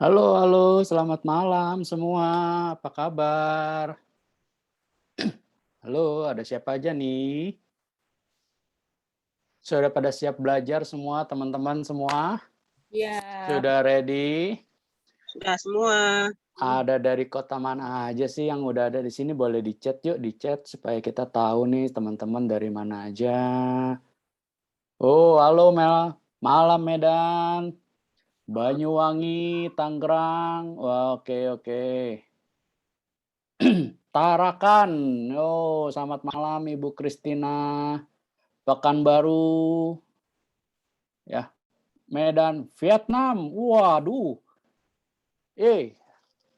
Halo, halo, selamat malam semua. Apa kabar? Halo, ada siapa aja nih? Sudah pada siap belajar semua, teman-teman semua? Iya, Sudah ready? sudah semua. Ada dari kota mana aja sih yang udah ada di sini? Boleh di-chat yuk, di-chat supaya kita tahu nih teman-teman dari mana aja. Oh, halo Mel. Malam Medan, Banyuwangi, Tangerang. Wah, oke, oke. Tarakan. Oh, selamat malam Ibu Kristina. Pekanbaru, ya, Medan, Vietnam. Waduh,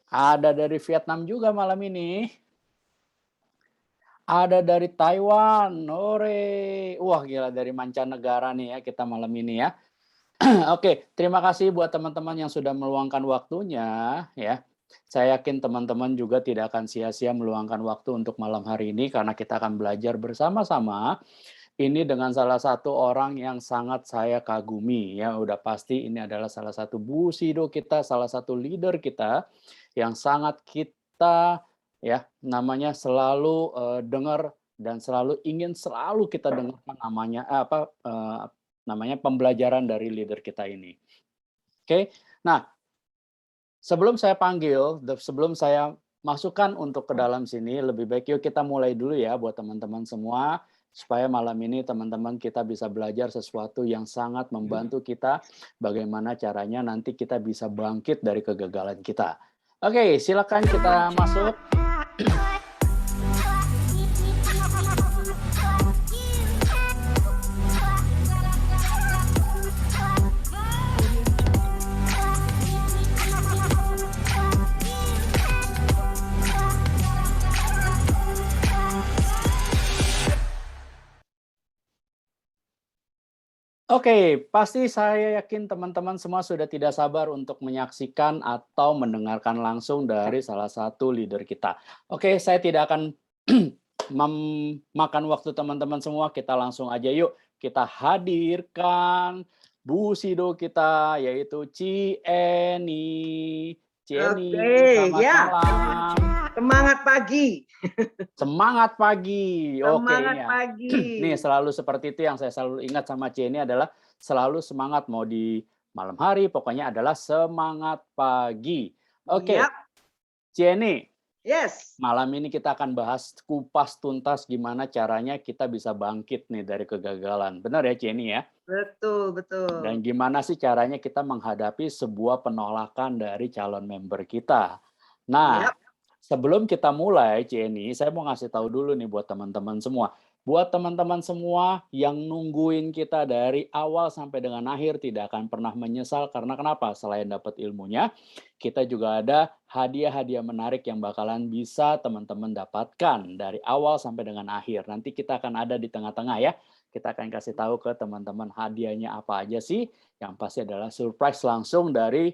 ada dari Vietnam juga malam ini. Ada dari Taiwan, ore. Wah, gila dari mancanegara nih ya kita malam ini ya. Oke, terima kasih buat teman-teman yang sudah meluangkan waktunya ya. Saya yakin teman-teman juga tidak akan sia-sia meluangkan waktu untuk malam hari ini karena kita akan belajar bersama-sama. Ini dengan salah satu orang yang sangat saya kagumi ya, udah pasti ini adalah salah satu busido kita, salah satu leader kita yang sangat kita ya namanya selalu dengar dan selalu ingin selalu kita dengarkan namanya namanya pembelajaran dari leader kita ini. Oke. Nah, sebelum saya panggil, sebelum saya masukkan untuk ke dalam sini, lebih baik yuk kita mulai dulu ya buat teman-teman semua, supaya malam ini teman-teman kita bisa belajar sesuatu yang sangat membantu kita, bagaimana caranya nanti kita bisa bangkit dari kegagalan kita. Oke, silakan kita masuk. Oke, pasti saya yakin teman-teman semua sudah tidak sabar untuk menyaksikan atau mendengarkan langsung dari salah satu leader kita. Oke, saya tidak akan memakan waktu teman-teman semua, kita langsung aja yuk. Kita hadirkan Bu Sido kita, yaitu Cieni. Cieni, Oke, selamat ya. malam. Semangat pagi. Semangat pagi. Oke, Semangat ini ya. pagi. Nih selalu seperti itu yang saya selalu ingat sama Cieni adalah selalu semangat mau di malam hari, pokoknya adalah semangat pagi. Oke, Yap. Cieni, Yes. malam ini kita akan bahas kupas tuntas gimana caranya kita bisa bangkit nih dari kegagalan. Benar ya Cieni ya? Betul, Dan betul. gimana sih caranya kita menghadapi sebuah penolakan dari calon member kita. Nah, Yap. sebelum kita mulai, Cieni, saya mau ngasih tahu dulu nih buat teman-teman semua. Buat teman-teman semua yang nungguin kita dari awal sampai dengan akhir tidak akan pernah menyesal karena kenapa? Selain dapat ilmunya, kita juga ada hadiah-hadiah menarik yang bakalan bisa teman-teman dapatkan dari awal sampai dengan akhir. Nanti kita akan ada di tengah-tengah ya. Kita akan kasih tahu ke teman-teman hadiahnya apa aja sih. Yang pasti adalah surprise langsung dari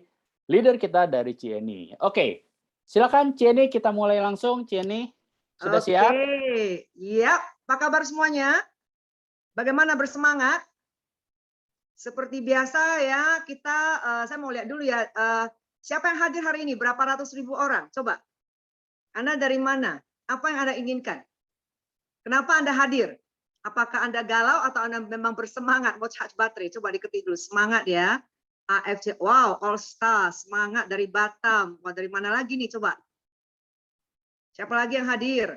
leader kita dari Cieni. Oke, silakan Cieni, kita mulai langsung. Cieni, sudah Oke. siap? Yap. Apa kabar semuanya? Bagaimana bersemangat? Seperti biasa ya, saya mau lihat dulu ya, siapa yang hadir hari ini? Berapa ratus ribu orang? Coba. Anda dari mana? Apa yang Anda inginkan? Kenapa Anda hadir? Apakah Anda galau atau Anda memang bersemangat mau charge baterai? Coba diketik dulu, semangat ya. AFC, wow, All Star, semangat dari Batam. Wah, dari mana lagi nih coba? Siapa lagi yang hadir?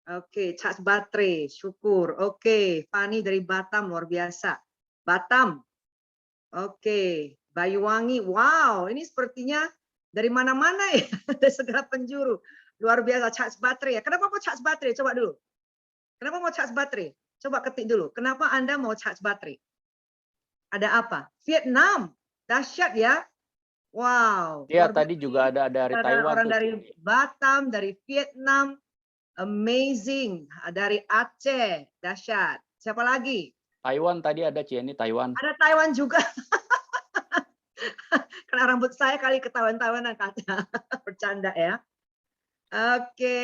Oke, charge baterai, syukur. Oke, Fani dari Batam, luar biasa. Batam, oke. Banyuwangi, wow, ini sepertinya dari mana-mana ya, dari segala penjuru. Luar biasa, charge baterai ya. Kenapa mau charge baterai? Coba dulu. Kenapa mau charge baterai? Coba ketik dulu. Kenapa Anda mau charge baterai? Ada apa? Vietnam. Dahsyat ya. Wow, Ya, luar tadi juga biasa. ada dari Ada Taiwan orang tuh, dari Cieni. Batam, dari Vietnam. Amazing. Dari Aceh. Dahsyat. Siapa lagi? Taiwan tadi ada Cieni, Taiwan. Ada Taiwan juga. Karena rambut saya kali ketahuan-tahuan kata. Bercanda ya. Oke,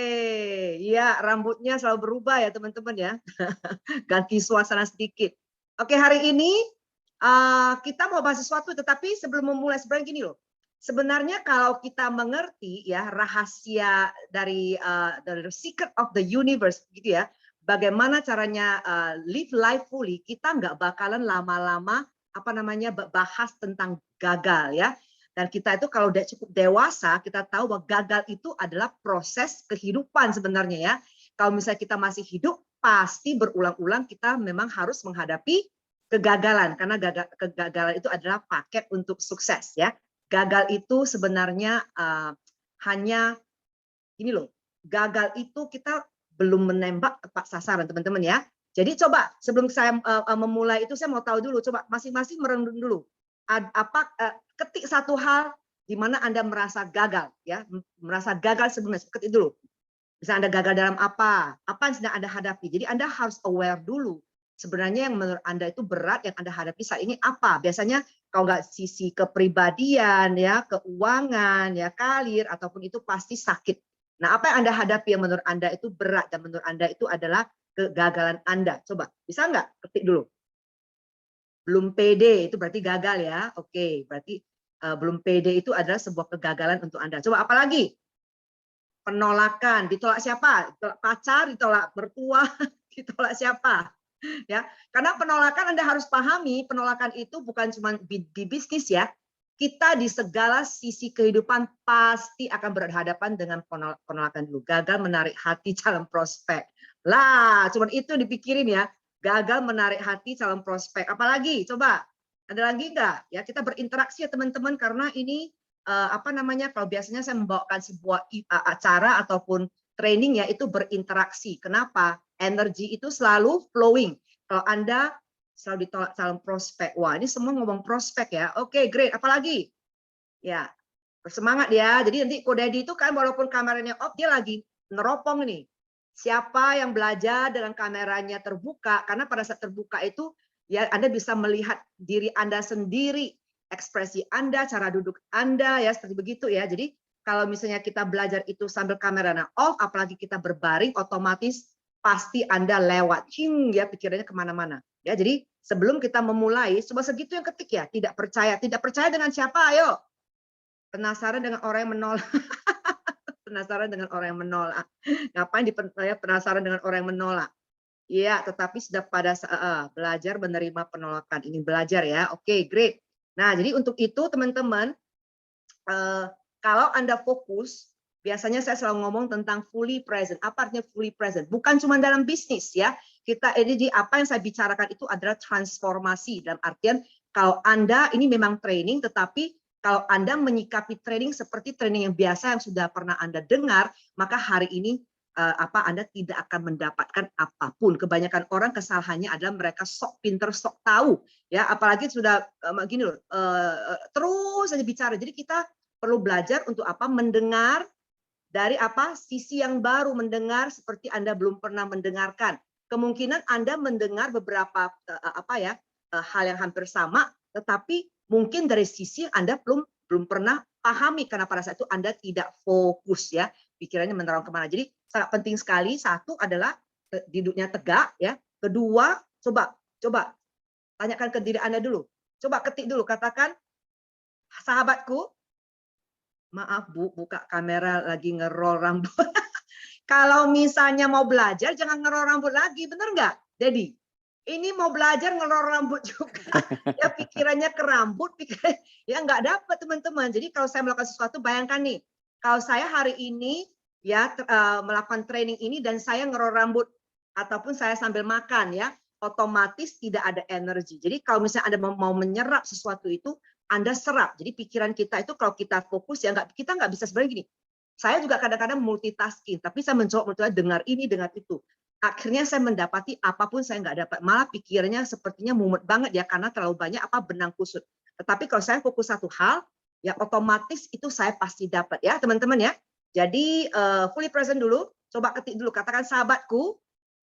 ya rambutnya selalu berubah ya teman-teman ya. Ganti suasana sedikit. Oke, hari ini Kita mau bahas sesuatu, tetapi sebelum memulai sebenarnya gini loh. Sebenarnya kalau kita mengerti ya rahasia dari the secret of the universe gitu ya, bagaimana caranya live life fully, kita nggak bakalan lama-lama bahas tentang gagal ya. Dan kita itu kalau udah cukup dewasa, kita tahu bahwa gagal itu adalah proses kehidupan sebenarnya ya. Kalau misalnya kita masih hidup, pasti berulang-ulang kita memang harus menghadapi kegagalan, karena kegagalan itu adalah paket untuk sukses ya. Gagal itu sebenarnya hanya ini loh, gagal itu kita belum menembak tepat sasaran teman-teman ya. Jadi coba sebelum saya memulai itu saya mau tahu dulu, coba masing-masing merenung dulu. Ketik satu hal di mana Anda merasa gagal ya, merasa gagal sebenarnya, ketik dulu. Bisa Anda gagal dalam apa yang sedang Anda hadapi. Jadi Anda harus aware dulu. Sebenarnya yang menurut Anda itu berat yang Anda hadapi saat ini apa? Biasanya kalau nggak sisi kepribadian, ya, keuangan, ya, karir, ataupun itu pasti sakit. Nah, apa yang Anda hadapi yang menurut Anda itu berat dan menurut Anda itu adalah kegagalan Anda? Coba, bisa nggak? Ketik dulu. Belum pede, itu berarti gagal ya. Oke, berarti belum pede itu adalah sebuah kegagalan untuk Anda. Coba apa lagi? Penolakan, ditolak siapa? Ditolak pacar, ditolak mertua, ditolak siapa? Ya, karena penolakan Anda harus pahami, penolakan itu bukan cuma di bisnis ya. Kita di segala sisi kehidupan pasti akan berhadapan dengan penolakan dulu. Gagal menarik hati calon prospek. Lah, cuma itu dipikirin ya. Gagal menarik hati calon prospek. Apalagi? Coba. Ada lagi nggak? Ya, kita berinteraksi ya teman-teman, karena ini kalau biasanya saya membawakan sebuah acara ataupun training ya, itu berinteraksi. Kenapa? Energi itu selalu flowing. Kalau Anda selalu ditolak calon prospek, wah ini semua ngomong prospek ya. Oke, great. Apalagi? Ya, bersemangat ya. Jadi nanti Ko Daddy itu kan walaupun kameranya off, dia lagi neropong nih. Siapa yang belajar dengan kameranya terbuka, karena pada saat terbuka itu ya Anda bisa melihat diri Anda sendiri, ekspresi Anda, cara duduk Anda ya seperti begitu ya. Jadi kalau misalnya kita belajar itu sambil kameranya off, apalagi kita berbaring, otomatis pasti Anda lewat, ya pikirannya kemana-mana. Ya, jadi sebelum kita memulai, coba segitu yang ketik ya, tidak percaya dengan siapa? Ayo, penasaran dengan orang yang menolak. Penasaran dengan orang yang menolak. Ngapain penasaran dengan orang yang menolak? Iya, tetapi sudah pada belajar menerima penolakan. Ini belajar ya. Oke, great. Nah, jadi untuk itu teman-teman, kalau Anda fokus, biasanya saya selalu ngomong tentang fully present. Apa artinya fully present? Bukan cuma dalam bisnis ya. Jadi apa yang saya bicarakan itu adalah transformasi. Dalam artian kalau Anda ini memang training, tetapi kalau Anda menyikapi training seperti training yang biasa yang sudah pernah Anda dengar, maka hari ini Anda tidak akan mendapatkan apapun. Kebanyakan orang kesalahannya adalah mereka sok pinter, sok tahu, ya. Apalagi sudah gini loh, terus saja bicara. Jadi kita perlu belajar untuk mendengar dari sisi yang baru, mendengar seperti Anda belum pernah mendengarkan. Kemungkinan Anda mendengar beberapa hal yang hampir sama, tetapi mungkin dari sisi Anda belum pernah pahami karena pada saat itu Anda tidak fokus ya, pikirannya menerong kemana. Jadi sangat penting sekali. Satu adalah duduknya tegak ya. Kedua, coba tanyakan ke diri Anda dulu. Coba ketik dulu, katakan, sahabatku, maaf Bu, buka kamera lagi ngerol rambut. Kalau misalnya mau belajar, jangan ngerol rambut lagi, bener nggak? Jadi, ini mau belajar ngerol rambut juga. Ya pikirannya ke rambut, ya nggak dapat teman-teman. Jadi kalau saya melakukan sesuatu, bayangkan nih, kalau saya hari ini ya melakukan training ini dan saya ngerol rambut, ataupun saya sambil makan ya, otomatis tidak ada energi. Jadi kalau misalnya Anda mau menyerap sesuatu itu, Anda serap. Jadi pikiran kita itu kalau kita fokus ya kita nggak bisa sebenarnya gini. Saya juga kadang-kadang multitasking, tapi saya mencoba dengar ini, dengar itu. Akhirnya saya mendapati apapun saya nggak dapat. Malah pikirannya sepertinya mumet banget ya, karena terlalu banyak benang kusut. Tetapi kalau saya fokus satu hal, ya otomatis itu saya pasti dapat ya teman-teman ya. Jadi fully present dulu, coba ketik dulu, katakan sahabatku.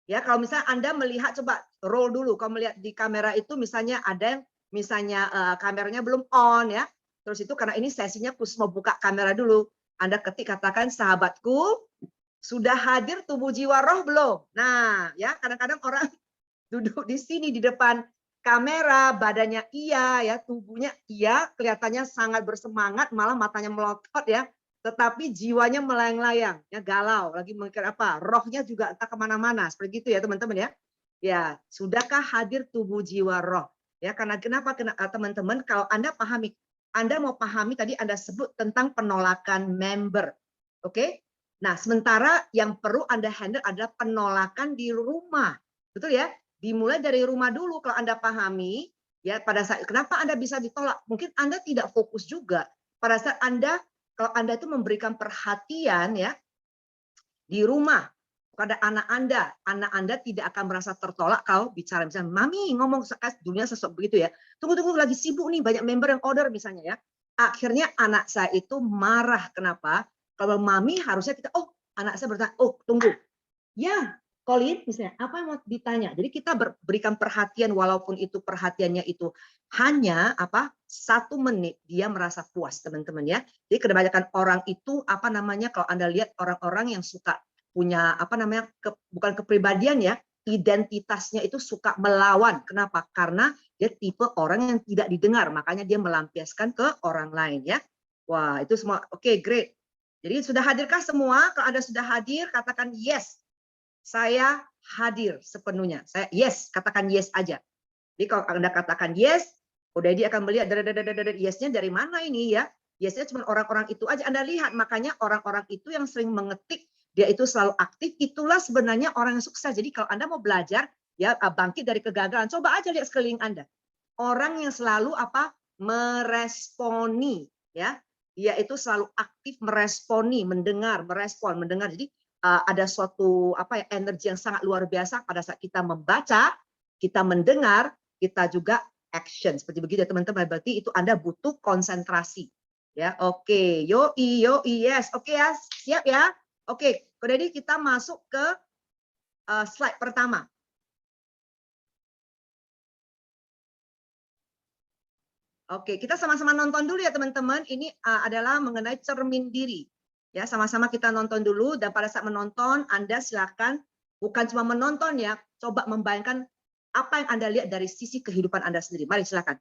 Ya kalau misalnya Anda melihat, coba roll dulu. Kalau melihat di kamera itu misalnya ada yang misalnya kameranya belum on ya. Terus itu karena ini sesinya khusus mau buka kamera dulu. Anda ketik, katakan sahabatku, sudah hadir tubuh jiwa roh belum? Nah, ya kadang-kadang orang duduk di sini di depan kamera, badannya iya ya, tubuhnya iya, kelihatannya sangat bersemangat, malah matanya melotot ya, tetapi jiwanya melayang-layang, ya galau, lagi mikir apa, rohnya juga entah kemana-mana, seperti itu ya teman-teman ya. Ya, sudahkah hadir tubuh jiwa roh? Ya, karena kenapa teman-teman kalau Anda pahami, Anda mau pahami tadi Anda sebut tentang penolakan member. Oke? Nah, sementara yang perlu Anda handle adalah penolakan di rumah. Betul ya? Dimulai dari rumah dulu kalau Anda pahami, ya pada saat kenapa Anda bisa ditolak? Mungkin Anda tidak fokus juga. Pada saat Anda kalau Anda itu memberikan perhatian ya di rumah pada anak Anda tidak akan merasa tertolak kalau bicara misalnya, "Mami ngomong dunia sosok begitu ya. Tunggu lagi sibuk nih banyak member yang order misalnya ya." Akhirnya anak saya itu marah. Kenapa? Kalau mami harusnya kita, oh anak saya bertanya, oh tunggu. Ya, Colin misalnya, apa yang mau ditanya? Jadi kita berikan perhatian walaupun itu perhatiannya itu hanya 1 menit, dia merasa puas teman-teman ya. Jadi kebanyakan orang itu apa namanya kalau Anda lihat orang-orang yang suka punya bukan kepribadian ya, identitasnya itu suka melawan. Kenapa? Karena dia tipe orang yang tidak didengar, makanya dia melampiaskan ke orang lain ya. Wah, itu semua oke, great. Jadi sudah hadirkah semua? Kalau Anda sudah hadir, katakan yes. Saya hadir sepenuhnya. Saya yes, katakan yes aja. Jadi kalau Anda katakan yes, udah dia akan melihat yes-nya dari mana ini ya. Yes-nya cuma orang-orang itu aja. Anda lihat, makanya orang-orang itu yang sering mengetik, dia itu selalu aktif, itulah sebenarnya orang yang sukses. Jadi kalau Anda mau belajar, ya bangkit dari kegagalan, coba aja lihat sekeliling Anda. Orang yang selalu meresponi, ya, dia itu selalu aktif meresponi, mendengar, merespon, mendengar. Jadi ada suatu energi yang sangat luar biasa pada saat kita membaca, kita mendengar, kita juga action. Seperti begitu ya teman-teman. Berarti itu Anda butuh konsentrasi. Ya, oke. Yoi, yes. Oke ya, siap ya. Oke, jadi kita masuk ke slide pertama. Oke, kita sama-sama nonton dulu ya teman-teman. Ini adalah mengenai cermin diri. Ya, sama-sama kita nonton dulu dan pada saat menonton Anda silakan bukan cuma menonton ya, coba membayangkan apa yang Anda lihat dari sisi kehidupan Anda sendiri. Mari silakan.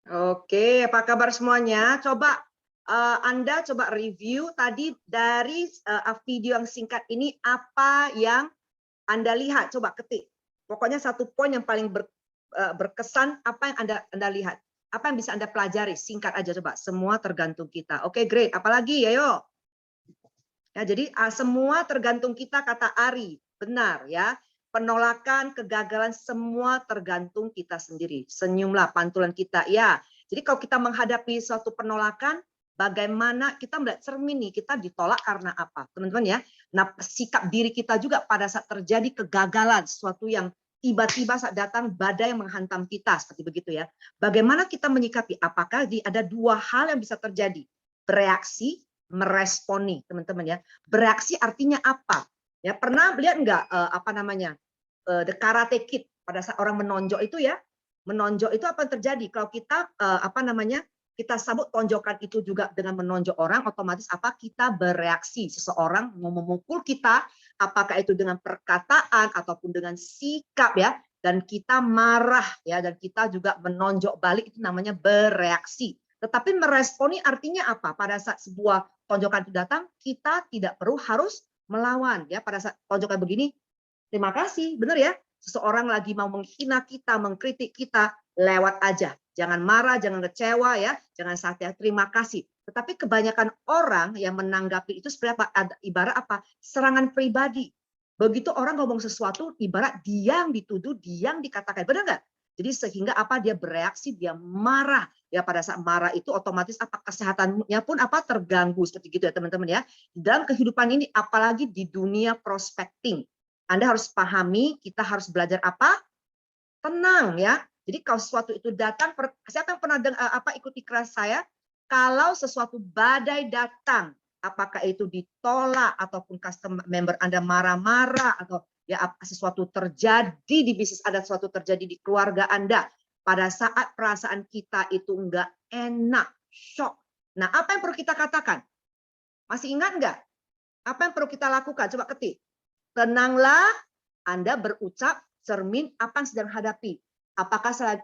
Oke, apa kabar semuanya? Coba Anda coba review tadi dari video yang singkat ini apa yang Anda lihat, coba ketik. Pokoknya satu poin yang paling berkesan, apa yang Anda lihat. Apa yang bisa Anda pelajari, singkat aja coba. Semua tergantung kita. Oke, great. Apalagi, ayo. Ya, jadi semua tergantung kita, kata Ari. Benar ya. Penolakan, kegagalan, semua tergantung kita sendiri. Senyumlah pantulan kita. Ya, jadi kalau kita menghadapi suatu penolakan, bagaimana kita melihat cermin nih, kita ditolak karena apa? Teman-teman ya. Nah, sikap diri kita juga pada saat terjadi kegagalan, sesuatu yang tiba-tiba saat datang badai menghantam kita, seperti begitu ya. Bagaimana kita menyikapi? Apakah ada dua hal yang bisa terjadi? Bereaksi, meresponi, teman-teman ya. Bereaksi artinya apa? Ya, pernah lihat nggak apa namanya? The Karate Kid, pada saat orang menonjok itu ya, menonjok itu apa yang terjadi kalau kita apa namanya, kita sambut tonjokan itu juga dengan menonjok orang, otomatis apa, kita bereaksi. Seseorang mau memukul kita, apakah itu dengan perkataan ataupun dengan sikap ya, dan kita marah ya, dan kita juga menonjok balik, itu namanya bereaksi. Tetapi meresponi artinya apa? Pada saat sebuah tonjokan itu datang, kita tidak perlu harus melawan ya. Pada saat tonjokan begini, terima kasih, benar ya. Seseorang lagi mau menghina kita, mengkritik kita, lewat aja. Jangan marah, jangan kecewa ya, jangan sakit, terima kasih. Tetapi kebanyakan orang yang menanggapi itu seperti apa? Ibarat apa? Serangan pribadi. Begitu orang ngomong sesuatu, ibarat dia yang dituduh, dia yang dikatakan. Benar nggak? Jadi sehingga apa, dia bereaksi, dia marah. Ya pada saat marah itu otomatis apa, kesehatannya pun apa, terganggu seperti gitu ya teman-teman ya. Dalam kehidupan ini apalagi di dunia prospecting. Anda harus pahami, kita harus belajar apa? Tenang ya. Jadi kalau sesuatu itu datang, siapa yang pernah ikuti kelas saya? Kalau sesuatu badai datang, apakah itu ditolak ataupun customer member Anda marah-marah atau ya sesuatu terjadi di bisnis, ada sesuatu terjadi di keluarga Anda, pada saat perasaan kita itu enggak enak, shock. Nah, apa yang perlu kita katakan? Masih ingat enggak? Apa yang perlu kita lakukan? Coba ketik. Tenanglah, Anda berucap cermin apa yang sedang hadapi. Apakah saya,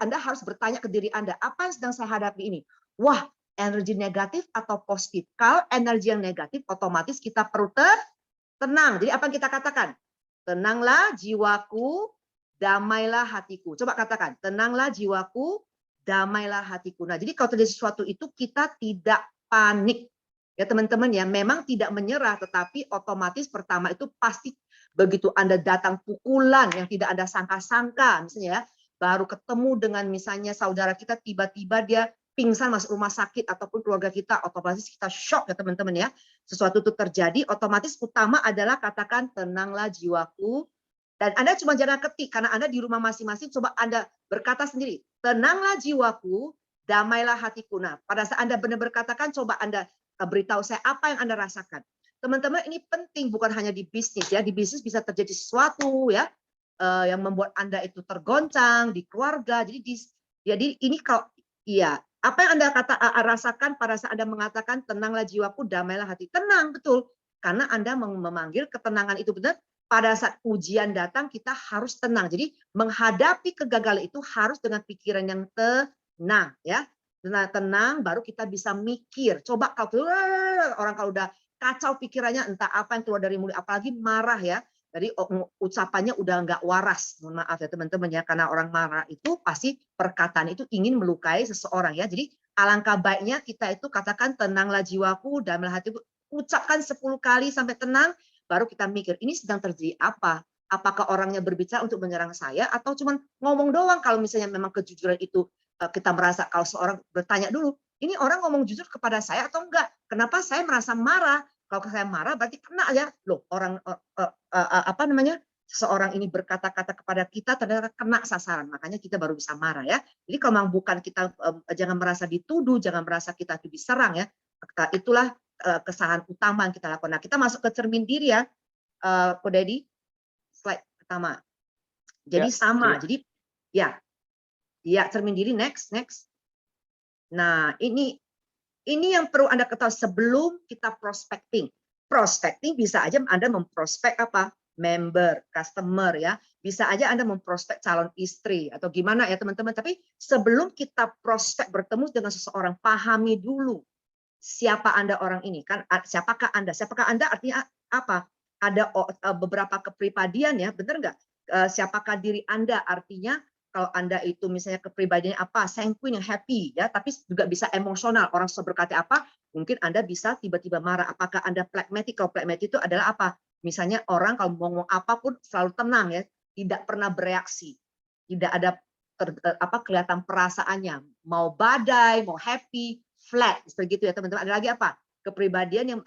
Anda harus bertanya ke diri Anda, apa yang sedang saya hadapi ini? Wah, energi negatif atau positif? Kalau energi yang negatif, otomatis kita perlu tenang. Jadi apa yang kita katakan? Tenanglah jiwaku, damailah hatiku. Coba katakan, tenanglah jiwaku, damailah hatiku. Nah, jadi kalau terjadi sesuatu itu kita tidak panik. Ya teman-teman ya, memang tidak menyerah, tetapi otomatis pertama itu pasti begitu Anda datang pukulan yang tidak Anda sangka-sangka, misalnya ya, baru ketemu dengan misalnya saudara kita tiba-tiba dia pingsan masuk rumah sakit ataupun keluarga kita, otomatis kita shock ya teman-teman ya. Sesuatu itu terjadi, otomatis utama adalah katakan tenanglah jiwaku. Dan Anda cuma jangan ketik, karena Anda di rumah masing-masing, coba Anda berkata sendiri, tenanglah jiwaku, damailah hatiku. Nah, pada saat Anda benar-benar katakan, coba Anda beritahu saya apa yang Anda rasakan. Teman-teman, ini penting bukan hanya di bisnis ya. Di bisnis bisa terjadi sesuatu ya yang membuat Anda itu tergoncang di keluarga. Jadi ini kalau iya, apa yang Anda rasakan pada saat Anda mengatakan tenanglah jiwaku, damailah hati. Tenang betul. Karena Anda memanggil ketenangan itu benar. Pada saat ujian datang kita harus tenang. Jadi menghadapi kegagalan itu harus dengan pikiran yang tenang ya. Tenang baru kita bisa mikir. Coba kalau orang kalau udah kacau pikirannya, entah apa yang keluar dari mulut, apalagi marah ya. Jadi ucapannya udah nggak waras. Mohon maaf ya teman-teman ya, karena orang marah itu pasti perkataan itu ingin melukai seseorang ya. Jadi alangkah baiknya kita itu katakan tenanglah jiwaku, damailah hatiku. Ucapkan 10 kali sampai tenang, baru kita mikir ini sedang terjadi apa. Apakah orangnya berbicara untuk menyerang saya atau cuma ngomong doang. Kalau misalnya memang kejujuran itu kita merasa, kalau seorang bertanya dulu, ini orang ngomong jujur kepada saya atau enggak? Kenapa saya merasa marah? Kalau saya marah berarti kena ya. Loh, orang apa namanya? Seseorang ini berkata-kata kepada kita ternyata kena sasaran. Makanya kita baru bisa marah ya. Jadi kalau memang bukan kita jangan merasa dituduh, jangan merasa kita itu diserang ya. Itulah kesalahan utama yang kita lakukan. Nah, kita masuk ke cermin diri ya. Ko Dedi, slide pertama. Jadi sama. Jadi ya. Ya, cermin diri, next. Nah, ini yang perlu Anda ketahui sebelum kita prospecting. Prospecting bisa aja Anda memprospek apa? member, customer ya. Bisa aja Anda memprospek calon istri atau gimana ya teman-teman. Tapi sebelum kita prospek bertemu dengan seseorang, pahami dulu siapa Anda orang ini. Kan siapakah Anda? Siapakah Anda artinya apa? Ada beberapa kepribadian ya, benar nggak? Siapakah diri Anda artinya kalau Anda itu misalnya kepribadiannya apa, sanguine yang happy ya, tapi juga bisa emosional. Orang sudah berkata apa, mungkin Anda bisa tiba-tiba marah. Apakah Anda pragmatic? Kalau pragmatic itu adalah apa? Misalnya orang kalau mau ngomong apapun selalu tenang ya, tidak pernah bereaksi, tidak ada kelihatan perasaannya, mau badai, mau happy, flat, seperti itu ya teman-teman. Ada lagi apa? Kepribadian yang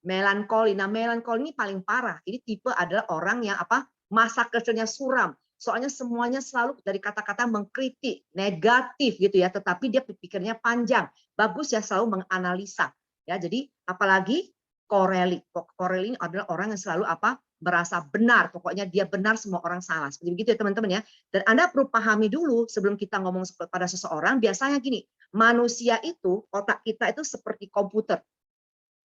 melankoli. Nah, melankoli ini paling parah. Ini tipe adalah orang yang masa kecilnya suram. Soalnya semuanya selalu dari kata-kata mengkritik, negatif gitu ya, tetapi dia pikirnya panjang. Bagus ya selalu menganalisa. Ya, jadi apalagi Koreli. Koreli ini adalah orang yang selalu merasa benar. Pokoknya dia benar, semua orang salah. Seperti begitu ya teman-teman ya. Dan Anda perlu pahami dulu sebelum kita ngomong pada seseorang, biasanya gini, manusia itu, otak kita itu seperti komputer.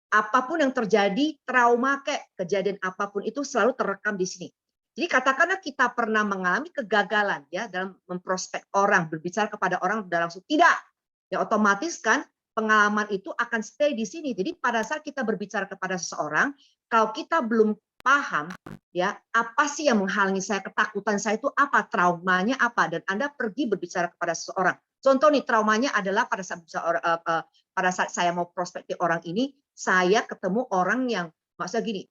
Apapun yang terjadi, trauma kejadian apapun itu selalu terekam di sini. Jadi katakanlah kita pernah mengalami kegagalan ya dalam memprospek orang, berbicara kepada orang dalam tidak, ya otomatis kan pengalaman itu akan stay di sini. Jadi pada saat kita berbicara kepada seseorang, kalau kita belum paham ya apa sih yang menghalangi saya, ketakutan saya itu apa, traumanya apa, dan Anda pergi berbicara kepada seseorang. Contoh nih, traumanya adalah pada saat saya mau prospektif orang ini, saya ketemu orang yang maksudnya gini,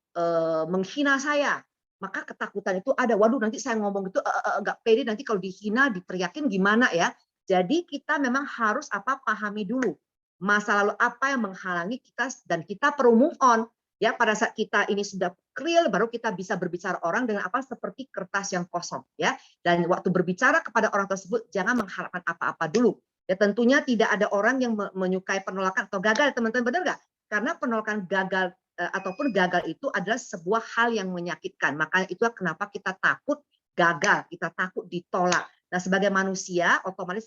menghina saya, maka ketakutan itu ada. Waduh, nanti saya ngomong itu nggak pede, nanti kalau dihina, diteriakin gimana ya. Jadi kita memang harus pahami dulu masa lalu apa yang menghalangi kita, dan kita perlu move on. Ya, pada saat kita ini sudah clear, baru kita bisa berbicara orang dengan seperti kertas yang kosong ya. Dan waktu berbicara kepada orang tersebut jangan mengharapkan apa-apa dulu. Ya tentunya tidak ada orang yang menyukai penolakan atau gagal, teman-teman, benar nggak? Karena penolakan gagal ataupun gagal itu adalah sebuah hal yang menyakitkan. Makanya itu kenapa kita takut gagal, kita takut ditolak. Nah, sebagai manusia otomatis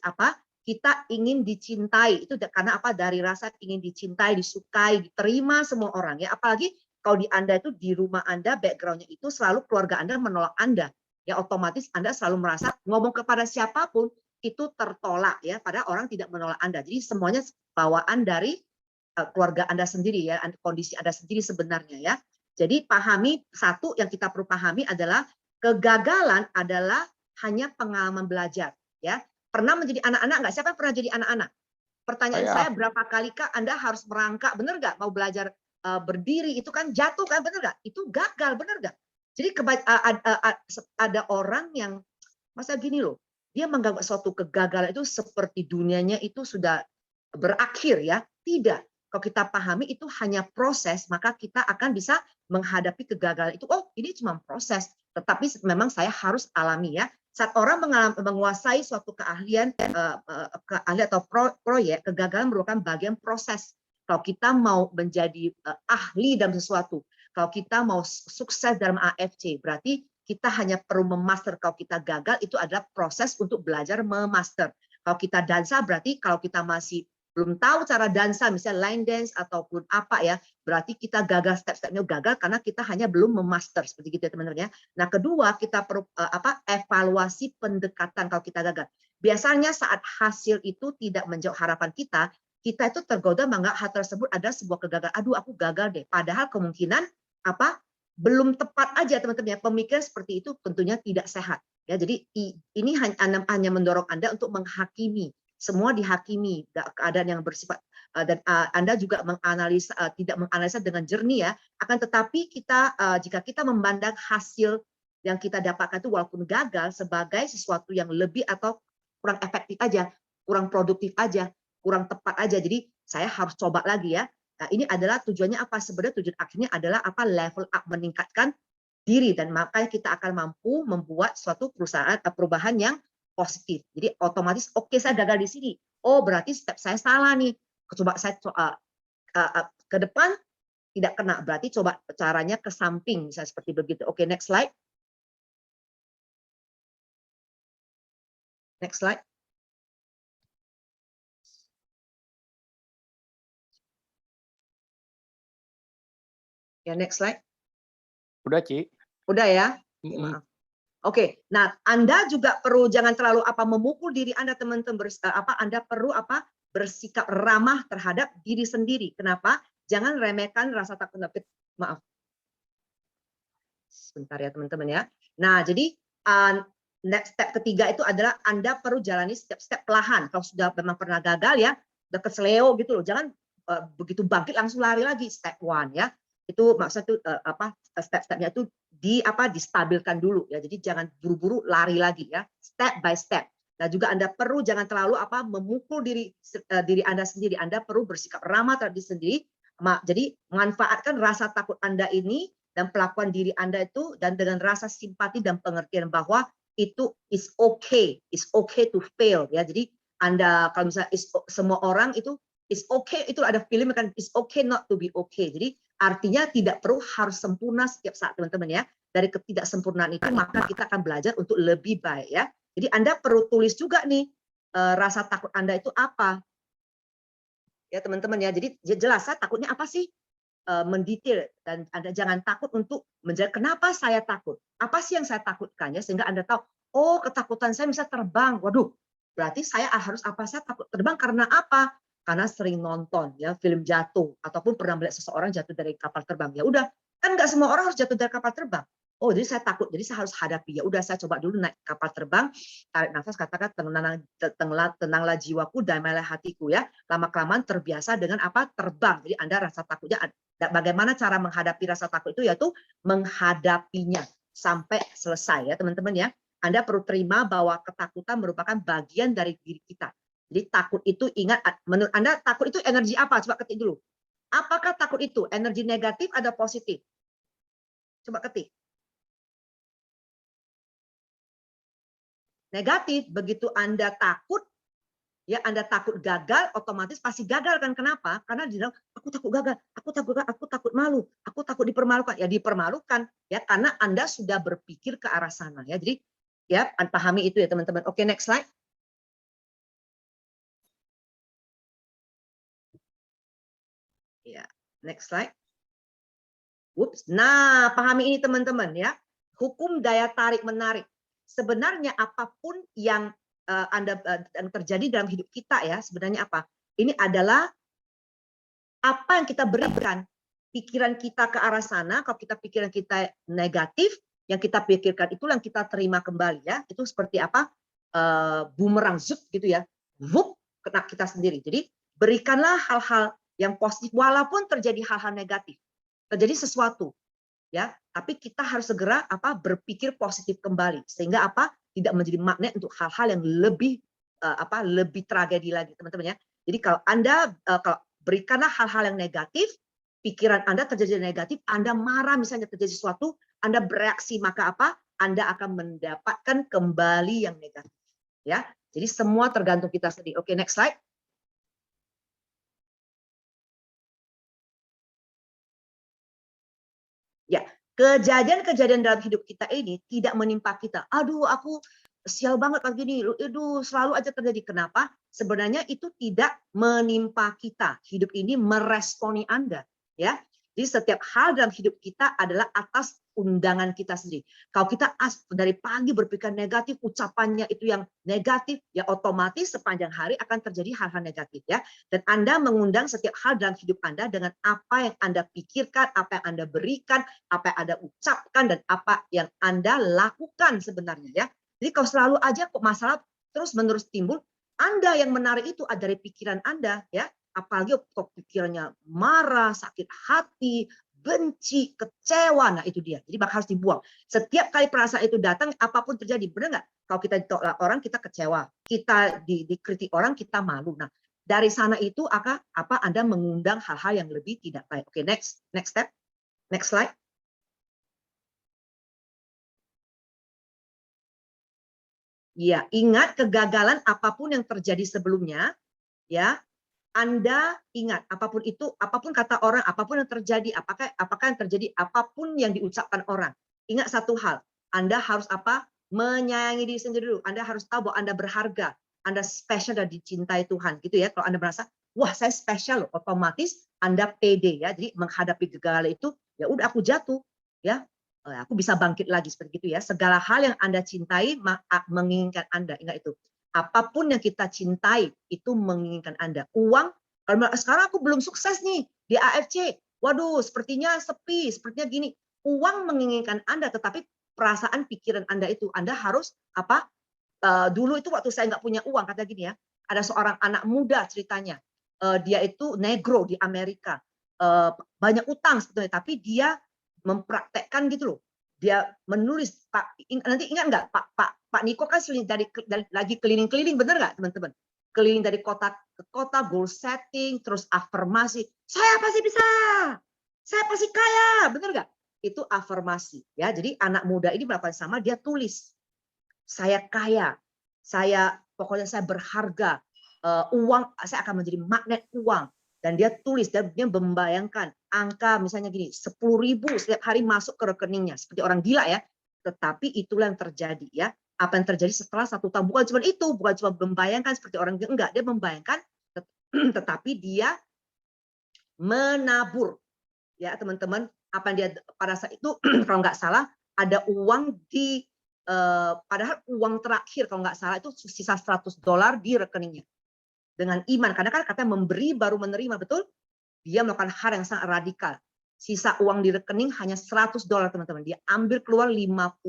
kita ingin dicintai. Itu karena dari rasa ingin dicintai, disukai, diterima semua orang ya. Apalagi kalau di Anda itu, di rumah Anda, background-nya itu selalu keluarga Anda menolak Anda. Ya otomatis Anda selalu merasa ngomong kepada siapapun itu tertolak ya, padahal orang tidak menolak Anda. Jadi semuanya bawaan dari keluarga Anda sendiri ya, kondisi Anda sendiri sebenarnya ya. Jadi pahami, satu yang kita perlu pahami adalah kegagalan adalah hanya pengalaman belajar ya. Pernah menjadi anak-anak nggak? Siapa yang pernah jadi anak-anak? Pertanyaan saya, berapa kalikah Anda harus merangkak, benar nggak? Mau belajar berdiri itu kan jatuh kan, benar nggak? Itu gagal, benar nggak? Jadi ada orang yang masa gini loh, dia menganggap suatu kegagalan itu seperti dunianya itu sudah berakhir ya. Tidak. Kalau kita pahami itu hanya proses, maka kita akan bisa menghadapi kegagalan itu. Oh, ini cuma proses, tetapi memang saya harus alami ya. Saat orang menguasai suatu keahlian, keahlian atau proyek, kegagalan merupakan bagian proses. Kalau kita mau menjadi ahli dalam sesuatu, kalau kita mau sukses dalam AFC, berarti kita hanya perlu memaster. Kalau kita gagal, itu adalah proses untuk belajar memaster. Kalau kita dansa, berarti kalau kita masih belum tahu cara dansa, misalnya line dance ataupun apa ya, berarti kita gagal, step-stepnya gagal karena kita hanya belum memaster, seperti gitu ya teman-teman ya. Nah, kedua, kita perlu evaluasi pendekatan kalau kita gagal. Biasanya saat hasil itu tidak menjawab harapan kita itu tergoda menganggap hal tersebut ada sebuah kegagalan. Aduh, aku gagal deh. Padahal kemungkinan belum tepat aja teman-teman ya. Pemikiran seperti itu tentunya tidak sehat. Ya, jadi ini hanya mendorong Anda untuk menghakimi. Semua dihakimi keadaan yang bersifat dan Anda juga menganalisa, tidak menganalisa dengan jernih ya. Akan tetapi kita jika kita memandang hasil yang kita dapatkan itu walaupun gagal sebagai sesuatu yang lebih atau kurang efektif aja, kurang produktif aja, kurang tepat aja. Jadi saya harus coba lagi ya. Nah, ini adalah tujuannya apa? Sebenarnya tujuan akhirnya adalah level up, meningkatkan diri, dan makanya kita akan mampu membuat suatu perubahan yang positif. Jadi otomatis oke, saya gagal di sini. Oh, berarti step saya salah nih. Coba saya ke depan tidak kena, berarti coba caranya ke samping, misalnya seperti begitu. Oke, next slide. Next slide. Ya, next slide. Udah, Ci. Udah ya? Mm-mm. Maaf. Oke, nah Anda juga perlu jangan terlalu memukul diri Anda teman-teman, Anda perlu bersikap ramah terhadap diri sendiri. Kenapa? Jangan remehkan rasa takut. Maaf. Sebentar ya teman-teman ya. Nah, jadi next step ketiga itu adalah Anda perlu jalani step-step perlahan. Kalau sudah memang pernah gagal ya, udah keseleo gitu loh. Jangan begitu bangkit langsung lari lagi. Step one ya. Itu maksudnya tuh step-stepnya itu distabilkan dulu ya. Jadi jangan buru-buru lari lagi ya. Step by step. Nah, juga Anda perlu jangan terlalu memukul diri Anda sendiri. Anda perlu bersikap ramah terhadap diri sendiri. Jadi manfaatkan rasa takut Anda ini dan pelakuan diri Anda itu dan dengan rasa simpati dan pengertian bahwa itu is okay to fail ya. Jadi Anda kalau misalnya semua orang itu is okay, itu ada film kan is okay not to be okay. Jadi artinya tidak perlu harus sempurna setiap saat teman-teman ya. Dari ketidaksempurnaan itu maka kita akan belajar untuk lebih baik ya. Jadi Anda perlu tulis juga nih rasa takut Anda itu apa. Ya teman-teman ya. Jadi jelas takutnya apa sih? Mendetail dan Anda jangan takut untuk menjawab kenapa saya takut. Apa sih yang saya takutkan ya sehingga Anda tahu, oh ketakutan saya bisa terbang. Waduh, berarti saya harus saya takut terbang karena apa? Karena sering nonton ya film jatuh ataupun pernah melihat seseorang jatuh dari kapal terbang. Ya udah, kan nggak semua orang harus jatuh dari kapal terbang. Oh, jadi saya takut, jadi saya harus hadapi. Ya udah, saya coba dulu naik kapal terbang, tarik nafas, katakan tenanglah jiwaku, damailah hatiku ya. Lama-kelamaan terbiasa dengan terbang. Jadi Anda rasa takutnya bagaimana cara menghadapi rasa takut itu yaitu menghadapinya sampai selesai ya teman-teman ya. Anda perlu terima bahwa ketakutan merupakan bagian dari diri kita. Jadi takut itu ingat menurut Anda takut itu energi apa? Coba ketik dulu. Apakah takut itu energi negatif atau positif? Coba ketik. Negatif. Begitu Anda takut ya Anda takut gagal, otomatis pasti gagal kan? Kenapa? Karena dia bilang aku takut gagal, aku takut malu, aku takut dipermalukan. Ya dipermalukan ya karena Anda sudah berpikir ke arah sana ya. Jadi ya pahami itu ya teman-teman. Oke, next slide. Ya, next slide. Whoops. Nah, pahami ini teman-teman ya. Hukum daya tarik menarik. Sebenarnya apapun yang yang terjadi dalam hidup kita ya, sebenarnya apa? Ini adalah apa yang kita berikan. Pikiran kita ke arah sana, kalau kita pikiran kita negatif, yang kita pikirkan itulah yang kita terima kembali ya. Itu seperti apa? Bumerang zut gitu ya. Wup, kena kita sendiri. Jadi berikanlah hal-hal yang positif walaupun terjadi hal-hal negatif. Terjadi sesuatu ya, tapi kita harus segera berpikir positif kembali sehingga tidak menjadi magnet untuk hal-hal yang lebih lebih tragedi lagi teman-teman ya. Jadi kalau Anda kalau berikanlah hal-hal yang negatif, pikiran Anda terjadi negatif, Anda marah misalnya terjadi sesuatu, Anda bereaksi maka Anda akan mendapatkan kembali yang negatif ya. Jadi semua tergantung kita sendiri. Oke, next slide. Ya, kejadian-kejadian dalam hidup kita ini tidak menimpa kita. Aduh, aku sial banget kayak gini. Aduh, selalu aja terjadi. Kenapa? Sebenarnya itu tidak menimpa kita. Hidup ini meresponi Anda, ya. Jadi setiap hal dalam hidup kita adalah atas undangan kita sendiri. Kalau kita dari pagi berpikir negatif, ucapannya itu yang negatif, ya otomatis sepanjang hari akan terjadi hal-hal negatif ya. Dan Anda mengundang setiap hal dalam hidup Anda dengan apa yang Anda pikirkan, apa yang Anda berikan, apa yang Anda ucapkan, dan apa yang Anda lakukan sebenarnya ya. Jadi kalau selalu aja kok masalah terus-menerus timbul, Anda yang menarik itu dari pikiran Anda ya. Apalagi kok pikirannya marah, sakit hati, benci, kecewa, nah itu dia. Jadi harus dibuang. Setiap kali perasaan itu datang, apapun terjadi, benar nggak? Kalau kita ditolak orang, kita kecewa. Kita dikritik orang, kita malu. Nah, dari sana itu Anda mengundang hal-hal yang lebih tidak baik. Oke, next step, next slide. Ya, ingat kegagalan apapun yang terjadi sebelumnya, ya. Anda ingat apapun itu, apapun kata orang, apapun yang terjadi, apakah yang terjadi, apapun yang diucapkan orang. Ingat satu hal, Anda harus menyayangi diri sendiri dulu. Anda harus tahu bahwa Anda berharga, Anda spesial dan dicintai Tuhan, gitu ya. Kalau Anda merasa, wah saya spesial, otomatis Anda pede ya. Jadi menghadapi kegagalan itu, ya udah aku jatuh, ya aku bisa bangkit lagi seperti itu ya. Segala hal yang Anda cintai menginginkan Anda. Ingat itu. Apapun yang kita cintai itu menginginkan Anda. Uang, kalau sekarang aku belum sukses nih di AFC. Waduh, sepertinya sepi, sepertinya gini. Uang menginginkan Anda, tetapi perasaan pikiran Anda itu Anda harus apa? Dulu itu waktu saya nggak punya uang, kata gini ya. Ada seorang anak muda ceritanya. Dia itu negro di Amerika. Banyak utang sebetulnya, tapi dia mempraktekkan gitu loh. Dia menulis, nanti ingat nggak Pak Niko kan lagi keliling-keliling, bener nggak teman-teman? Keliling dari kota ke kota, goal setting, terus afirmasi. Saya pasti bisa, saya pasti kaya, bener nggak? Itu afirmasi ya. Jadi anak muda ini melakukan sama, dia tulis, saya kaya, pokoknya saya berharga, uang, saya akan menjadi magnet uang. Dan dia tulis, dia membayangkan angka misalnya gini, 10.000 setiap hari masuk ke rekeningnya, seperti orang gila ya. Tetapi itulah yang terjadi ya. Apa yang terjadi setelah 1 tahun? Bukan cuma itu, bukan cuma membayangkan seperti orang gila, enggak, dia membayangkan, tetapi dia menabur. Ya teman-teman, apa yang dia pada saat itu kalau nggak salah ada uang di padahal uang terakhir kalau nggak salah itu sisa $100 di rekeningnya. Dengan iman, karena kan katanya memberi baru menerima, betul? Dia melakukan hal yang sangat radikal. Sisa uang di rekening hanya $100, teman-teman. Dia ambil keluar $50.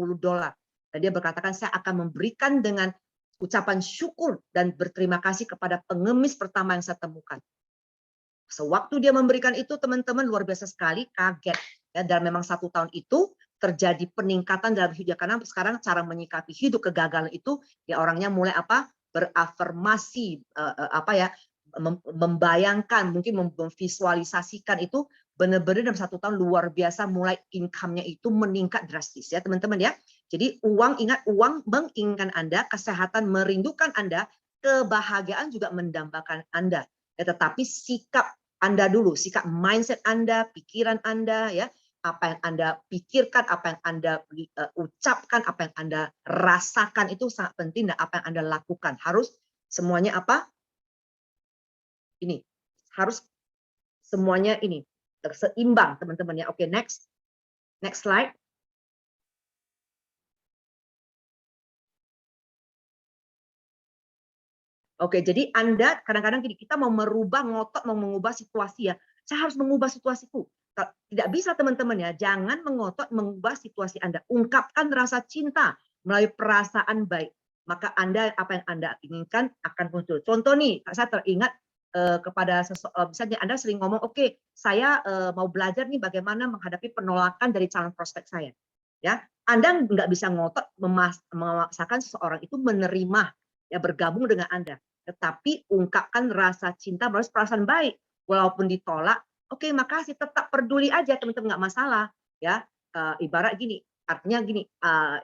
Dan dia berkatakan, saya akan memberikan dengan ucapan syukur dan berterima kasih kepada pengemis pertama yang saya temukan. Sewaktu dia memberikan itu, teman-teman, luar biasa sekali, kaget. Ya, dan memang 1 tahun itu terjadi peningkatan dalam hidupnya, karena sekarang cara menyikapi hidup kegagalan itu, ya orangnya mulai apa? Berafirmasi, apa ya, membayangkan, mungkin memvisualisasikan itu benar-benar dalam 1 tahun luar biasa, mulai income-nya itu meningkat drastis ya teman-teman ya. Jadi uang, ingat, uang menginginkan Anda, kesehatan merindukan Anda, kebahagiaan juga mendambakan Anda. Ya, tetapi sikap Anda dulu, sikap mindset Anda, pikiran Anda ya, apa yang Anda pikirkan, apa yang Anda ucapkan, apa yang Anda rasakan itu sangat penting, dan apa yang Anda lakukan harus semuanya apa? Ini harus semuanya ini seimbang, teman-teman ya. Oke, next slide. Oke, jadi Anda kadang-kadang gini, kita mau merubah, ngotot mau mengubah situasi ya. Saya harus mengubah situasiku. Tidak bisa teman-teman ya, jangan mengotot mengubah situasi Anda. Ungkapkan rasa cinta melalui perasaan baik. Maka Anda, apa yang Anda inginkan akan muncul. Contoh nih, saya teringat kepada misalnya Anda sering ngomong, oke, saya mau belajar nih bagaimana menghadapi penolakan dari calon prospek saya. Ya, Anda nggak bisa ngotot memaksakan seseorang itu menerima, ya bergabung dengan Anda. Tetapi ungkapkan rasa cinta melalui perasaan baik. Walaupun ditolak, oke, makasih, tetap peduli aja teman-teman, nggak masalah ya. Ibarat gini, artinya gini,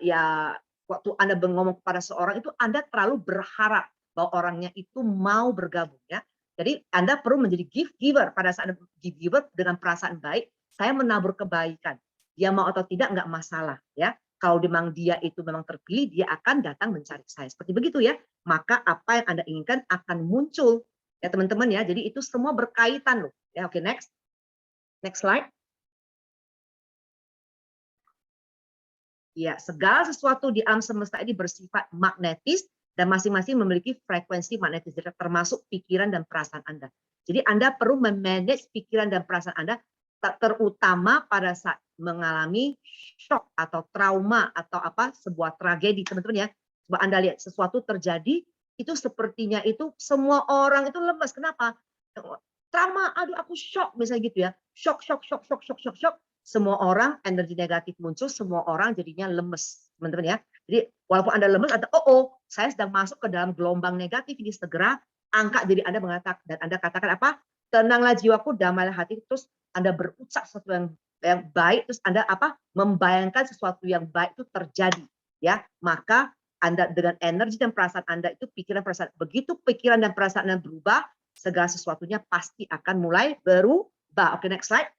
ya waktu Anda ngomong kepada seorang itu Anda terlalu berharap bahwa orangnya itu mau bergabung ya. Jadi Anda perlu menjadi gift giver. Pada saat Anda gift giver dengan perasaan baik, saya menabur kebaikan. Dia mau atau tidak nggak masalah ya. Kalau memang dia itu memang terpilih, dia akan datang mencari saya. Seperti begitu ya. Maka apa yang Anda inginkan akan muncul. Ya teman-teman ya. Jadi itu semua berkaitan loh. Ya, oke, next. Next slide. Ya, segala sesuatu di alam semesta ini bersifat magnetis dan masing-masing memiliki frekuensi magnetis, termasuk pikiran dan perasaan Anda. Jadi Anda perlu memanage pikiran dan perasaan Anda, terutama pada saat mengalami shock atau trauma atau apa, sebuah tragedi, teman-teman ya. Coba Anda lihat sesuatu terjadi, itu sepertinya itu semua orang itu lemas. Kenapa? Trauma, aduh aku shock misalnya gitu ya. Shock. Semua orang energi negatif muncul, semua orang jadinya lemes, teman-teman ya. Jadi walaupun Anda lemes, Anda saya sedang masuk ke dalam gelombang negatif ini, segera angkat diri Anda mengatakan, dan Anda katakan apa? Tenanglah jiwaku, damailah hati. Terus Anda berucap sesuatu yang baik, terus Anda apa? Membayangkan sesuatu yang baik itu terjadi, ya. Maka Anda dengan energi dan perasaan Anda itu pikiran perasaan, begitu pikiran dan perasaan Anda berubah, segala sesuatunya pasti akan mulai berubah. Oke, next slide.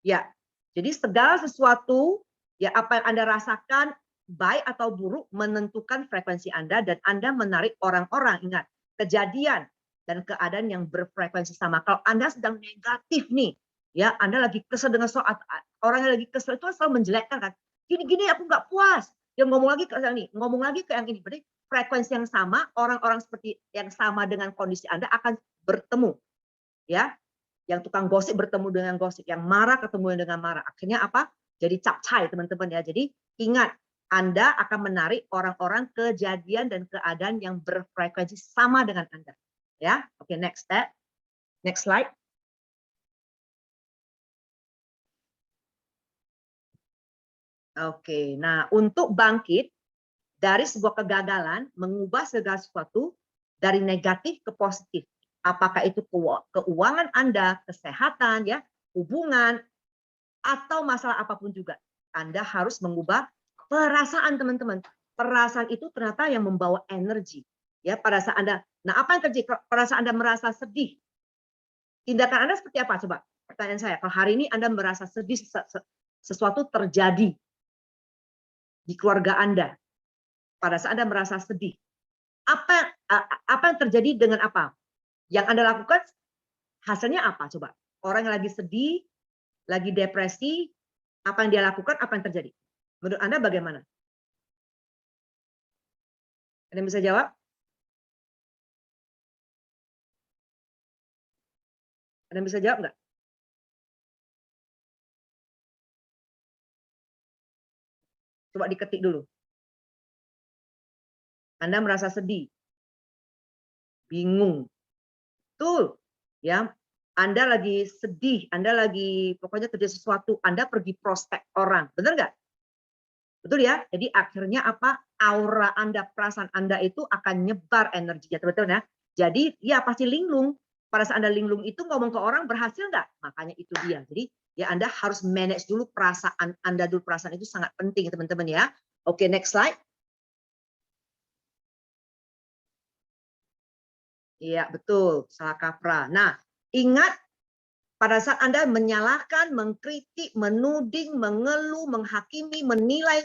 Ya, jadi segala sesuatu, ya apa yang Anda rasakan, baik atau buruk, menentukan frekuensi Anda, dan Anda menarik orang-orang, ingat, kejadian dan keadaan yang berfrekuensi sama. Kalau Anda sedang negatif nih, Ya, Anda lagi kesel dengan soal orang yang lagi kesel itu selalu menjelekkan kan. Gini-gini aku nggak puas. Dia ngomong lagi ke yang ini, ngomong lagi ke yang ini. Berarti frekuensi yang sama, orang-orang seperti yang sama dengan kondisi Anda akan bertemu. Ya, yang tukang gosip bertemu dengan gosip, yang marah ketemu dengan marah. Akhirnya apa? Jadi capcay teman-teman ya. Jadi ingat, Anda akan menarik orang-orang, kejadian dan keadaan yang berfrekuensi sama dengan Anda. Ya, oke, next step. Next slide. Oke, nah untuk bangkit dari sebuah kegagalan, mengubah segala sesuatu dari negatif ke positif. Apakah itu keuangan Anda, kesehatan, ya, hubungan, atau masalah apapun juga. Anda harus mengubah perasaan teman-teman. Perasaan itu ternyata yang membawa energi. Ya, pada saat Anda, nah apa yang terjadi? Pada saat Anda merasa sedih, tindakan Anda seperti apa? Coba pertanyaan saya. Kalau hari ini Anda merasa sedih, sesuatu terjadi di keluarga Anda, pada saat Anda merasa sedih, apa yang terjadi dengan apa? Yang Anda lakukan hasilnya apa? Coba. Orang yang lagi sedih, lagi depresi, apa yang dia lakukan, apa yang terjadi? Menurut Anda bagaimana? Ada yang bisa jawab? Ada yang bisa jawab nggak? Coba diketik dulu. Anda merasa sedih, bingung. Betul. Ya, Anda lagi sedih, Anda lagi pokoknya terjadi sesuatu, Anda pergi prospek orang. Benar nggak? Betul ya? Jadi akhirnya apa? Aura Anda, perasaan Anda itu akan nyebar energinya, teman-teman ya. Jadi ya pasti linglung. Pada saat Anda linglung itu ngomong ke orang berhasil nggak? Makanya itu dia. Jadi ya Anda harus manage dulu perasaan Anda dulu. Perasaan itu sangat penting teman-teman ya. Oke, next slide. Iya, betul. Salah kaprah. Nah, ingat pada saat Anda menyalahkan, mengkritik, menuding, mengeluh, menghakimi, menilai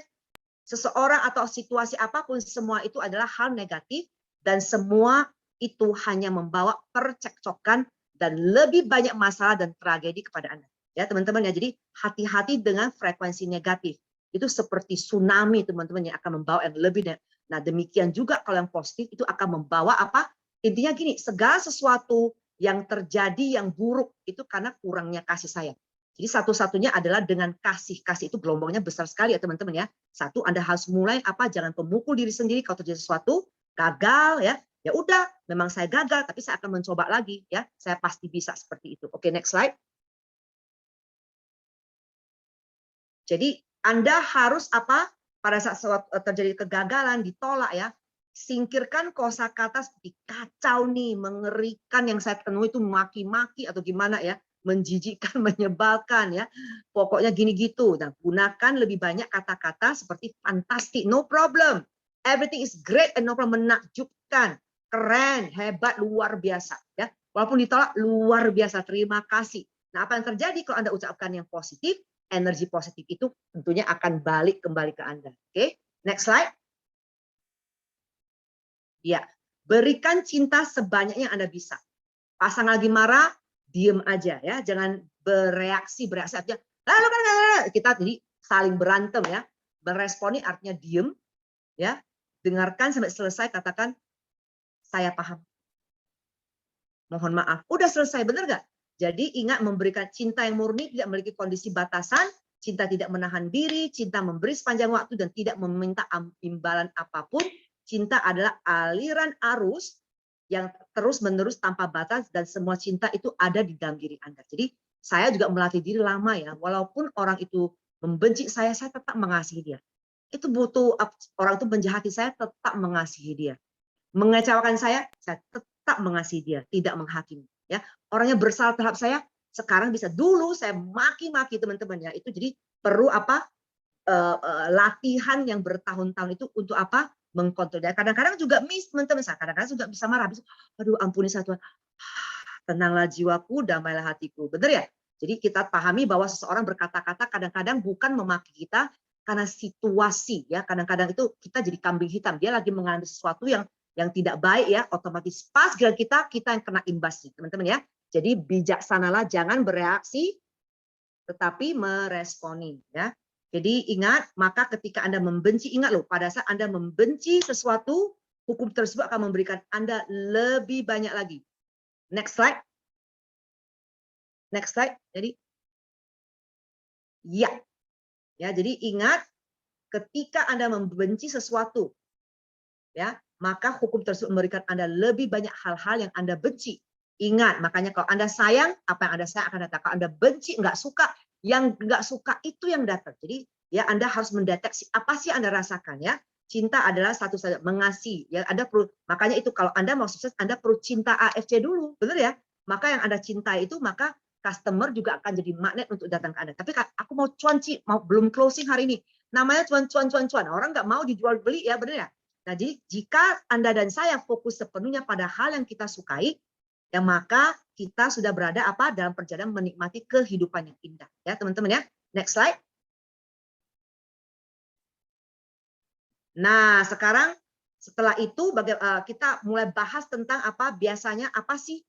seseorang atau situasi apapun, semua itu adalah hal negatif dan semua itu hanya membawa percekcokan dan lebih banyak masalah dan tragedi kepada Anda. Ya, teman-teman ya. Jadi hati-hati dengan frekuensi negatif. Itu seperti tsunami, teman-teman, yang akan membawa yang lebih. Nah, demikian juga kalau yang positif itu akan membawa apa? Intinya gini, segala sesuatu yang terjadi yang buruk itu karena kurangnya kasih sayang. Jadi satu-satunya adalah dengan kasih. Kasih itu gelombangnya besar sekali ya teman-teman ya. Satu, Anda harus mulai apa? Jangan pemukul diri sendiri kalau terjadi sesuatu, gagal ya. Ya udah, memang saya gagal, tapi saya akan mencoba lagi ya. Saya pasti bisa seperti itu. Oke, next slide. Jadi Anda harus apa? Pada saat terjadi kegagalan, ditolak ya, singkirkan kosakata seperti kacau nih, mengerikan, yang saya temui itu maki-maki atau gimana ya, menjijikkan, menyebalkan ya. Pokoknya gini gitu. Nah, gunakan lebih banyak kata-kata seperti fantastic, no problem. Everything is great and no problem, menakjubkan, keren, hebat, luar biasa ya. Walaupun ditolak, luar biasa, terima kasih. Nah, apa yang terjadi kalau Anda ucapkan yang positif? Energi positif itu tentunya akan balik kembali ke Anda. Oke, next slide. Ya, berikan cinta sebanyak yang Anda bisa. Pasang lagi marah, diem aja ya, jangan bereaksi aja. Lalu kan kita jadi saling berantem ya. Beresponi artinya diem ya. Dengarkan sampai selesai, katakan saya paham. Mohon maaf. Udah selesai, bener nggak? Jadi ingat, memberikan cinta yang murni tidak memiliki kondisi batasan, cinta tidak menahan diri, cinta memberi sepanjang waktu dan tidak meminta imbalan apapun. Cinta adalah aliran arus yang terus-menerus tanpa batas dan semua cinta itu ada di dalam diri Anda. Jadi saya juga melatih diri lama ya, walaupun orang itu membenci saya tetap mengasihi dia. Itu butuh orang itu menjahati saya, tetap mengasihi dia. Mengecewakan saya tetap mengasihi dia, tidak menghakimi. Ya, orangnya bersalah terhadap saya, sekarang bisa. Dulu saya maki-maki teman-teman ya. Itu jadi perlu apa? Latihan yang bertahun-tahun itu untuk apa? Mengkontrol. Dan kadang-kadang juga miss teman-teman. Kadang-kadang juga bisa marah. Aduh, ampuni saya Tuhan. Tenanglah jiwaku, damailah hatiku. Benar ya? Jadi kita pahami bahwa seseorang berkata-kata kadang-kadang bukan memaki kita karena situasi ya. Kadang-kadang itu kita jadi kambing hitam. Dia lagi mengalami sesuatu yang tidak baik ya, otomatis pas kita yang kena imbasnya, teman-teman ya. Jadi bijaksanalah, jangan bereaksi tetapi meresponi, ya. Jadi ingat, maka ketika Anda membenci, ingat loh, pada saat Anda membenci sesuatu, hukum tersebut akan memberikan Anda lebih banyak lagi. Next slide. Next slide. Jadi ya. Ya, jadi ingat, ketika Anda membenci sesuatu, ya, maka hukum tersebut memberikan Anda lebih banyak hal-hal yang Anda benci. Ingat, makanya kalau Anda sayang, apa yang Anda sayang akan datang. Kalau Anda benci, nggak suka, yang nggak suka itu yang datang. Jadi ya Anda harus mendeteksi apa sih Anda rasakan, ya. Cinta adalah satu saja, mengasihi. Ya, Anda perlu, makanya itu kalau Anda mau sukses, Anda perlu cinta AFC dulu, benar ya? Maka yang Anda cintai itu, maka customer juga akan jadi magnet untuk datang ke Anda. Tapi aku mau cuan, Ci, mau belum closing hari ini. Namanya cuan. Orang nggak mau dijual beli, ya, benar ya? Nah, jadi jika Anda dan saya fokus sepenuhnya pada hal yang kita sukai, ya maka kita sudah berada dalam perjalanan menikmati kehidupan yang indah, ya teman-teman, ya. Next slide. Nah, sekarang setelah itu kita mulai bahas tentang biasanya apa sih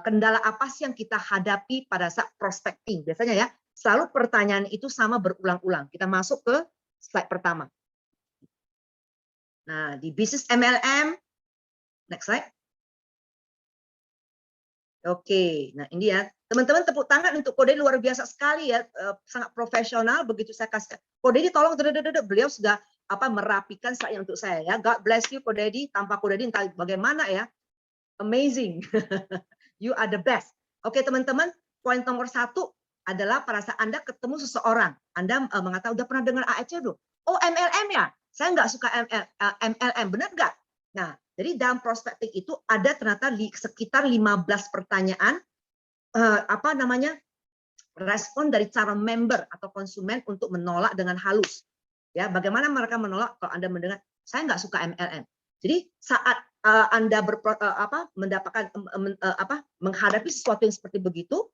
kendala apa sih yang kita hadapi pada saat prospecting. Biasanya ya, selalu pertanyaan itu sama berulang-ulang. Kita masuk ke slide pertama. Nah, di bisnis MLM, next slide. Oke, nah ini ya, teman-teman tepuk tangan untuk Ko Deddy, luar biasa sekali ya, sangat profesional. Begitu saya kasih, Ko Deddy tolong, beliau sudah merapikan saya untuk saya ya. God bless you Ko Deddy, tanpa Ko Deddy entah bagaimana ya, amazing, you are the best. Oke teman-teman, poin nomor 1 adalah pada saat Anda ketemu seseorang, Anda mengatakan udah pernah dengar AEC belum? Oh MLM ya, saya nggak suka MLM, benar nggak? Nah, jadi dalam prospecting itu ada ternyata sekitar 15 pertanyaan respon dari cara member atau konsumen untuk menolak dengan halus. Ya, bagaimana mereka menolak kalau Anda mendengar saya nggak suka MLM. Jadi saat Anda mendapatkan menghadapi sesuatu yang seperti begitu,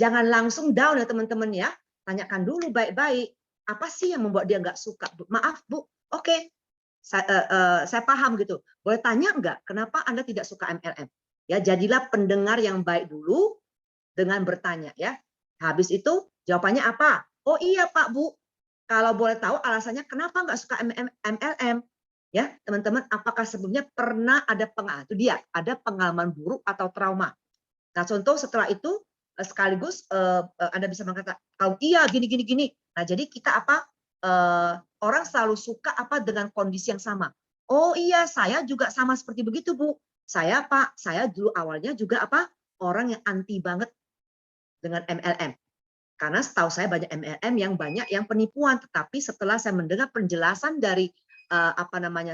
jangan langsung down ya teman-teman ya. Tanyakan dulu baik-baik, apa sih yang membuat dia nggak suka? Maaf Bu, oke. Saya paham gitu. Boleh tanya nggak kenapa Anda tidak suka MLM? Ya, jadilah pendengar yang baik dulu dengan bertanya ya. Habis itu jawabannya apa? Oh iya Pak Bu, kalau boleh tahu alasannya kenapa nggak suka MLM? Ya teman-teman, apakah sebelumnya pernah ada pengalaman buruk atau trauma? Nah contoh setelah itu sekaligus Anda bisa mengatakan kalau iya gini. Nah jadi kita orang selalu suka dengan kondisi yang sama. Oh iya, saya juga sama seperti begitu Bu. Saya dulu awalnya juga orang yang anti banget dengan MLM. Karena setahu saya banyak MLM yang banyak yang penipuan. Tetapi setelah saya mendengar penjelasan dari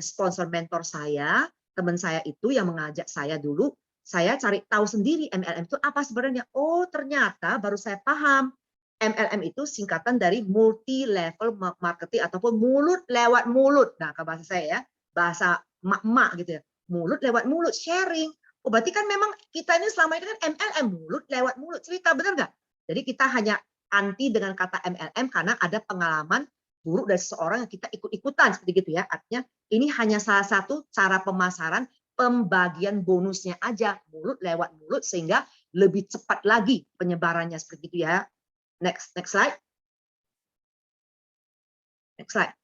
sponsor mentor saya, teman saya itu yang mengajak saya dulu, saya cari tahu sendiri MLM itu apa sebenarnya. Oh ternyata baru saya paham. MLM itu singkatan dari multi level marketing ataupun mulut lewat mulut. Nah, kalau bahasa saya ya, bahasa mak-mak gitu ya. Mulut lewat mulut, sharing. Oh, berarti kan memang kita ini selama ini kan MLM, mulut lewat mulut. Cerita benar nggak? Jadi kita hanya anti dengan kata MLM karena ada pengalaman buruk dari seseorang yang kita ikut-ikutan seperti gitu ya. Artinya ini hanya salah satu cara pemasaran, pembagian bonusnya aja, mulut lewat mulut sehingga lebih cepat lagi penyebarannya seperti itu ya. Next slide. Next slide.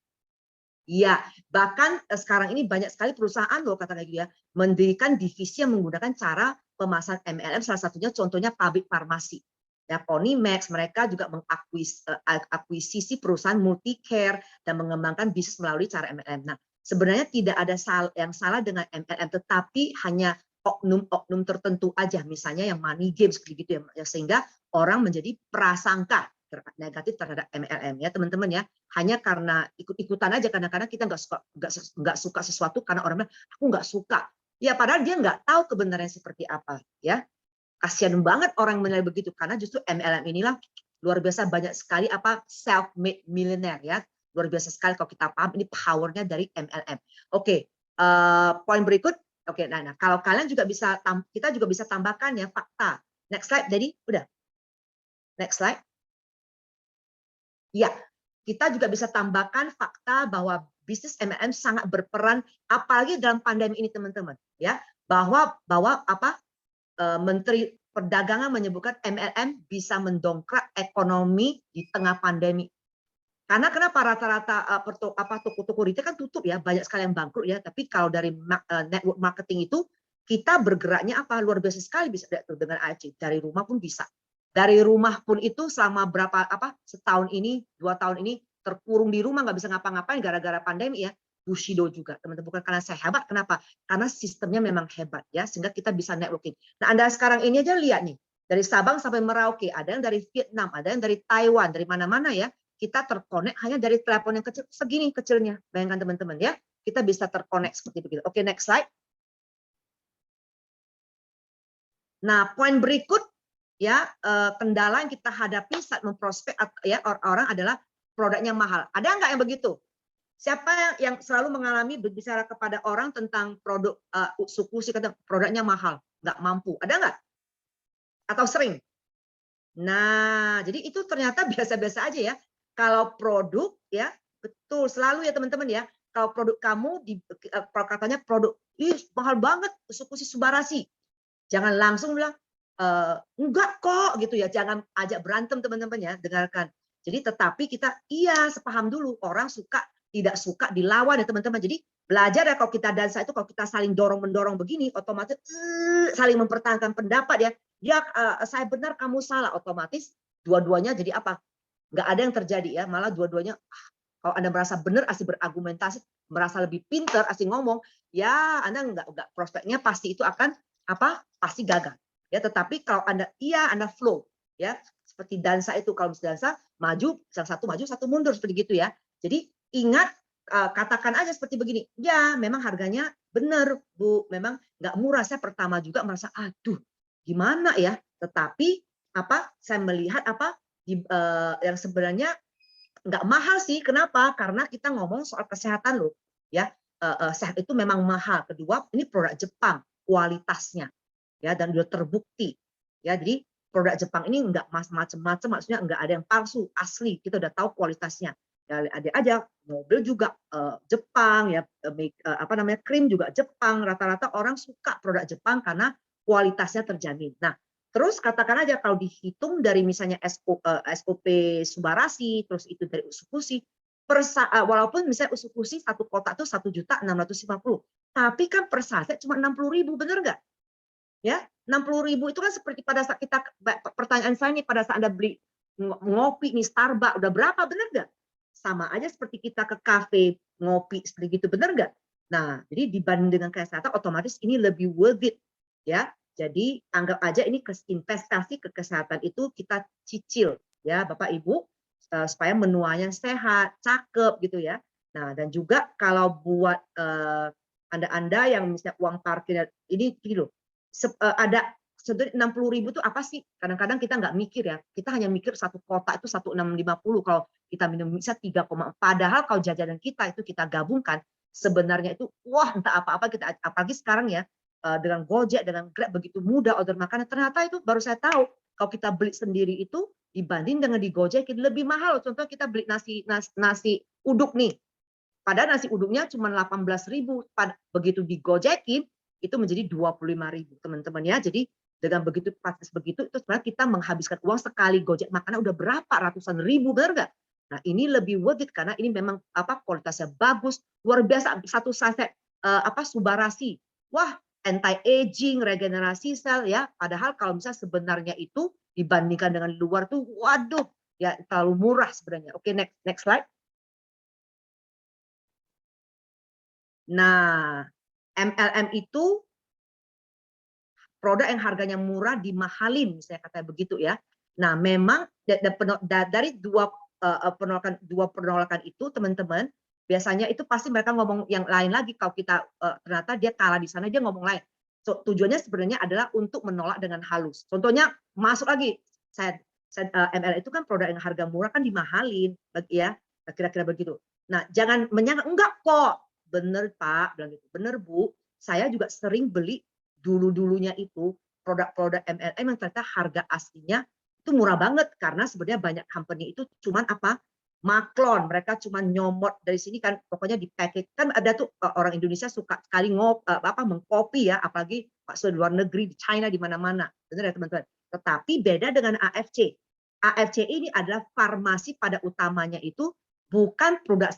Iya, bahkan sekarang ini banyak sekali perusahaan loh katakan gitu ya, mendirikan divisi yang menggunakan cara pemasaran MLM, salah satunya contohnya pabrik farmasi. Ya, Ponymax mereka juga mengakuisisi perusahaan Multicare dan mengembangkan bisnis melalui cara MLM. Nah, sebenarnya tidak ada yang salah dengan MLM, tetapi hanya oknum-oknum tertentu aja, misalnya yang money game seperti gitu ya, sehingga orang menjadi prasangka negatif terhadap MLM ya teman-teman ya, hanya karena ikut-ikutan aja. Kadang-kadang kita nggak suka sesuatu karena orang bilang aku nggak suka ya, padahal dia nggak tahu kebenarannya seperti apa ya. Kasian banget orang menilai begitu karena justru MLM inilah luar biasa banyak sekali self made millionaire ya, luar biasa sekali kalau kita paham ini powernya dari MLM. Oke, poin berikut. Oke, nah kalau kalian juga bisa kita juga bisa tambahkan ya fakta. Next slide. Jadi udah. Next slide. Ya, kita juga bisa tambahkan fakta bahwa bisnis MLM sangat berperan, apalagi dalam pandemi ini teman-teman, ya, bahwa Menteri Perdagangan menyebutkan MLM bisa mendongkrak ekonomi di tengah pandemi. Karena kenapa rata-rata toko-toko retail kan tutup ya, banyak sekali yang bangkrut ya. Tapi kalau dari network marketing itu kita bergeraknya apa luar biasa sekali bisa dengan AFC. Dari rumah pun bisa. Dari rumah pun itu selama setahun ini, 2 tahun ini terkurung di rumah nggak bisa ngapa-ngapain gara-gara pandemi ya. Bushido juga teman-teman, bukan karena saya hebat, kenapa? Karena sistemnya memang hebat ya, sehingga kita bisa networking. Nah, Anda sekarang ini aja lihat nih, dari Sabang sampai Merauke, ada yang dari Vietnam, ada yang dari Taiwan, dari mana-mana ya, kita terkonek hanya dari telepon yang kecil, segini kecilnya, bayangkan teman-teman ya, kita bisa terkonek seperti begitu. Oke, next slide. Nah, poin berikut ya, kendala yang kita hadapi saat memprospek ya orang-orang adalah produknya mahal. Ada nggak yang begitu? Siapa yang selalu mengalami berbicara kepada orang tentang produk suku sih, kata produknya mahal, nggak mampu? Ada nggak? Atau sering? Nah, jadi itu ternyata biasa-biasa aja ya. Kalau produk ya, betul selalu ya teman-teman ya. Kalau produk kamu kalau katanya produk, ih mahal banget suku Subarasi. Jangan langsung bilang enggak kok gitu ya. Jangan ajak berantem teman-teman ya, dengarkan. Jadi tetapi kita iya sepaham dulu, orang suka tidak suka dilawan ya teman-teman. Jadi belajar ya, kalau kita dansa itu kalau kita saling dorong-mendorong begini, otomatis saling mempertahankan pendapat ya. Ya saya benar kamu salah, otomatis dua-duanya jadi apa? Nggak ada yang terjadi ya, malah dua-duanya kalau Anda merasa benar asik berargumentasi, merasa lebih pintar asik ngomong, ya Anda nggak prospeknya pasti itu akan pasti gagal. Ya, tetapi kalau Anda flow ya, seperti dansa itu, kalau dansa maju, yang satu maju, satu mundur seperti gitu ya. Jadi ingat, katakan aja seperti begini, ya memang harganya benar Bu, memang nggak murah. Saya pertama juga merasa aduh gimana ya, tetapi saya melihat yang sebenarnya nggak mahal sih. Kenapa? Karena kita ngomong soal kesehatan loh ya. Sehat itu memang mahal. Kedua, ini produk Jepang kualitasnya ya, dan sudah terbukti ya. Jadi produk Jepang ini nggak macam-macam, maksudnya nggak ada yang palsu, asli, kita udah tahu kualitasnya ya. Ada aja mobil juga Jepang ya, krim juga Jepang. Rata-rata orang suka produk Jepang karena kualitasnya terjamin. Nah, terus katakan aja kalau dihitung dari misalnya SOP Subarasi, terus itu dari Usukushi, walaupun misalnya Usukushi satu kotak itu 1.650.000, tapi kan per saset cuma 60.000, bener nggak? Ya, 60.000 itu kan seperti pada saat kita, pertanyaan saya nih, pada saat Anda beli ngopi nih Starbucks, udah berapa, bener nggak? Sama aja seperti kita ke kafe ngopi seperti gitu, bener nggak? Nah, jadi dibanding dengan kesehatan, otomatis ini lebih worth it ya. Jadi anggap aja ini investasi ke kesehatan itu kita cicil ya Bapak Ibu, supaya menuanya sehat, cakep gitu ya. Nah, dan juga kalau buat Anda yang misalnya uang parkir ini loh, ada sebenarnya 60.000 itu apa sih? Kadang-kadang kita nggak mikir ya. Kita hanya mikir satu kotak itu 1.650, kalau kita minum bisa 3,4. Padahal kalau jajanan kita itu kita gabungkan, sebenarnya itu wah entah apa-apa kita, apalagi sekarang ya dengan Gojek, dengan Grab begitu mudah order makanan. Ternyata itu baru saya tahu kalau kita beli sendiri itu dibanding dengan di Gojek lebih mahal. Contoh kita beli nasi uduk nih. Padahal nasi uduknya cuma 18.000. Begitu digojekin itu menjadi 25.000 teman-teman ya. Jadi dengan begitu itu sebenarnya kita menghabiskan uang sekali gojek makanan udah berapa ratusan ribu, benar nggak? Nah, ini lebih worth it karena ini memang kualitasnya bagus, luar biasa. Satu saset Subarasi, wah, anti aging, regenerasi sel ya. Padahal kalau misalnya sebenarnya itu dibandingkan dengan luar tuh, waduh, ya terlalu murah sebenarnya. Oke, next slide. Nah, MLM itu produk yang harganya murah dimahalin, misalnya kata begitu ya. Nah, memang dari dua penolakan itu teman-teman, biasanya itu pasti mereka ngomong yang lain lagi. Kalau kita ternyata dia kalah di sana, dia ngomong lain. So, tujuannya sebenarnya adalah untuk menolak dengan halus. Contohnya masuk lagi, MLM itu kan produk yang harga murah kan dimahalin, ya kira-kira begitu. Nah, jangan menyangka enggak kok, bener Pak, bilang gitu, bener Bu, saya juga sering beli dulu-dulunya itu produk-produk MLM yang ternyata harga aslinya itu murah banget, karena sebenarnya banyak company itu cuman Maklon, mereka cuma nyomot dari sini kan, pokoknya di package kan ada tuh orang Indonesia suka sekali mengcopy ya, apalagi bakso di luar negeri di China di mana-mana, benar ya teman-teman. Tetapi beda dengan AFC. AFC ini adalah farmasi pada utamanya itu bukan produk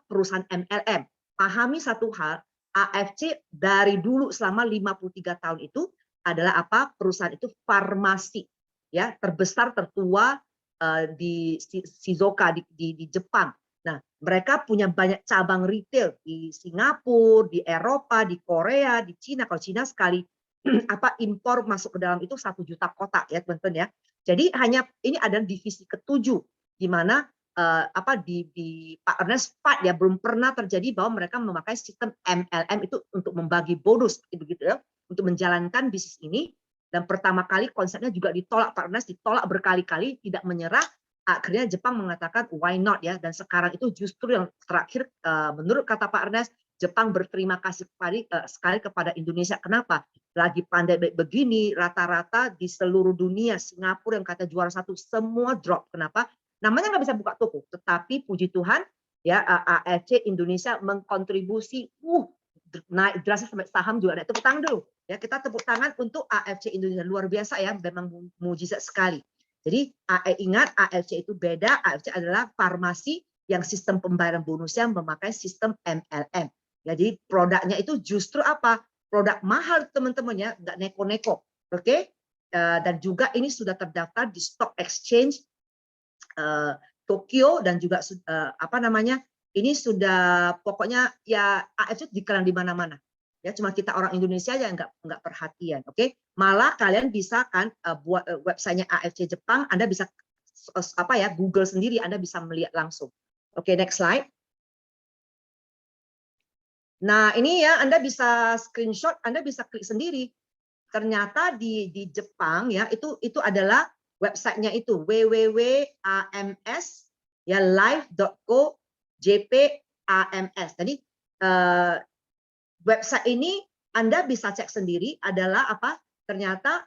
perusahaan MLM. Pahami satu hal, AFC dari dulu selama 53 tahun itu adalah apa? Perusahaan itu farmasi ya, terbesar tertua di Shizuoka di Jepang. Nah, mereka punya banyak cabang retail di Singapura, di Eropa, di Korea, di Cina. Kalau Cina sekali impor masuk ke dalam itu 1 juta kotak ya teman-teman ya. Jadi hanya ini adalah divisi ke-7 di mana di Pak Ernest Fight ya, belum pernah terjadi bahwa mereka memakai sistem MLM itu untuk membagi bonus begitu ya, untuk menjalankan bisnis ini. Dan pertama kali konsepnya juga ditolak, Pak Ernest ditolak berkali-kali, tidak menyerah. Akhirnya Jepang mengatakan why not ya, dan sekarang itu justru yang terakhir menurut kata Pak Ernest, Jepang berterima kasih sekali kepada Indonesia. Kenapa? Lagi pandai begini, rata-rata di seluruh dunia, Singapura yang kata juara 1 semua drop. Kenapa? Namanya nggak bisa buka toko, tetapi puji Tuhan ya AFC Indonesia mengkontribusi naik drastis sampai saham juga naik. Tepuk tangan dulu ya, kita tepuk tangan untuk AFC Indonesia, luar biasa ya, memang mujizat sekali. Jadi ingat AFC itu beda, AFC adalah farmasi yang sistem pembayaran bonusnya memakai sistem MLM. Jadi produknya itu justru apa? Produk mahal teman-teman ya, nggak neko-neko. Oke? Dan juga ini sudah terdaftar di Stock Exchange Tokyo dan juga ini sudah pokoknya ya AFC dikenal di mana-mana ya, cuma kita orang Indonesia yang nggak perhatian. Oke, malah kalian bisa kan buat websitenya AFC Jepang, Anda bisa Google sendiri, Anda bisa melihat langsung. Oke, next slide. Nah ini ya, Anda bisa screenshot, Anda bisa klik sendiri. Ternyata di Jepang ya itu adalah websitenya itu www.ams ya live.co JPAMS. Jadi website ini Anda bisa cek sendiri adalah apa? Ternyata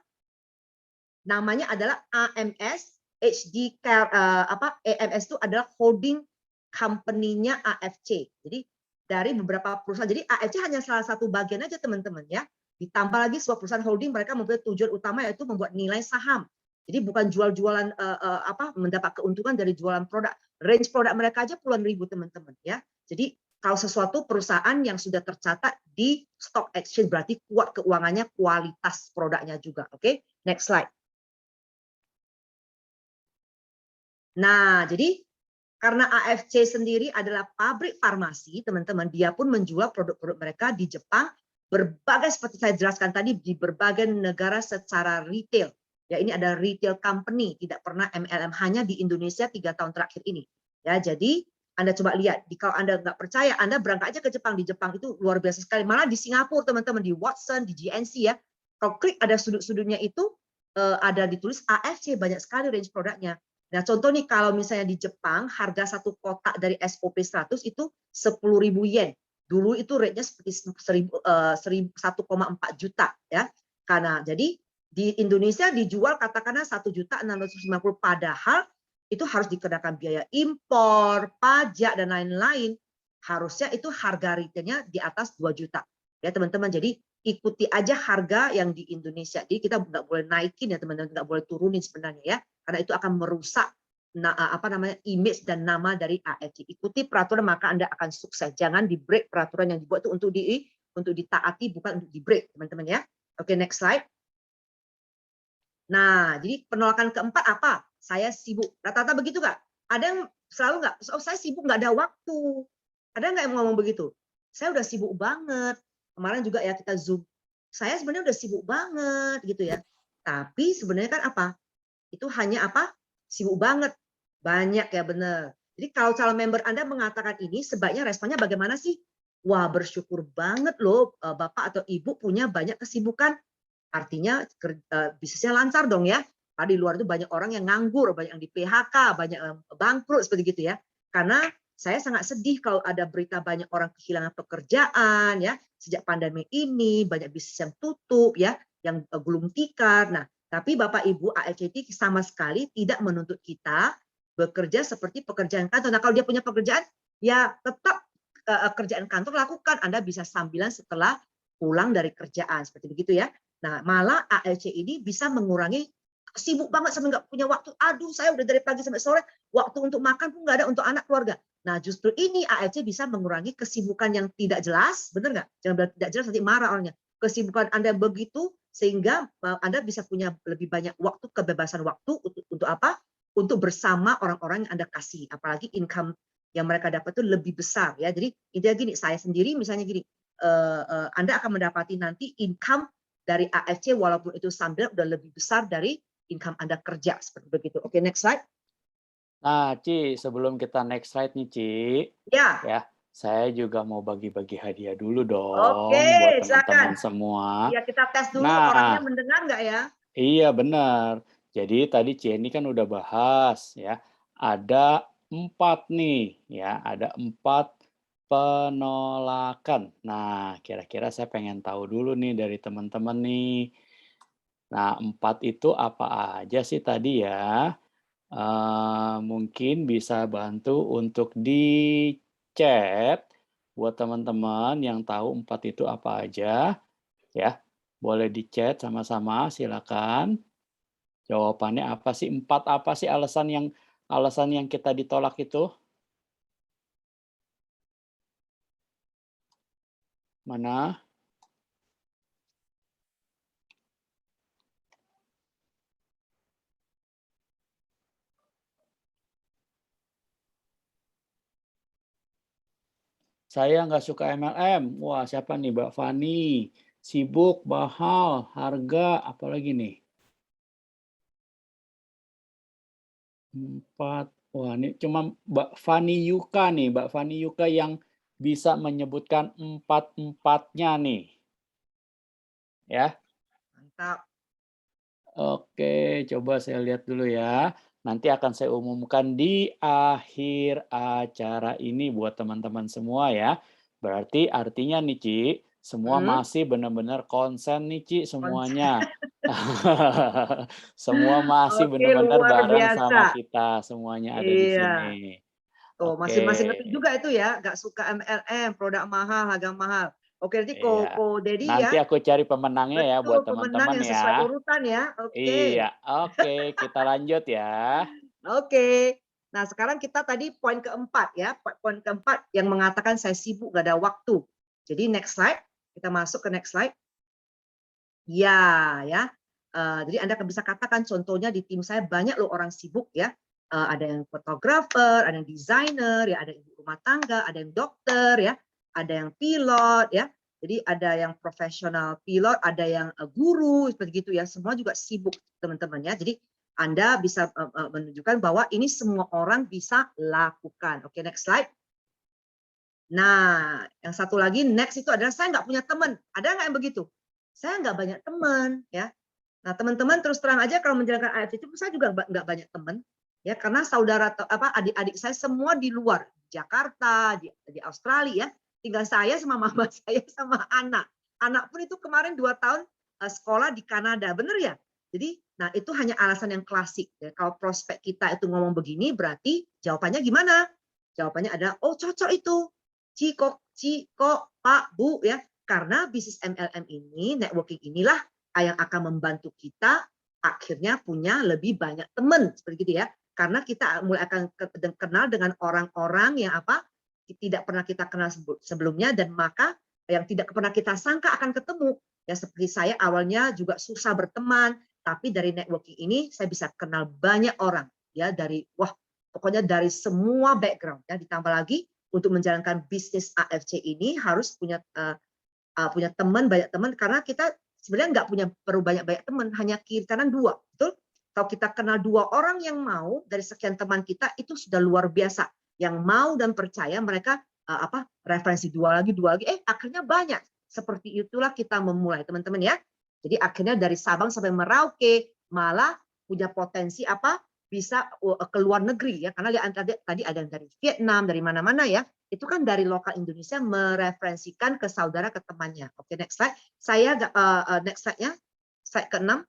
namanya adalah AMS HD AMS itu adalah holding company-nya AFC. Jadi dari beberapa perusahaan. Jadi AFC hanya salah satu bagian aja teman-teman ya. Ditambah lagi sebuah perusahaan holding, mereka mempunyai tujuan utama yaitu membuat nilai saham. Jadi bukan jual-jualan mendapat keuntungan dari jualan produk. Range produk mereka aja puluhan ribu teman-teman ya. Jadi kalau sesuatu perusahaan yang sudah tercatat di stock exchange berarti kuat keuangannya, kualitas produknya juga. Oke, next slide. Nah, jadi karena AFC sendiri adalah pabrik farmasi, teman-teman, dia pun menjual produk-produk mereka di Jepang berbagai seperti saya jelaskan tadi di berbagai negara secara retail. Ya, ini ada retail company, tidak pernah MLM, hanya di Indonesia 3 tahun terakhir ini. Ya, jadi Anda coba lihat, kalau Anda nggak percaya, Anda berangkat aja ke Jepang. Di Jepang itu luar biasa sekali. Malah di Singapura, teman-teman, di Watson, di GNC ya. Kalau klik ada sudut-sudutnya itu ada ditulis AFC, banyak sekali range produknya. Nah, contoh nih kalau misalnya di Jepang harga satu kotak dari SOP 100 itu 10.000 yen. Dulu itu rate-nya seperti 1,4 juta ya. Karena jadi di Indonesia dijual katakanlah 1.650.000, padahal itu harus dikenakan biaya impor, pajak dan lain-lain. Harusnya itu harga retailnya di atas 2 juta. Ya, teman-teman. Jadi ikuti aja harga yang di Indonesia. Jadi kita nggak boleh naikin ya, teman-teman, nggak boleh turunin sebenarnya ya. Karena itu akan merusak image dan nama dari AFC. Ikuti peraturan maka Anda akan sukses. Jangan di break peraturan yang dibuat itu untuk ditaati, bukan untuk di break, teman-teman ya. Oke, next slide. Nah, jadi penolakan keempat apa? Saya sibuk. Rata-rata begitu nggak? Ada yang selalu nggak? Oh, saya sibuk, nggak ada waktu. Ada nggak yang ngomong begitu? Saya udah sibuk banget. Kemarin juga ya kita Zoom. Saya sebenarnya udah sibuk banget gitu ya. Tapi sebenarnya kan apa? Itu hanya apa? Sibuk banget. Banyak ya, benar. Jadi kalau calon member Anda mengatakan ini, sebaiknya responnya bagaimana sih? Wah, bersyukur banget loh Bapak atau Ibu punya banyak kesibukan. Artinya bisnisnya lancar dong ya. Di luar itu banyak orang yang nganggur, banyak yang di PHK, banyak yang bangkrut seperti gitu ya. Karena saya sangat sedih kalau ada berita banyak orang kehilangan pekerjaan ya. Sejak pandemi ini banyak bisnis yang tutup ya, yang gulung tikar. Nah, tapi Bapak Ibu AFCT sama sekali tidak menuntut kita bekerja seperti pekerjaan kantor. Nah, kalau dia punya pekerjaan, ya tetap kerjaan kantor lakukan. Anda bisa sambilan setelah pulang dari kerjaan, seperti begitu ya. Nah, malah ALC ini bisa mengurangi sibuk banget sampai nggak punya waktu. Aduh, saya udah dari pagi sampai sore, waktu untuk makan pun nggak ada untuk anak keluarga. Nah, justru ini ALC bisa mengurangi kesibukan yang tidak jelas, benar nggak? Jangan bilang tidak jelas nanti marah orangnya. Kesibukan Anda begitu sehingga Anda bisa punya lebih banyak waktu, kebebasan waktu untuk apa? Untuk bersama orang-orang yang Anda kasih. Apalagi income yang mereka dapat itu lebih besar ya. Jadi intinya gini, saya sendiri misalnya gini, Anda akan mendapati nanti income dari AFC walaupun itu sambil udah lebih besar dari income Anda kerja seperti begitu. Oke, next slide. Nah, Ci, sebelum kita next slide nih, Ci, Ya, ya, saya juga mau bagi-bagi hadiah dulu oke, dong buat silakan. teman-teman semua. Ya, kita tes dulu orangnya Nah, mendengar nggak ya? iya benar. Jadi tadi Cieni kan udah bahas ya, ada 4 nih ya, ada 4 penolakan. Nah, kira-kira saya pengen tahu dulu nih dari teman-teman nih. Nah, 4 itu apa aja sih tadi ya? Mungkin bisa bantu untuk di-chat buat teman-teman yang tahu 4 itu apa aja ya. Boleh di-chat sama-sama, silakan. Jawabannya apa sih? 4 apa sih alasan yang kita ditolak itu? Mana? Saya nggak suka MLM. Wah, siapa nih? Mbak Fani. Sibuk, mahal, harga, apalagi nih? 4. Wah, ini cuma Mbak Fani Yuka nih. Mbak Fani Yuka yang bisa menyebutkan 4-4-nya nih. Ya. Mantap. Oke, coba saya lihat dulu ya. Nanti akan saya umumkan di akhir acara ini buat teman-teman semua ya. Berarti artinya nih Ci, semua Hmm, masih benar-benar konsen nih Ci konsen. semuanya. Semua masih Oke, benar-benar luar bareng sama biasa. kita, semuanya ada di Iya. sini. Oh, Oke, masih masih ngerti juga itu ya, nggak suka MLM, produk mahal, harga mahal. Oke, nanti iya. Ko Dedi Nanti ya, aku cari pemenangnya ya betul buat pemenang teman-teman yang ya. sesuai urutan ya. Oke. Iya, oke, kita lanjut ya. Oke. Nah, sekarang kita tadi poin keempat ya, poin keempat yang mengatakan saya sibuk gak ada waktu. Jadi next slide, kita masuk ke next slide. Ya, ya. Jadi Anda bisa katakan contohnya di tim saya banyak loh orang sibuk ya. Ada yang fotografer, ada yang desainer, ya, ada yang ibu rumah tangga, ada yang dokter ya, ada yang pilot ya. Jadi ada yang profesional pilot, ada yang guru seperti itu ya. Semua juga sibuk teman-teman ya. Jadi Anda bisa menunjukkan bahwa ini semua orang bisa lakukan. Oke, next slide. Nah, yang satu lagi next itu adalah saya nggak punya teman. Ada nggak yang begitu? Saya nggak banyak teman, ya. Nah, teman-teman terus terang aja kalau menjalankan AFC itu saya juga nggak banyak teman, ya karena saudara apa adik-adik saya semua di luar Jakarta, di Australia, ya. Tinggal saya sama mama saya sama anak. Anak pun itu kemarin 2 tahun sekolah di Kanada, bener ya? Jadi, nah itu hanya alasan yang klasik. Ya. Kalau prospek kita itu ngomong begini, berarti jawabannya gimana? Jawabannya adalah, oh cocok itu. Ciko, Pak, Bu, ya. Karena bisnis MLM ini, networking inilah yang akan membantu kita akhirnya punya lebih banyak teman seperti itu ya. Karena kita mulai akan kenal dengan orang-orang yang apa tidak pernah kita kenal sebelumnya dan maka yang tidak pernah kita sangka akan ketemu. Ya seperti saya awalnya juga susah berteman, tapi dari networking ini saya bisa kenal banyak orang ya dari pokoknya dari semua background ya ditambah lagi untuk menjalankan bisnis AFC ini harus punya punya teman banyak teman karena kita sebenarnya nggak punya perlu banyak-banyak teman, hanya kiri kanan 2, betul? Kalau kita kenal 2 orang yang mau dari sekian teman kita itu sudah luar biasa. Yang mau dan percaya mereka referensi 2 lagi, akhirnya banyak. Seperti itulah kita memulai teman-teman ya. Jadi akhirnya dari Sabang sampai Merauke malah punya potensi bisa ke luar negeri ya karena tadi ada yang dari Vietnam dari mana-mana ya itu kan dari lokal Indonesia mereferensikan ke saudara ke temannya. Oke next slide. Saya next slide-nya slide ke-6.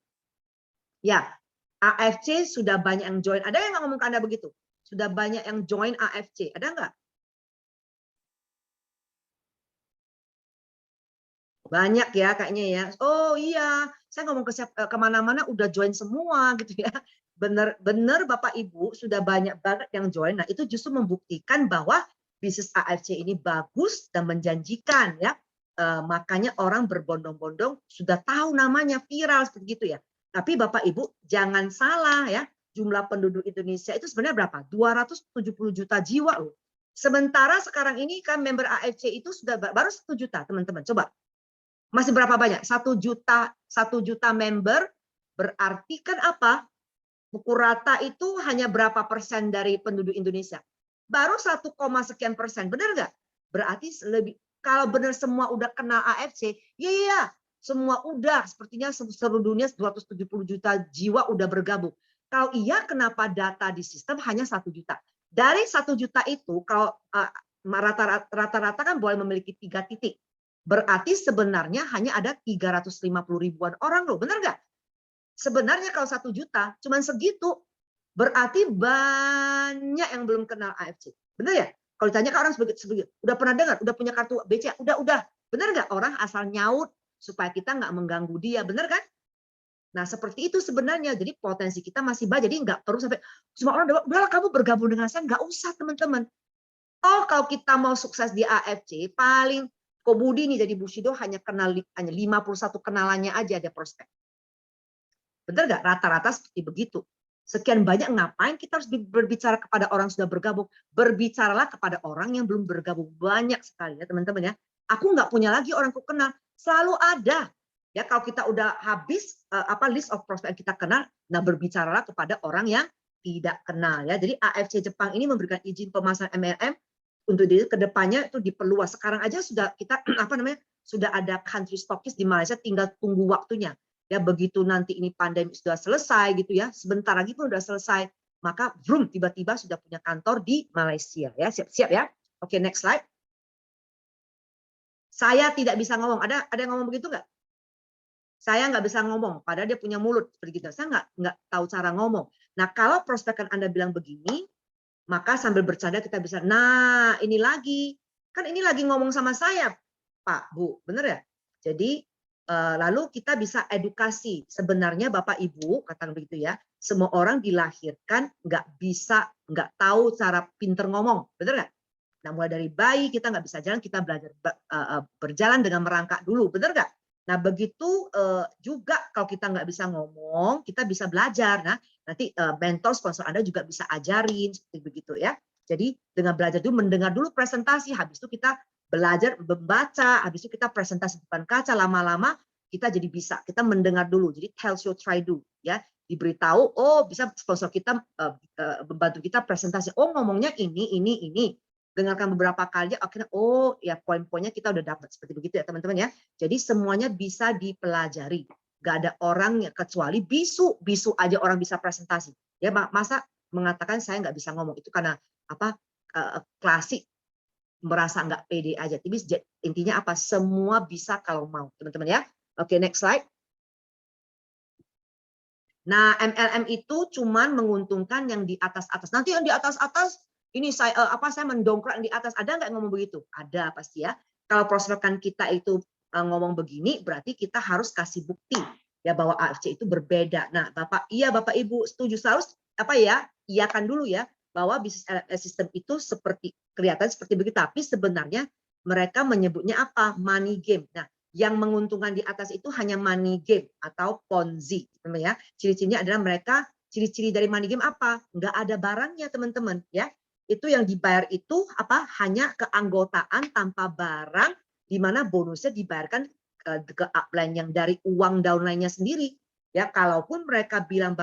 Ya AFC sudah banyak yang join. Ada yang nggak ngomong ke Anda begitu? sudah banyak yang join AFC? Ada nggak? Banyak ya kayaknya ya. Oh iya, saya ngomong kemana-mana udah join semua gitu ya. Bener-bener Bapak Ibu sudah banyak banget yang join. Nah itu justru membuktikan bahwa bisnis AFC ini bagus dan menjanjikan ya. Makanya orang berbondong-bondong sudah tahu namanya, viral seperti itu ya. Tapi Bapak Ibu jangan salah ya. Jumlah penduduk Indonesia itu sebenarnya berapa? 270 juta jiwa loh. Sementara sekarang ini kan member AFC itu sudah baru 1 juta teman-teman. Coba masih berapa banyak? 1 juta member, berarti kan apa? Pukul rata itu hanya berapa persen dari penduduk Indonesia? Baru 1, sekian persen, benar nggak? Berarti lebih, kalau benar semua udah kenal AFC, iya, semua udah, sepertinya seluruh dunia 270 juta jiwa udah bergabung. Kalau iya, kenapa data di sistem hanya 1 juta? Dari 1 juta itu, kalau rata-rata kan boleh memiliki 3 titik. Berarti sebenarnya hanya ada 350 ribuan orang loh, benar nggak? Sebenarnya kalau 1 juta, cuman segitu, berarti banyak yang belum kenal AFC. Benar ya? Kalau ditanya ke orang sebegitu, udah pernah dengar, udah punya kartu BCA, udah. Benar nggak? Orang asal nyaut supaya kita nggak mengganggu dia, benar kan? Nah seperti itu sebenarnya, jadi potensi kita masih banyak, jadi nggak perlu sampai semua orang udahlah kamu bergabung dengan saya, nggak usah teman-teman. Oh kalau kita mau sukses di AFC, paling Kobudi nih jadi Bushido hanya 51 kenalannya aja ada prospek. Benar nggak? Rata-rata seperti begitu. Sekian banyak, ngapain kita harus berbicara kepada orang sudah bergabung? Berbicaralah kepada orang yang belum bergabung. Banyak sekali ya teman-teman ya. Aku nggak punya lagi orang ku kenal. Selalu ada. Ya kalau kita udah habis list of prospect yang kita kenal, nah berbicaralah kepada orang yang tidak kenal ya. Jadi AFC Jepang ini memberikan izin pemasaran MLM untuk ke depannya itu diperluas. Sekarang aja sudah kita sudah ada country stockist di Malaysia, tinggal tunggu waktunya. Ya begitu nanti ini pandemi sudah selesai gitu ya, sebentar lagi pun sudah selesai, maka vroom tiba-tiba sudah punya kantor di Malaysia ya. Siap-siap ya. Oke, next slide. Saya tidak bisa ngomong. Ada yang ngomong begitu nggak? Saya nggak bisa ngomong, padahal dia punya mulut seperti itu. Saya nggak tahu cara ngomong. Nah, kalau prospekan Anda bilang begini, maka sambil bercanda kita bisa, nah ini lagi, kan ini lagi ngomong sama saya, Pak, Bu, bener ya? Jadi lalu kita bisa edukasi. Sebenarnya Bapak Ibu, katakan begitu ya, semua orang dilahirkan nggak tahu cara pinter ngomong, bener nggak? Nah mulai dari bayi kita nggak bisa jalan, kita belajar berjalan dengan merangkak dulu, bener nggak? Nah begitu juga kalau kita nggak bisa ngomong, kita bisa belajar. Nah nanti mentor sponsor Anda juga bisa ajarin seperti begitu ya. Jadi dengan belajar dulu, mendengar dulu presentasi, habis itu kita belajar membaca, habis itu kita presentasi depan kaca, lama-lama kita jadi bisa. Kita mendengar dulu, jadi tell show try do ya. Diberitahu, oh bisa sponsor kita membantu kita presentasi. Oh ngomongnya ini. Dengarkan beberapa kali, akhirnya oh ya poin-poinnya kita udah dapat seperti begitu ya teman-teman ya. Jadi semuanya bisa dipelajari. Gak ada orang kecuali bisu aja orang bisa presentasi. Ya masa mengatakan saya nggak bisa ngomong, itu karena apa klasik, merasa nggak pede aja. Tapi intinya apa? Semua bisa kalau mau teman-teman ya. Oke, next slide. Nah MLM itu cuman menguntungkan yang di atas-atas. Nanti yang di atas-atas ini saya mendongkrak di atas, ada nggak ngomong begitu? Ada pasti ya. Kalau prospekan kita itu ngomong begini, berarti kita harus kasih bukti ya bahwa AFC itu berbeda. Nah, Bapak Ibu setuju, harus iyakan dulu ya bahwa bisnis sistem itu kelihatan seperti begitu, tapi sebenarnya mereka menyebutnya apa? Money game. Nah, yang menguntungkan di atas itu hanya money game atau Ponzi, ya. Ciri-cirinya adalah ciri-ciri dari money game apa? Nggak ada barangnya, teman-teman, ya. Itu yang dibayar itu hanya keanggotaan tanpa barang, di mana bonusnya dibayarkan ke upline yang dari uang downline-nya sendiri. Ya, kalaupun mereka bilang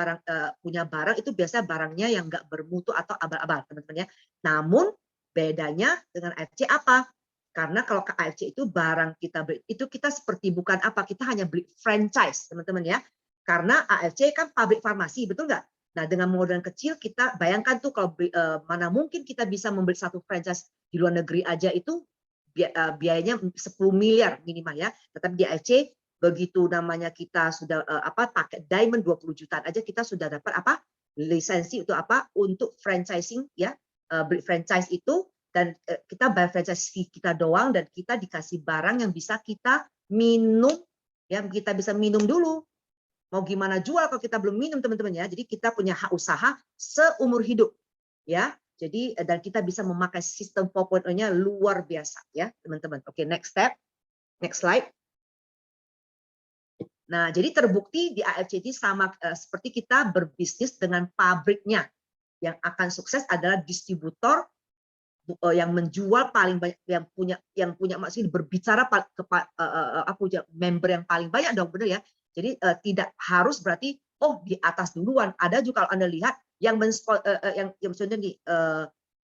punya barang, itu biasa barangnya yang nggak bermutu atau abal-abal, teman-teman ya. Namun bedanya dengan AFC apa? Karena kalau ke AFC itu barang kita beli, itu kita seperti bukan kita hanya beli franchise, teman-teman ya. Karena AFC kan pabrik farmasi, betul nggak? Nah, dengan modal kecil kita bayangkan tuh kalau mana mungkin kita bisa membeli satu franchise di luar negeri aja itu biayanya 10 miliar minimal ya. Tetapi di AFC begitu namanya kita sudah pakai diamond 20 jutaan aja kita sudah dapat lisensi untuk apa? Untuk franchising ya, beli franchise itu dan kita bayar franchise fee kita doang dan kita dikasih barang yang bisa kita minum ya, kita bisa minum dulu. Mau gimana jual kalau kita belum minum teman-teman ya. Jadi kita punya hak usaha seumur hidup ya. Jadi dan kita bisa memakai sistem 4.0-nya luar biasa ya teman-teman. Oke, next step. Next slide. Nah, jadi terbukti di AFC ini sama seperti kita berbisnis dengan pabriknya. Yang akan sukses adalah distributor yang menjual paling banyak, yang punya maksudnya berbicara punya member yang paling banyak dong, benar ya. Jadi tidak harus berarti oh di atas duluan. Ada juga kalau Anda lihat yang maksudnya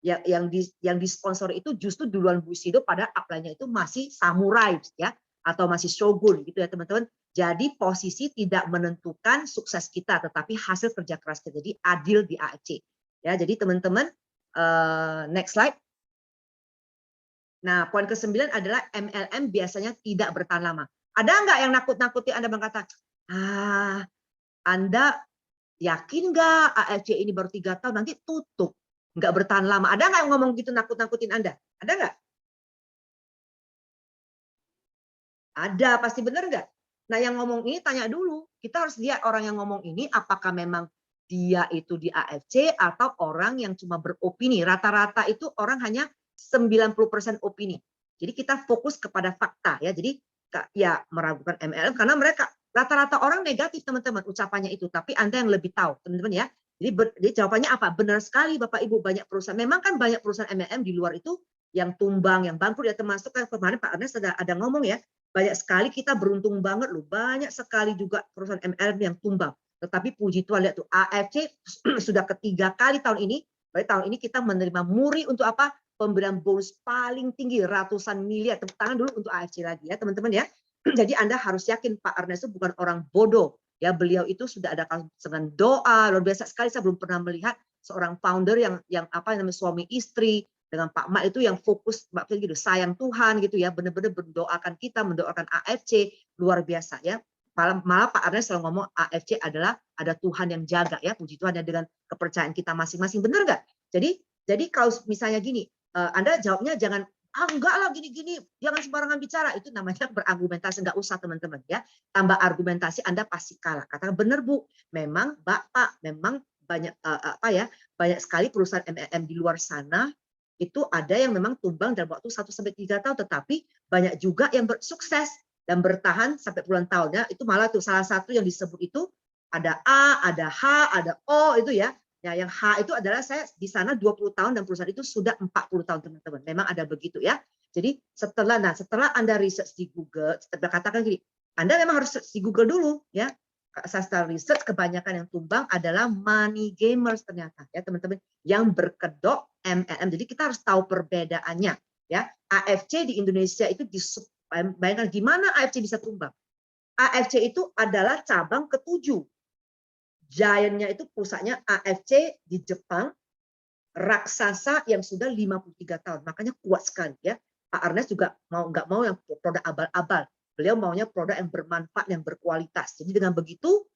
yang disponsor itu justru duluan Bushido, pada upline-nya itu masih samurai ya, atau masih shogun gitu ya teman-teman. Jadi posisi tidak menentukan sukses kita, tetapi hasil kerja keras kita. Jadi adil di AFC ya. Jadi teman-teman, next slide. Nah, poin ke-9 adalah MLM biasanya tidak bertahan lama. Ada nggak yang nakut-nakuti Anda berkata, Anda yakin nggak AFC ini baru 3 tahun nanti tutup, nggak bertahan lama? Ada nggak yang ngomong gitu nakut-nakutin Anda? Ada nggak? Ada, pasti benar nggak? Nah, yang ngomong ini tanya dulu. Kita harus lihat orang yang ngomong ini apakah memang dia itu di AFC atau orang yang cuma beropini. Rata-rata itu orang hanya 90% opini. Jadi kita fokus kepada fakta ya. Jadi ya meragukan MLM karena mereka rata-rata orang negatif teman-teman ucapannya itu. Tapi Anda yang lebih tahu teman-teman ya. Jadi jawabannya apa? Benar sekali Bapak Ibu, banyak perusahaan. Memang kan banyak perusahaan MLM di luar itu yang tumbang, yang bangkrut ya, termasuk kan kemarin Pak Ernest ada ngomong ya. Banyak sekali kita beruntung banget loh. Banyak sekali juga perusahaan MLM yang tumbang. Tetapi puji Tuhan lihat tuh AFC sudah ketiga kali tahun ini. Berarti tahun ini kita menerima muri untuk apa? Pemberian bonus paling tinggi ratusan miliar. Tepuk tangan dulu untuk AFC lagi ya teman-teman ya. Jadi Anda harus yakin Pak Ernest itu bukan orang bodoh. Ya, beliau itu sudah ada dengan doa luar biasa sekali. Saya belum pernah melihat seorang founder yang apa namanya suami istri dengan Pak Mak itu yang fokus gitu, sayang Tuhan gitu ya, benar-benar mendoakan kita, mendoakan AFC luar biasa ya. Malah Pak Ernest selalu ngomong AFC adalah ada Tuhan yang jaga ya, puji Tuhan ya, dengan kepercayaan kita masing-masing, benar nggak? Jadi kalau misalnya gini, Anda jawabnya jangan enggak lah gini-gini, jangan sembarangan bicara, itu namanya berargumentasi, nggak usah teman-teman ya. Tambah argumentasi Anda pasti kalah. Katakan benar Bu, memang Bapak memang banyak banyak sekali perusahaan MLM di luar sana itu ada yang memang tumbang dalam waktu 1-3 tahun, tetapi banyak juga yang sukses dan bertahan sampai puluhan tahun ya. Itu malah tuh salah satu yang disebut itu ada A, ada H, ada O itu ya. Ya, yang H itu adalah saya di sana 20 tahun dan perusahaan itu sudah 40 tahun teman-teman. Memang ada begitu ya. Jadi setelah Anda research di Google, setelah katakan gini, Anda memang harus di Google dulu ya. Saya research kebanyakan yang tumbang adalah money gamers ternyata ya teman-teman, yang berkedok MLM. Jadi kita harus tahu perbedaannya ya. AFC di Indonesia itu bayangkan gimana AFC bisa tumbang. AFC itu adalah cabang ke-7. Giant-nya itu pusatnya AFC di Jepang, raksasa yang sudah 53 tahun. Makanya kuat sekali ya. Pak Ernest juga nggak mau yang produk abal-abal. Beliau maunya produk yang bermanfaat, yang berkualitas. Jadi dengan begitu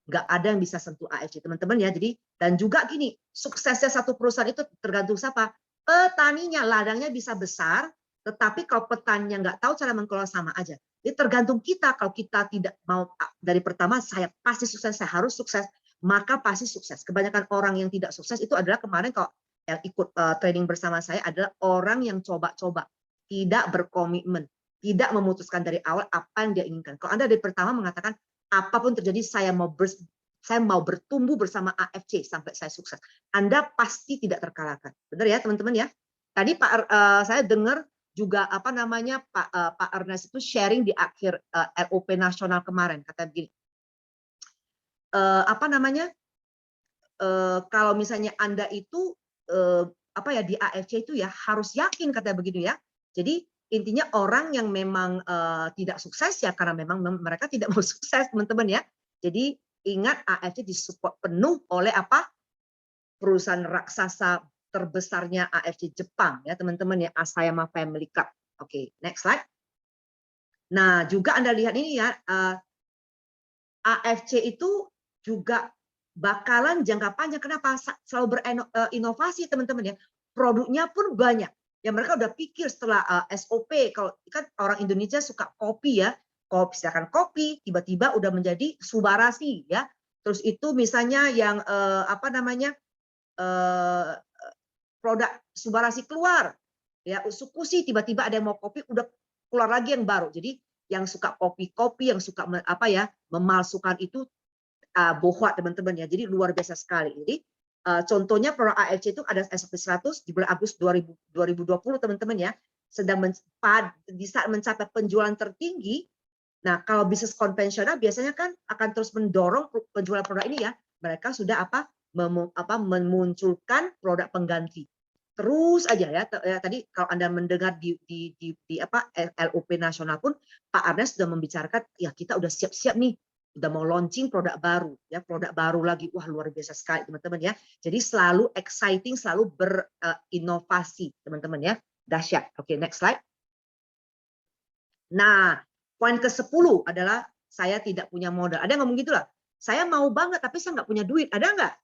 nggak ada yang bisa sentuh AFC teman-teman ya. Jadi dan juga gini, suksesnya satu perusahaan itu tergantung siapa? Petaninya. Ladangnya bisa besar, tetapi kalau petaninya nggak tahu cara mengelola sama aja. Jadi tergantung kita. Kalau kita tidak mau dari pertama saya pasti sukses, saya harus sukses, maka pasti sukses. Kebanyakan orang yang tidak sukses itu adalah kemarin kalau yang ikut training bersama saya adalah orang yang coba-coba, tidak berkomitmen, tidak memutuskan dari awal apa yang dia inginkan. Kalau Anda dari pertama mengatakan apapun terjadi saya mau bertumbuh bersama AFC sampai saya sukses, Anda pasti tidak terkalahkan. Benar ya teman-teman ya. Tadi saya dengar juga apa namanya Pak Ernest itu sharing di akhir LOP nasional kemarin, kata begini, apa namanya, kalau misalnya Anda itu di AFC itu ya harus yakin, kata begitu ya. Jadi intinya orang yang memang tidak sukses ya karena memang mereka tidak mau sukses teman-teman ya. Jadi ingat AFC disupport penuh oleh apa? Perusahaan raksasa terbesarnya AFC Jepang ya teman-teman ya, Asayama Family Cup. Oke, next slide. Nah juga Anda lihat ini ya, AFC itu juga bakalan jangka panjang. Kenapa? Selalu berinovasi teman-teman ya. Produknya pun banyak. Ya mereka udah pikir setelah SOP, kalau kan orang Indonesia suka kopi ya, silakan kopi, tiba-tiba udah menjadi Subarasi ya. Terus itu misalnya yang apa namanya produk Subarasi keluar, ya Sukusi tiba-tiba ada yang mau kopi, udah keluar lagi yang baru. Jadi yang suka kopi-kopi, yang suka apa ya memalsukan itu bohwa teman-teman ya. Jadi luar biasa sekali. Jadi contohnya produk AFC itu ada SOP 100 di bulan Agustus 2020 teman-teman ya. Sedang di saat mencapai penjualan tertinggi. Nah, kalau bisnis konvensional biasanya kan akan terus mendorong penjualan produk ini ya. Mereka sudah memunculkan produk pengganti. Terus aja ya. Tadi kalau Anda mendengar di LOP nasional pun Pak Ernest sudah membicarakan ya kita udah siap-siap nih, udah mau launching produk baru ya, produk baru lagi. Wah, luar biasa sekali teman-teman ya. Jadi selalu exciting, selalu berinovasi teman-teman ya. Dahsyat. Oke, next slide. Nah, poin ke-10 adalah saya tidak punya modal. Ada yang ngomong gitu lah. Saya mau banget tapi saya nggak punya duit. Ada nggak?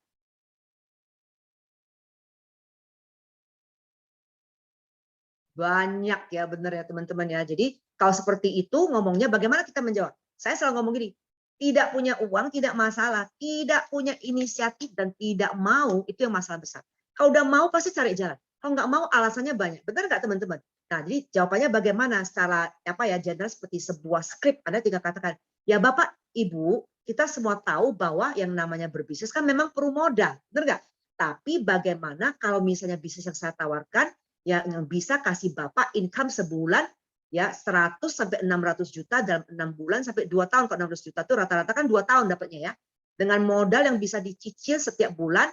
Banyak ya, benar ya teman-teman ya. Jadi kalau seperti itu ngomongnya bagaimana kita menjawab? Saya selalu ngomong gini, tidak punya uang tidak masalah, tidak punya inisiatif dan tidak mau itu yang masalah besar. Kalau udah mau pasti cari jalan. Kalau nggak mau alasannya banyak. Benar nggak teman-teman? Nah, jadi jawabannya bagaimana secara apa ya general seperti sebuah skrip. Anda tinggal katakan, ya Bapak, Ibu, kita semua tahu bahwa yang namanya berbisnis kan memang perlu modal. Benar nggak? Tapi bagaimana kalau misalnya bisnis yang saya tawarkan yang bisa kasih Bapak income sebulan ya 100 sampai 600 juta dalam 6 bulan sampai 2 tahun. Kalau 600 juta itu rata-rata kan 2 tahun dapatnya ya. Dengan modal yang bisa dicicil setiap bulan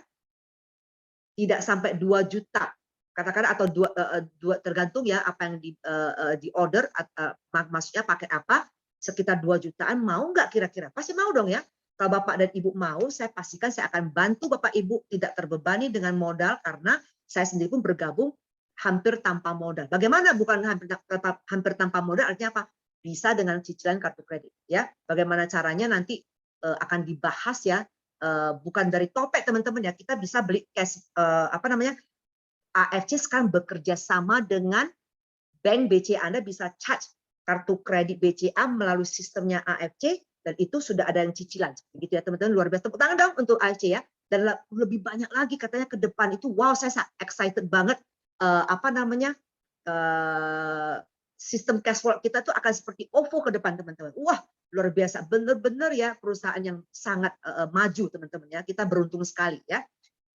tidak sampai 2 juta. Katakan atau dua tergantung ya apa yang di order maksudnya pakai apa, sekitar 2 jutaan mau nggak kira-kira? Pasti mau dong ya. Kalau Bapak dan Ibu mau, saya pastikan saya akan bantu Bapak Ibu tidak terbebani dengan modal karena saya sendiri pun bergabung hampir tanpa modal. Bagaimana bukan hampir tanpa modal artinya apa? Bisa dengan cicilan kartu kredit ya. Bagaimana caranya nanti akan dibahas ya. Bukan dari topek teman-teman ya. Kita bisa beli cash apa namanya? AFC sekarang bekerja sama dengan bank BCA. Anda bisa charge kartu kredit BCA melalui sistemnya AFC dan itu sudah ada yang cicilan. Gitu ya teman-teman, luar biasa. Tepuk tangan dong untuk AFC ya. Dan lebih banyak lagi katanya ke depan itu. Wow, saya excited banget. Apa namanya sistem cash flow kita tuh akan seperti OVO ke depan teman-teman. Wah, luar biasa, benar-benar ya perusahaan yang sangat maju teman-teman ya. Kita beruntung sekali ya.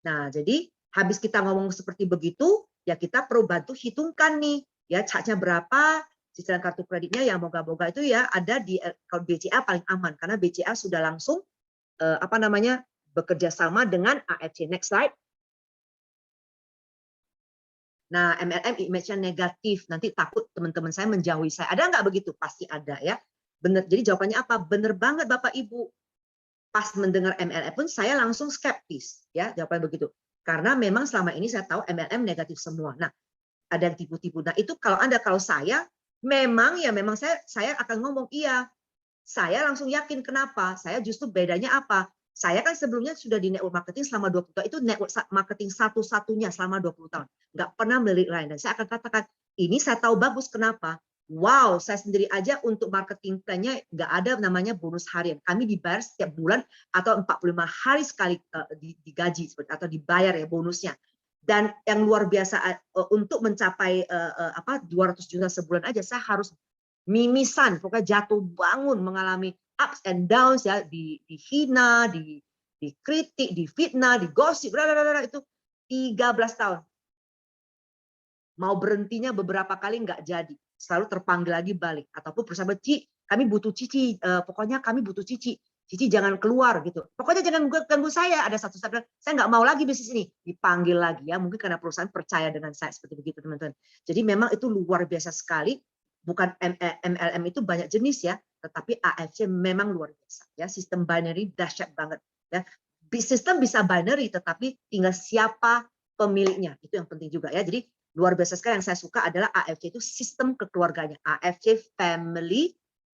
Nah, jadi habis kita ngomong seperti begitu, ya kita perlu bantu hitungkan nih ya charge-nya berapa, cicilan kartu kreditnya ya moga-moga itu ya ada di kalau BCA paling aman karena BCA sudah langsung apa namanya bekerja sama dengan AFC. Next slide. Nah, MLM image-nya negatif, nanti takut teman-teman saya menjauhi saya. Ada nggak begitu? Pasti ada ya. Benar. Jadi jawabannya apa? Benar banget Bapak Ibu. Pas mendengar MLM pun saya langsung skeptis ya, jawabannya begitu. Karena memang selama ini saya tahu MLM negatif semua. Nah, ada yang tipu-tipu. Nah, itu kalau saya memang saya akan ngomong iya. Saya langsung yakin kenapa? Saya justru bedanya apa? Saya kan sebelumnya sudah di network marketing selama 20 tahun. Itu network marketing satu-satunya selama 20 tahun. Nggak pernah melirik lain. Dan saya akan katakan, ini saya tahu bagus kenapa. Wow, saya sendiri aja untuk marketing plan-nya nggak ada namanya bonus harian. Kami dibayar setiap bulan atau 45 hari sekali digaji atau dibayar ya bonusnya. Dan yang luar biasa untuk mencapai 200 juta sebulan aja saya harus mimisan, pokoknya jatuh bangun mengalami ups and downs ya, dihina, dikritik, difitnah, digosip, itu 13 tahun. Mau berhentinya beberapa kali nggak jadi, selalu terpanggil lagi balik ataupun bersama Ci, kami butuh Cici, pokoknya kami butuh Cici. Cici jangan keluar gitu. Pokoknya jangan ganggu saya. Ada satu saat saya nggak mau lagi bisnis ini. Dipanggil lagi ya. Mungkin karena perusahaan percaya dengan saya seperti begitu teman-teman. Jadi memang itu luar biasa sekali. Bukan MLM itu banyak jenis ya, tetapi AFC memang luar biasa ya. Sistem binary dahsyat banget ya. Sistem bisa binary tetapi tinggal siapa pemiliknya. Itu yang penting juga ya. Jadi luar biasa sekali yang saya suka adalah AFC itu sistem kekeluarganya. AFC Family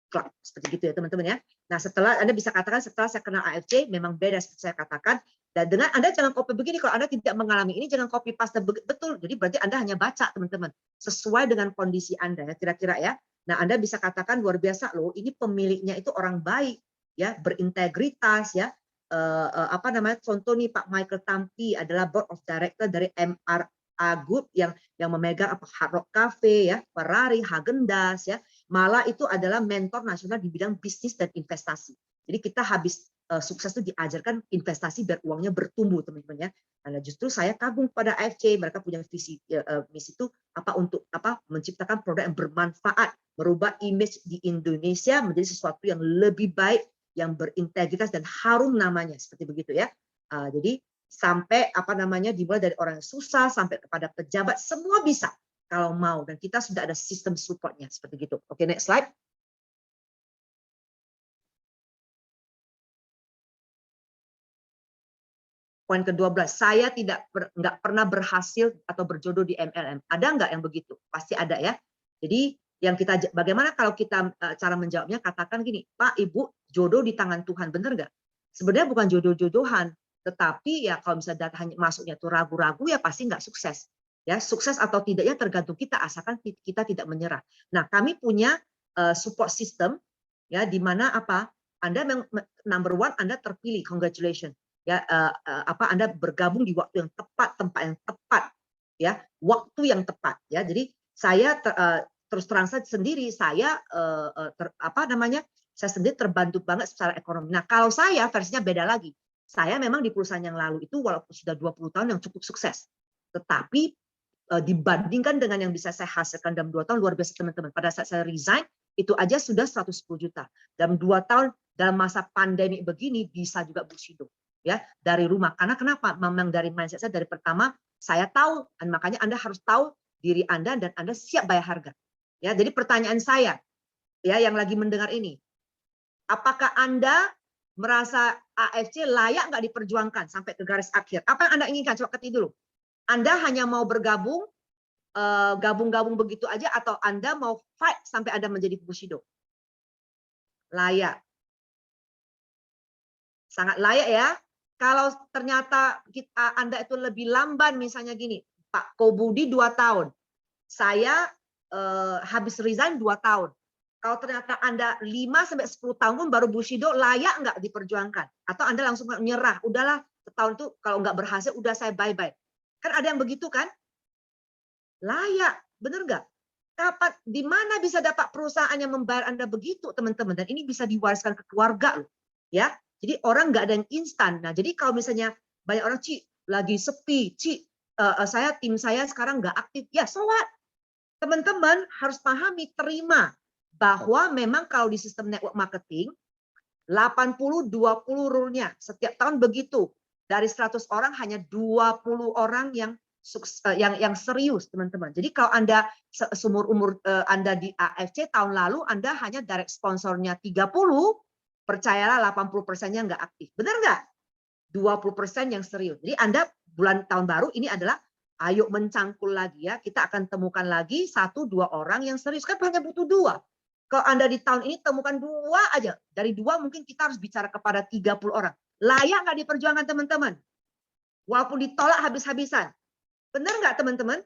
Club seperti gitu ya teman-teman ya. Nah, setelah Anda bisa katakan setelah saya kenal AFC memang beda seperti saya katakan. Dan dengan Anda jangan copy begini, kalau Anda tidak mengalami ini jangan copy paste betul. Jadi berarti Anda hanya baca teman-teman sesuai dengan kondisi Anda ya kira-kira ya. Nah, Anda bisa katakan luar biasa loh, ini pemiliknya itu orang baik ya, berintegritas ya. Apa namanya? Contoh nih Pak Michael Tampi adalah board of director dari MRA Group yang memegang apa Hard Rock Cafe ya, Ferrari, Häagen-Dazs ya. Malah itu adalah mentor nasional di bidang bisnis dan investasi. Jadi kita habis sukses itu diajarkan investasi biar uangnya bertumbuh teman-teman ya. Karena justru saya kagum pada AFC, mereka punya visi misi itu apa untuk apa menciptakan produk yang bermanfaat, merubah image di Indonesia menjadi sesuatu yang lebih baik, yang berintegritas dan harum namanya seperti begitu ya. Jadi sampai apa namanya dimulai dari orang yang susah sampai kepada pejabat semua bisa kalau mau dan kita sudah ada sistem supportnya seperti gitu. Oke, next slide. Poin ke-12, saya nggak pernah berhasil atau berjodoh di MLM. Ada nggak yang begitu? Pasti ada ya. Jadi yang kita bagaimana kalau kita cara menjawabnya katakan gini, Pak, Ibu, jodoh di tangan Tuhan, benar nggak? Sebenarnya bukan jodoh-jodohan, tetapi ya kalau misalnya hanya masuknya tuh ragu-ragu ya pasti nggak sukses. Ya, sukses atau tidaknya tergantung kita asalkan kita tidak menyerah. Nah, kami punya support system ya di mana apa? Anda number one Anda terpilih, congratulations. Ya apa Anda bergabung di waktu yang tepat, tempat yang tepat ya, waktu yang tepat ya. Jadi saya terus terang saja sendiri saya apa namanya? Saya sendiri terbantu banget secara ekonomi. Nah, kalau saya versinya beda lagi. Saya memang di perusahaan yang lalu itu walaupun sudah 20 tahun yang cukup sukses. Tetapi dibandingkan dengan yang bisa saya hasilkan dalam 2 tahun luar biasa teman-teman. Pada saat saya resign itu aja sudah 110 juta. Dalam 2 tahun dalam masa pandemi begini bisa juga Bushido. Ya, dari rumah. Karena kenapa? Memang dari mindset saya dari pertama saya tahu dan makanya Anda harus tahu diri Anda dan Anda siap bayar harga. Ya, jadi pertanyaan saya ya yang lagi mendengar ini, apakah Anda merasa AFC layak nggak diperjuangkan sampai ke garis akhir? Apa yang Anda inginkan? Coba ketik dulu. Anda hanya mau bergabung, gabung-gabung begitu aja atau Anda mau fight sampai Anda menjadi Bushido? Layak. Sangat layak ya. Kalau ternyata Anda itu lebih lamban misalnya gini, Pak Kobudi 2 tahun, saya habis resign 2 tahun. Kalau ternyata Anda 5-10 tahun pun baru Bushido, layak nggak diperjuangkan? Atau Anda langsung nyerah, udahlah setahun itu kalau nggak berhasil, udah saya bye-bye. Kan ada yang begitu kan? Layak, bener nggak? Kapan, di mana bisa dapat perusahaan yang membayar Anda begitu, teman-teman? Dan ini bisa diwariskan ke keluarga loh, ya. Jadi orang nggak ada yang instan. Nah, jadi kalau misalnya banyak orang, Ci, lagi sepi, Ci, tim saya sekarang nggak aktif. Ya, so what? Teman-teman harus pahami, terima bahwa memang kalau di sistem network marketing, 80-20 rule-nya. Setiap tahun begitu. Dari 100 orang hanya 20 orang yang serius, teman-teman. Jadi kalau Anda seumur umur Anda di AFC tahun lalu Anda hanya direct sponsornya 30, percayalah 80%-nya nggak aktif. Benar nggak? 20% yang serius. Jadi Anda tahun baru ini adalah ayo mencangkul lagi ya. Kita akan temukan lagi 1-2 orang yang serius. Kan hanya butuh 2. Kalau Anda di tahun ini temukan 2 aja. Dari 2 mungkin kita harus bicara kepada 30 orang. Layak nggak diperjuangkan teman-teman? Walaupun ditolak habis-habisan. Benar nggak teman-teman?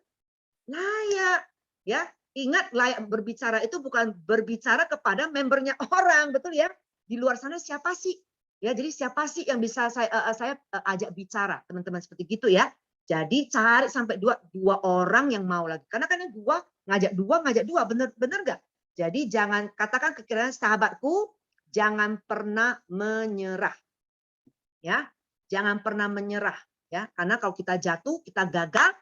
Layak. Ya, ingat layak berbicara itu bukan berbicara kepada membernya orang, betul ya? Di luar sana siapa sih? Ya, jadi siapa sih yang bisa saya ajak bicara, teman-teman seperti gitu ya. Jadi cari sampai 2 orang yang mau lagi. Karena kan yang 2 ngajak 2, benar nggak? Jadi jangan katakan kekiraan sahabatku, jangan pernah menyerah. Ya, jangan pernah menyerah ya. Karena kalau kita jatuh, kita gagal.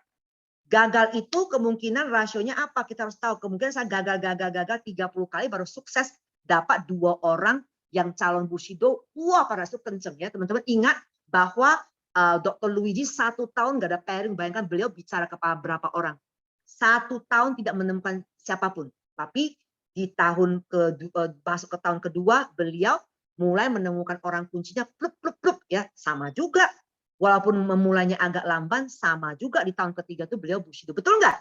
Gagal itu kemungkinan rasionya apa? Kita harus tahu. Kemungkinan saya gagal 30 kali baru sukses dapat 2 orang yang calon Bushido. Wah, pada itu kenceng ya. Teman-teman ingat bahwa Dr. Luigi 1 tahun nggak ada pairing. Bayangkan beliau bicara kepada berapa orang. 1 tahun tidak menemukan siapapun. Tapi di tahun masuk ke tahun kedua, beliau mulai menemukan orang kuncinya. Plup ya, sama juga. Walaupun memulainya agak lamban, sama juga di tahun ketiga itu beliau Bushido. Betul nggak?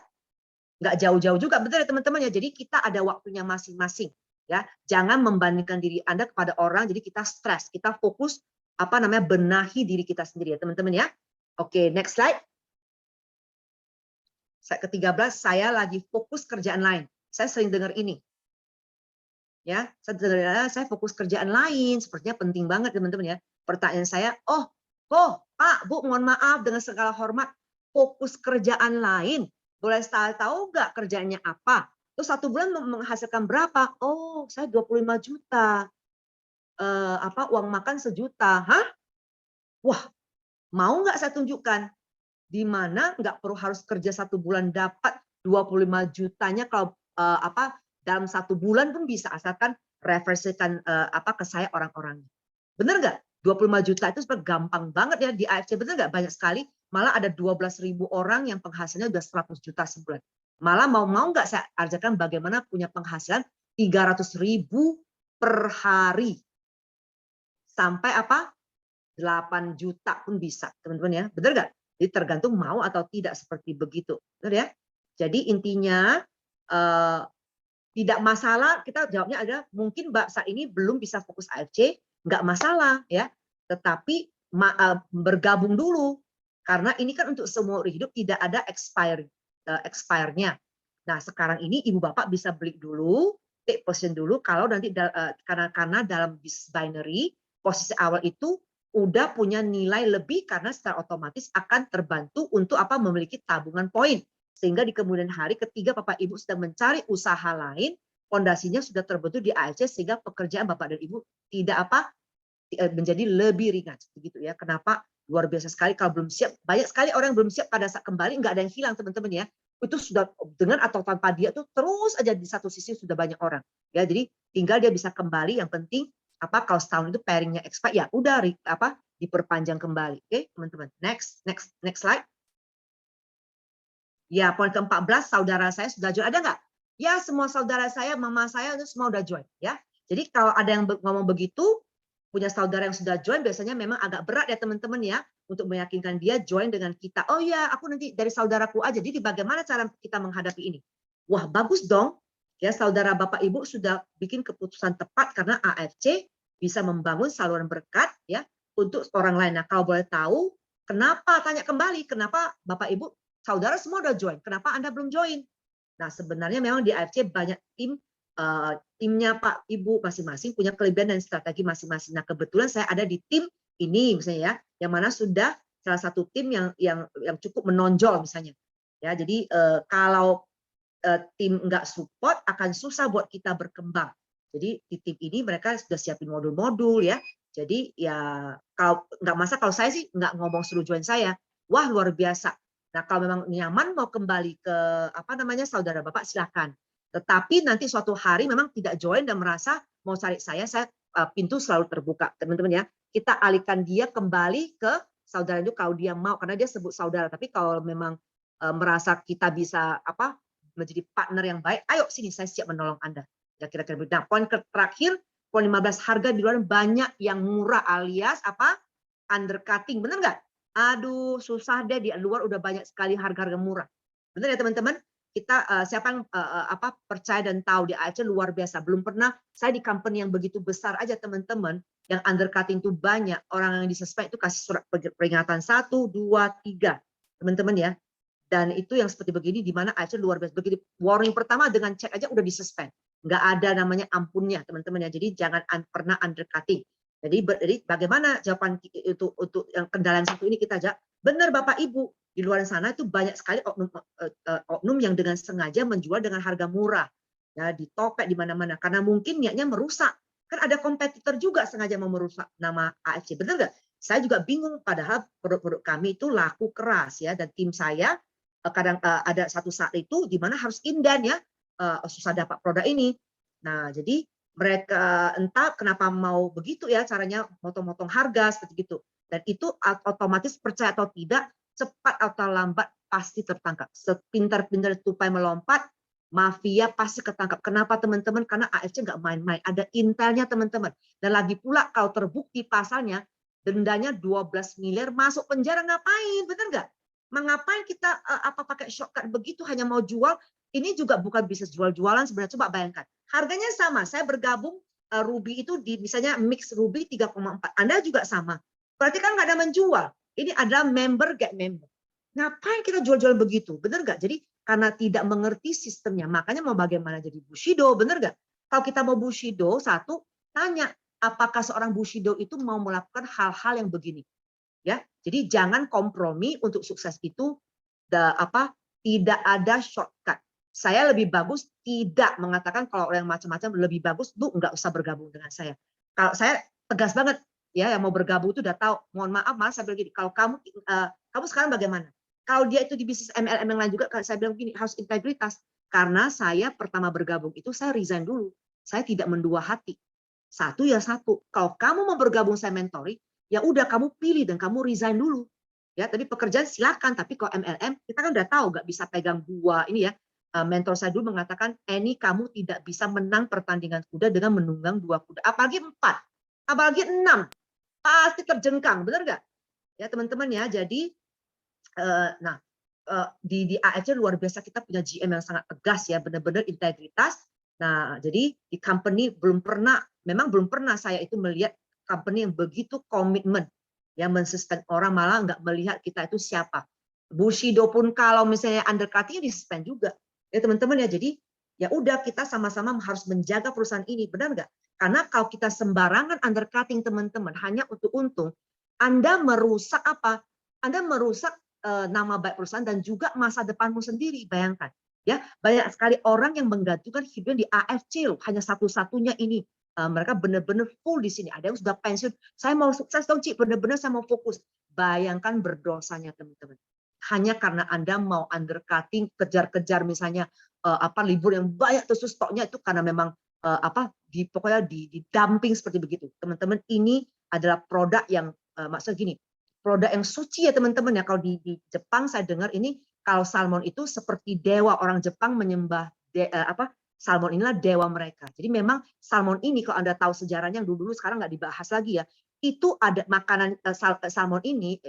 Nggak jauh-jauh juga, betul ya teman-teman ya. Jadi kita ada waktunya masing-masing. Ya, jangan membandingkan diri Anda kepada orang, jadi kita stres, kita fokus benahi diri kita sendiri ya teman-teman ya. Oke, next slide. Ke-13, saya lagi fokus kerjaan lain. Saya sering dengar ini. Ya, saya fokus kerjaan lain, sepertinya penting banget teman-teman ya. Pertanyaan saya, Pak, Bu, mohon maaf dengan segala hormat, fokus kerjaan lain. Boleh saya tahu nggak kerjanya apa? Terus 1 bulan menghasilkan berapa? Oh, saya 25 juta. Uang makan 1 juta. Hah? Wah, mau nggak saya tunjukkan? Di mana nggak perlu harus kerja 1 bulan dapat 25 jutanya kalau dalam 1 bulan pun bisa, asalkan referensikan ke saya orang-orangnya. Bener nggak? 25 juta itu sebenarnya gampang banget ya di AFC, bener nggak? Banyak sekali, malah ada 12.000 orang yang penghasilannya udah 100 juta sebulan. Malah mau nggak saya ajarkan bagaimana punya penghasilan 300.000 per hari. Sampai 8 juta pun bisa, teman-teman ya. Bener nggak? Jadi tergantung mau atau tidak seperti begitu. Benar ya? Jadi intinya tidak masalah, kita jawabnya adalah mungkin Mbak saat ini belum bisa fokus AFC, nggak masalah ya. Tetapi bergabung dulu karena ini kan untuk semua hidup, tidak ada expire-nya. Nah, sekarang ini Ibu Bapak bisa beli dulu, take position dulu kalau nanti karena dalam bisnis binary posisi awal itu udah punya nilai lebih karena secara otomatis akan terbantu untuk memiliki tabungan poin. Sehingga di kemudian hari ketika Bapak Ibu sedang mencari usaha lain, fondasinya sudah terbentuk di AFC sehingga pekerjaan Bapak dan Ibu tidak menjadi lebih ringan. Begitu ya. Kenapa? Luar biasa sekali kalau belum siap. Banyak sekali orang yang belum siap pada saat kembali, nggak ada yang hilang teman-teman ya. Itu sudah dengan atau tanpa dia tuh terus aja di satu sisi sudah banyak orang. Ya, jadi tinggal dia bisa kembali, yang penting kalau setahun itu pairingnya expire, ya udah diperpanjang kembali. Oke, teman-teman. Next slide. Ya, poin ke-14, saudara saya sudah join. Ada nggak? Ya, semua saudara saya, mama saya itu semua udah join ya. Jadi kalau ada yang ngomong begitu, punya saudara yang sudah join, biasanya memang agak berat ya teman-teman ya untuk meyakinkan dia join dengan kita. Oh ya, aku nanti dari saudaraku aja. Jadi bagaimana cara kita menghadapi ini? Wah, bagus dong. Ya, saudara Bapak Ibu sudah bikin keputusan tepat karena AFC bisa membangun saluran berkat ya untuk orang lain. Nah, kalau boleh tahu, kenapa, tanya kembali, kenapa Bapak Ibu saudara semua udah join, kenapa Anda belum join? Nah, sebenarnya memang di AFC banyak timnya Pak Ibu masing-masing punya kelebihan dan strategi masing-masing. Nah, kebetulan saya ada di tim ini misalnya ya, yang mana sudah salah satu tim yang cukup menonjol misalnya. Ya, jadi kalau tim nggak support akan susah buat kita berkembang. Jadi di tim ini mereka sudah siapin modul-modul ya. Jadi ya kalau nggak masalah, kalau saya sih nggak ngomong suruh join saya. Wah, luar biasa. Nah, kalau memang nyaman mau kembali ke saudara Bapak silakan. Tetapi nanti suatu hari memang tidak join dan merasa mau cari saya pintu selalu terbuka, teman-teman ya. Kita alihkan dia kembali ke saudara itu kalau dia mau, karena dia sebut saudara. Tapi kalau memang merasa kita bisa menjadi partner yang baik, ayo sini saya siap menolong Anda. Ya kira-kira begitu. Nah, poin terakhir, poin 15, harga di luar banyak yang murah alias undercutting, benar nggak? Aduh, susah deh, di luar udah banyak sekali harga-harga murah. Benar ya teman-teman? Kita siapa yang percaya dan tahu di AFC luar biasa. Belum pernah saya di company yang begitu besar aja teman-teman, yang undercutting itu banyak. Orang yang disuspend itu kasih surat peringatan 1, 2, 3. Teman-teman ya. Dan itu yang seperti begini di mana AFC luar biasa. Begitu warning pertama dengan cek aja udah disuspend. Nggak ada namanya ampunnya teman-teman ya. Jadi jangan pernah undercutting. Jadi bagaimana jawaban itu untuk yang kendala yang satu ini kita jawab, benar Bapak Ibu, di luar sana itu banyak sekali oknum yang dengan sengaja menjual dengan harga murah. Ya, di topek di mana-mana karena mungkin niatnya merusak. Kan ada kompetitor juga sengaja mau merusak nama AFC, benar nggak? Saya juga bingung padahal produk-produk kami itu laku keras ya, dan tim saya kadang ada satu saat itu di mana harus indan ya, susah dapat produk ini. Nah, jadi mereka entah kenapa mau begitu ya caranya, motong-motong harga seperti itu. Dan itu otomatis percaya atau tidak, cepat atau lambat pasti tertangkap. Sepintar-pintar tupai melompat, mafia pasti ketangkap. Kenapa teman-teman? Karena AFC nggak main-main. Ada intelnya teman-teman. Dan lagi pula kalau terbukti pasalnya, dendanya 12 miliar, masuk penjara ngapain? Benar nggak? Mengapain kita pakai shortcut begitu hanya mau jual? Ini juga bukan bisnis jual-jualan sebenarnya. Coba bayangkan. Harganya sama. Saya bergabung Ruby itu di misalnya mix Ruby 3,4. Anda juga sama. Berarti kan nggak ada menjual. Ini adalah member get member. Ngapain kita jual-jual begitu? Bener nggak? Jadi karena tidak mengerti sistemnya. Makanya mau bagaimana jadi Bushido, bener nggak? Kalau kita mau Bushido, satu, tanya apakah seorang Bushido itu mau melakukan hal-hal yang begini. Ya, jadi jangan kompromi untuk sukses itu tidak ada shortcut. Saya lebih bagus tidak mengatakan kalau orang macam-macam lebih bagus, Bu, nggak usah bergabung dengan saya. Kalau saya tegas banget, ya yang mau bergabung itu udah tahu. Mohon maaf, malah saya bilang gini, kalau kamu sekarang bagaimana? Kalau dia itu di bisnis MLM yang lain juga, saya bilang gini, harus integritas. Karena saya pertama bergabung itu saya resign dulu. Saya tidak mendua hati. Satu ya satu. Kalau kamu mau bergabung saya mentori, ya udah kamu pilih dan kamu resign dulu. Ya, tapi pekerjaan silakan. Tapi kalau MLM kita kan udah tahu nggak bisa pegang dua ini ya. Mentor saya dulu mengatakan, Eni kamu tidak bisa menang pertandingan kuda dengan menunggang 2 kuda. Apalagi 4, apalagi 6. Pasti terjengkang, benar nggak? Ya teman-teman ya. Jadi, di AFC luar biasa kita punya GM yang sangat tegas ya, benar-benar integritas. Nah, jadi di company memang belum pernah saya itu melihat company yang begitu komitmen, yang mensisten orang malah nggak melihat kita itu siapa. Bushido pun kalau misalnya undercutting di-suspend juga. Ya teman-teman ya, jadi ya udah kita sama-sama harus menjaga perusahaan ini, benar nggak? Karena kalau kita sembarangan undercutting teman-teman hanya untuk untung, Anda merusak apa? Anda merusak nama baik perusahaan dan juga masa depanmu sendiri. Bayangkan, ya banyak sekali orang yang menggantungkan hidupnya di AFC loh, hanya satu-satunya ini. Mereka benar-benar full di sini. Ada yang sudah pensiun. Saya mau sukses dong, Cik. Benar-benar saya mau fokus. Bayangkan berdosanya teman-teman. Hanya karena Anda mau undercutting, kejar-kejar misalnya libur yang banyak terus stoknya itu karena memang pokoknya di dumping seperti begitu. Teman-teman, ini adalah produk yang maksudnya gini, produk yang suci ya teman-teman ya. Kalau di Jepang saya dengar ini kalau salmon itu seperti dewa, orang Jepang menyembah salmon inilah dewa mereka. Jadi memang salmon ini kalau Anda tahu sejarahnya yang dulu sekarang nggak dibahas lagi ya. Itu ada makanan salmon ini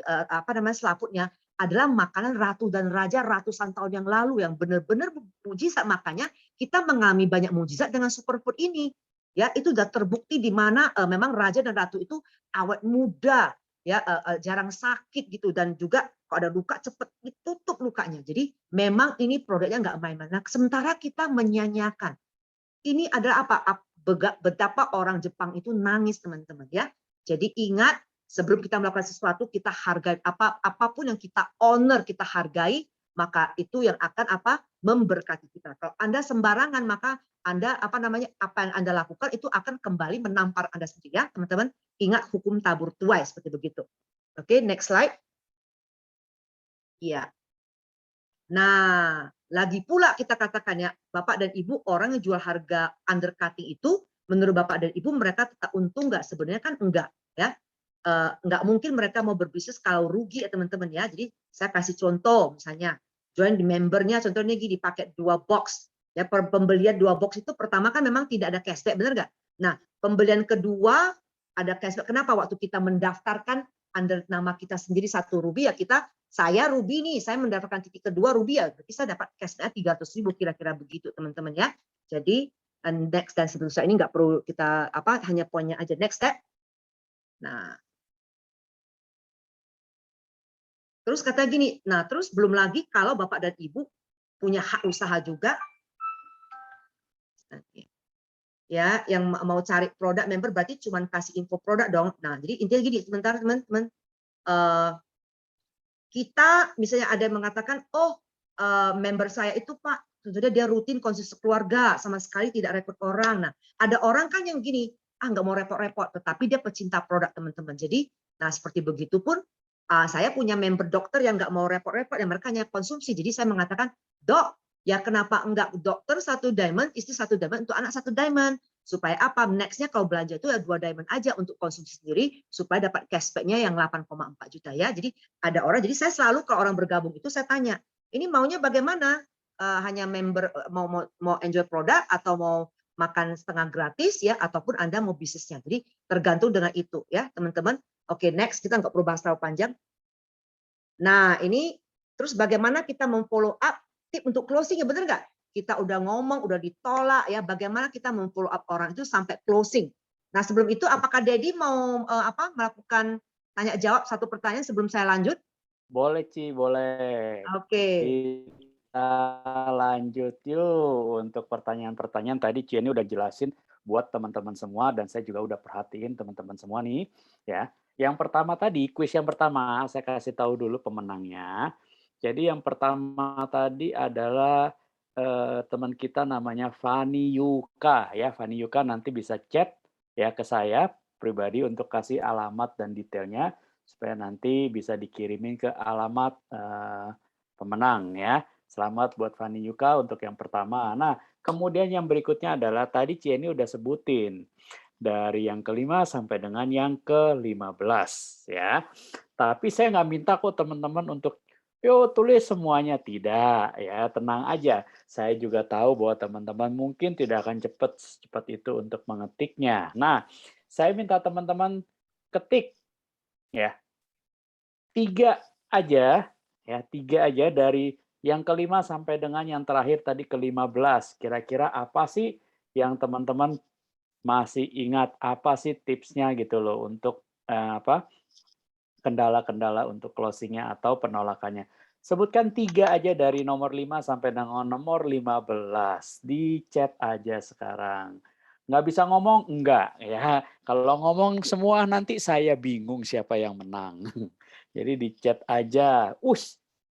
selaputnya adalah makanan ratu dan raja ratusan tahun yang lalu yang benar-benar mujizat. Makanya kita mengalami banyak mujizat dengan superfood ini. Ya, itu sudah terbukti di mana memang raja dan ratu itu awet muda, ya jarang sakit gitu, dan juga kalau ada luka cepat ditutup lukanya. Jadi memang ini produknya nggak main-main. Nah, sementara kita menyanyiakan. Ini adalah betapa orang Jepang itu nangis teman-teman ya. Jadi ingat, sebelum kita melakukan sesuatu kita hargai apapun yang kita honor, kita hargai, maka itu yang akan memberkati kita. Kalau Anda sembarangan maka Anda apa yang Anda lakukan itu akan kembali menampar Anda sendiri ya, teman-teman. Ingat hukum tabur tuai seperti begitu. Oke, next slide. Iya. Nah, lagi pula kita katakan ya, Bapak dan Ibu, orang yang jual harga undercutting itu, menurut Bapak dan Ibu mereka tetap untung nggak? Sebenarnya kan enggak ya. Nggak mungkin mereka mau berbisnis kalau rugi ya teman-teman ya. Jadi saya kasih contoh misalnya, join di membernya contohnya gini, pakai 2 box. Ya, pembelian 2 box itu pertama kan memang tidak ada cashback, benar nggak? Nah, pembelian kedua ada cashback. Kenapa? Waktu kita mendaftarkan under nama kita sendiri 1 rupiah, saya Ruby nih, saya mendapatkan titik kedua Ruby ya, berarti saya dapat cashback 300.000 kira-kira begitu teman-teman ya. Jadi next dan seterusnya ini nggak perlu kita hanya poinnya aja, next step. Nah, terus kata gini, nah terus belum lagi kalau Bapak dan Ibu punya hak usaha juga, ya yang mau cari produk member berarti cuma kasih info produk dong. Nah jadi intinya gini, sebentar teman-teman. Kita misalnya ada yang mengatakan, member saya itu Pak, tentunya dia rutin konsumsi keluarga, sama sekali tidak repot orang. Nah, ada orang kan yang gini, nggak mau repot-repot, tetapi dia pecinta produk teman-teman. Jadi, nah seperti begitu pun, saya punya member dokter yang nggak mau repot-repot, yang mereka hanya konsumsi. Jadi saya mengatakan, Dok, ya kenapa enggak dokter 1 diamond, istri 1 diamond, untuk anak 1 diamond. Supaya apa? Nextnya kalau belanja itu ya 2 diamond aja untuk konsumsi sendiri, supaya dapat cashback-nya yang 8,4 juta ya. Jadi ada orang, jadi saya selalu kalau orang bergabung itu saya tanya, ini maunya bagaimana? Hanya member mau enjoy produk atau mau makan setengah gratis ya, ataupun Anda mau bisnisnya. Jadi tergantung dengan itu ya teman-teman. Oke, next, kita nggak perlu bahas terlalu panjang. Nah ini terus bagaimana kita memfollow up tip untuk closing ya, benar nggak? kita udah ngomong, udah ditolak ya, bagaimana kita memfollow up orang itu sampai closing. Nah, sebelum itu apakah Dedi mau melakukan tanya jawab satu pertanyaan sebelum saya lanjut? Boleh, Ci, boleh. Oke. Kita lanjut yuk untuk pertanyaan-pertanyaan. Tadi Ci ini udah jelasin buat teman-teman semua dan saya juga udah perhatiin teman-teman semua nih ya. Yang pertama tadi, kuis yang pertama saya kasih tahu dulu pemenangnya. Jadi yang pertama tadi adalah teman kita namanya Fani Yuka ya. Fani Yuka nanti bisa chat ya ke saya pribadi untuk kasih alamat dan detailnya supaya nanti bisa dikirimin ke alamat pemenang ya. Selamat buat Fani Yuka untuk yang pertama. Nah, kemudian yang berikutnya adalah tadi Cieni udah sebutin dari yang kelima sampai dengan yang ke-15 ya. Tapi saya nggak minta kok teman-teman untuk yo tulis semuanya, tidak ya, tenang aja. Saya juga tahu bahwa teman-teman mungkin tidak akan cepat itu untuk mengetiknya. Nah, saya minta teman-teman ketik ya 3 aja ya, 3 aja dari yang kelima sampai dengan yang terakhir tadi ke-15. Kira-kira apa sih yang teman-teman masih ingat, apa sih tipsnya gitu loh untuk kendala-kendala untuk closing-nya atau penolakannya. Sebutkan 3 aja dari nomor 5 sampai dengan nomor 15. Di chat aja sekarang. Nggak bisa ngomong? Enggak ya. Kalau ngomong semua nanti saya bingung siapa yang menang. Jadi di chat aja.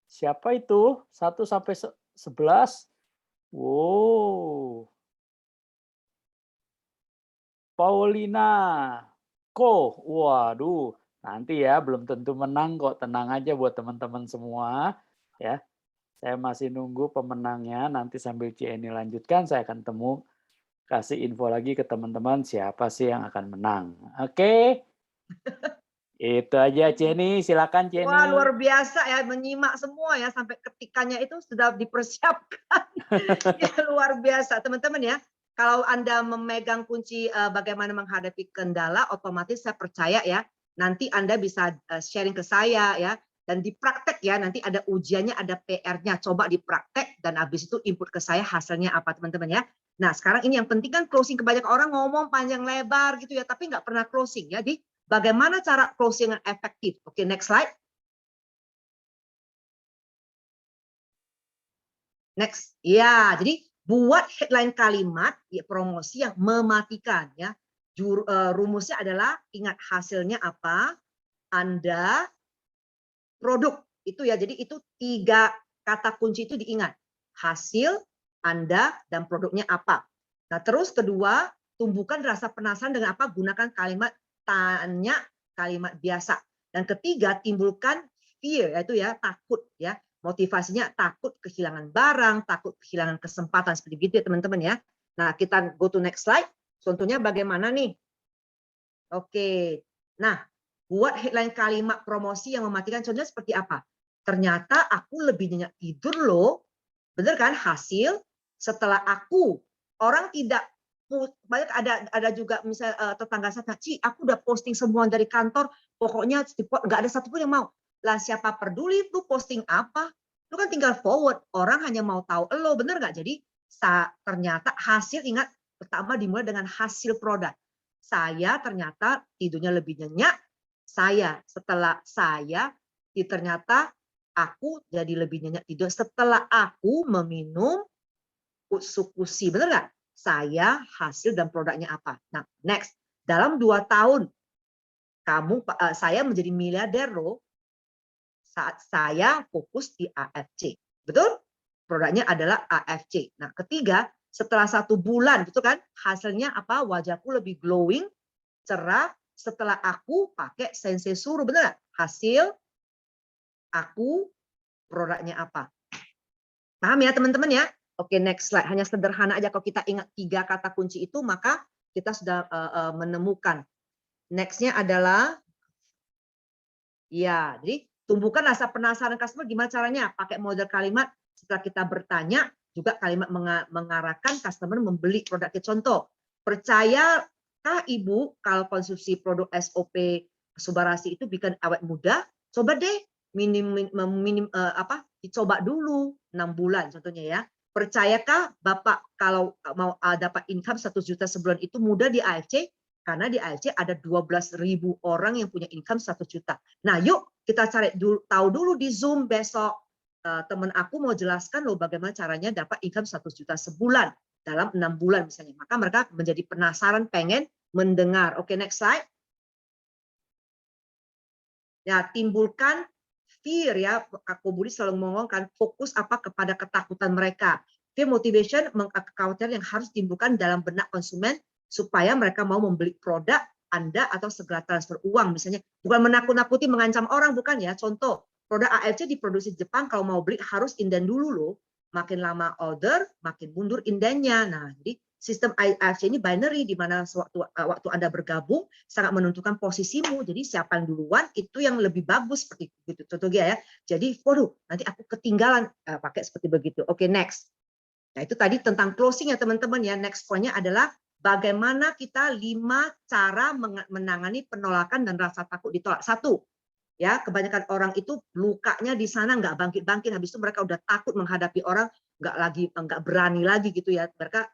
Siapa itu? 1 sampai 11? Wow. Paulina. Ko. Waduh. Nanti ya belum tentu menang kok. Tenang aja buat teman-teman semua. Ya. Saya masih nunggu pemenangnya. Nanti sambil Cieni lanjutkan saya akan kasih info lagi ke teman-teman siapa sih yang akan menang. Oke? Itu aja Cieni. Silakan Wah, Cieni. luar biasa ya, menyimak semua ya, sampai ketikannya itu sudah dipersiapkan. Ya, luar biasa. Teman-teman ya, kalau Anda memegang kunci bagaimana menghadapi kendala, otomatis saya percaya ya, nanti Anda bisa sharing ke saya ya, dan dipraktek ya, nanti ada ujiannya, ada PR-nya. Coba dipraktek, dan habis itu input ke saya hasilnya apa teman-teman ya. Nah, sekarang ini yang penting kan closing, kebanyakan orang ngomong panjang lebar gitu ya, tapi nggak pernah closing ya. Jadi bagaimana cara closing yang efektif? Oke, next slide. Next. Ya, jadi buat headline kalimat ya, promosi yang mematikan ya. Rumusnya adalah ingat hasilnya apa, Anda, produk. Itu ya. Jadi itu 3 kata kunci itu diingat. Hasil, Anda, dan produknya apa. Nah, terus kedua, tumbuhkan rasa penasaran dengan apa? Gunakan kalimat tanya, kalimat biasa. Dan ketiga, timbulkan fear, yaitu ya takut ya. Motivasinya takut kehilangan barang, takut kehilangan kesempatan, seperti itu ya teman-teman ya. Nah, kita go to next slide. Contohnya bagaimana nih? Oke. Nah, buat headline kalimat promosi yang mematikan, contohnya seperti apa? Ternyata aku lebih nyenyak tidur loh. Bener kan? Hasil setelah aku, orang tidak, banyak ada juga misalnya tetangga saya, Ci, aku udah posting semua dari kantor, pokoknya nggak ada satupun yang mau. Lah siapa peduli tuh posting apa? Lu kan tinggal forward, orang hanya mau tahu lo, bener nggak? Jadi ternyata hasil, ingat, pertama dimulai dengan hasil produk. Saya ternyata tidurnya lebih nyenyak, setelah saya ternyata aku jadi lebih nyenyak tidur setelah aku meminum Utsukushi, bener nggak? Saya, hasil dan produknya apa? Nah, next, dalam 2 tahun saya menjadi miliarder loh, saat saya fokus di AFC, betul? Produknya adalah AFC. Nah, ketiga, setelah 1 bulan, betul kan? Hasilnya apa? Wajahku lebih glowing, cerah, setelah aku pakai Sensei Suru, bener nggak? Hasil, aku, produknya apa? Paham ya teman-teman ya? Oke, next slide. Hanya sederhana aja, kalau kita ingat 3 kata kunci itu, maka kita sudah menemukan. Next-nya adalah, ya, jadi tumbuhkan rasa penasaran customer. Gimana caranya? Pakai model kalimat, setelah kita bertanya, juga kalimat mengarahkan customer membeli produknya. Contoh, percayakah Ibu kalau konsumsi produk SOP Subarasi itu bikin awet muda? Coba deh dicoba dulu 6 bulan contohnya ya. Percayakah Bapak kalau mau dapat income 1 juta sebulan itu mudah di AFC? Karena di AFC ada 12.000 orang yang punya income 1 juta. Nah, yuk kita cari dulu, tahu dulu di Zoom besok. Teman aku mau jelaskan loh bagaimana caranya dapat income 1 juta sebulan dalam 6 bulan misalnya. Maka mereka menjadi penasaran, pengen mendengar. Oke, next slide. Ya, timbulkan fear ya. Aku Budi selalu ngomongkan fokus apa kepada ketakutan mereka. Fear motivation kekhawatiran yang harus timbulkan dalam benak konsumen supaya mereka mau membeli produk Anda atau segera transfer uang misalnya. Bukan menakut-nakuti mengancam orang, bukan ya. Contoh, produk AFC diproduksi Jepang, kalau mau beli harus inden dulu loh. Makin lama order, makin mundur indennya. Nah, jadi sistem AFC ini binary, di mana waktu Anda bergabung sangat menentukan posisimu. Jadi siapa yang duluan itu yang lebih bagus seperti itu. Contoh ya. Jadi, waduh, nanti aku ketinggalan pakai seperti begitu. Oke, next. Nah, itu tadi tentang closing ya teman-teman ya. Next point-nya adalah bagaimana kita 5 cara menangani penolakan dan rasa takut ditolak. 1, ya kebanyakan orang itu lukanya di sana nggak bangkit-bangkit, habis itu mereka udah takut menghadapi orang, nggak berani lagi gitu ya, mereka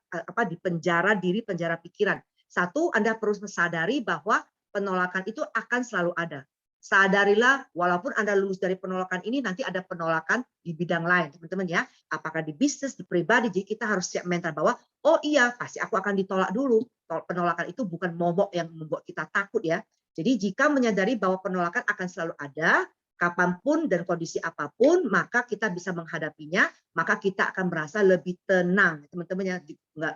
di penjara diri, penjara pikiran. 1, Anda perlu sadari bahwa penolakan itu akan selalu ada. Sadarilah walaupun Anda lulus dari penolakan ini, nanti ada penolakan di bidang lain teman-teman ya, apakah di bisnis, di pribadi. Jadi kita harus siap mental bahwa oh iya pasti aku akan ditolak dulu. Penolakan itu bukan momok yang membuat kita takut ya. Jadi jika menyadari bahwa penolakan akan selalu ada, kapanpun dan kondisi apapun, maka kita bisa menghadapinya, maka kita akan merasa lebih tenang, teman-teman ya,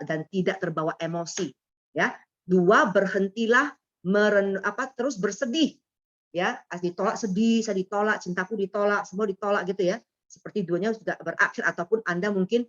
dan tidak terbawa emosi. Ya, 2, berhentilah terus bersedih. Ya, ditolak sedih, saya ditolak, cintaku ditolak, semua ditolak gitu ya. Seperti duanya sudah berakhir ataupun Anda mungkin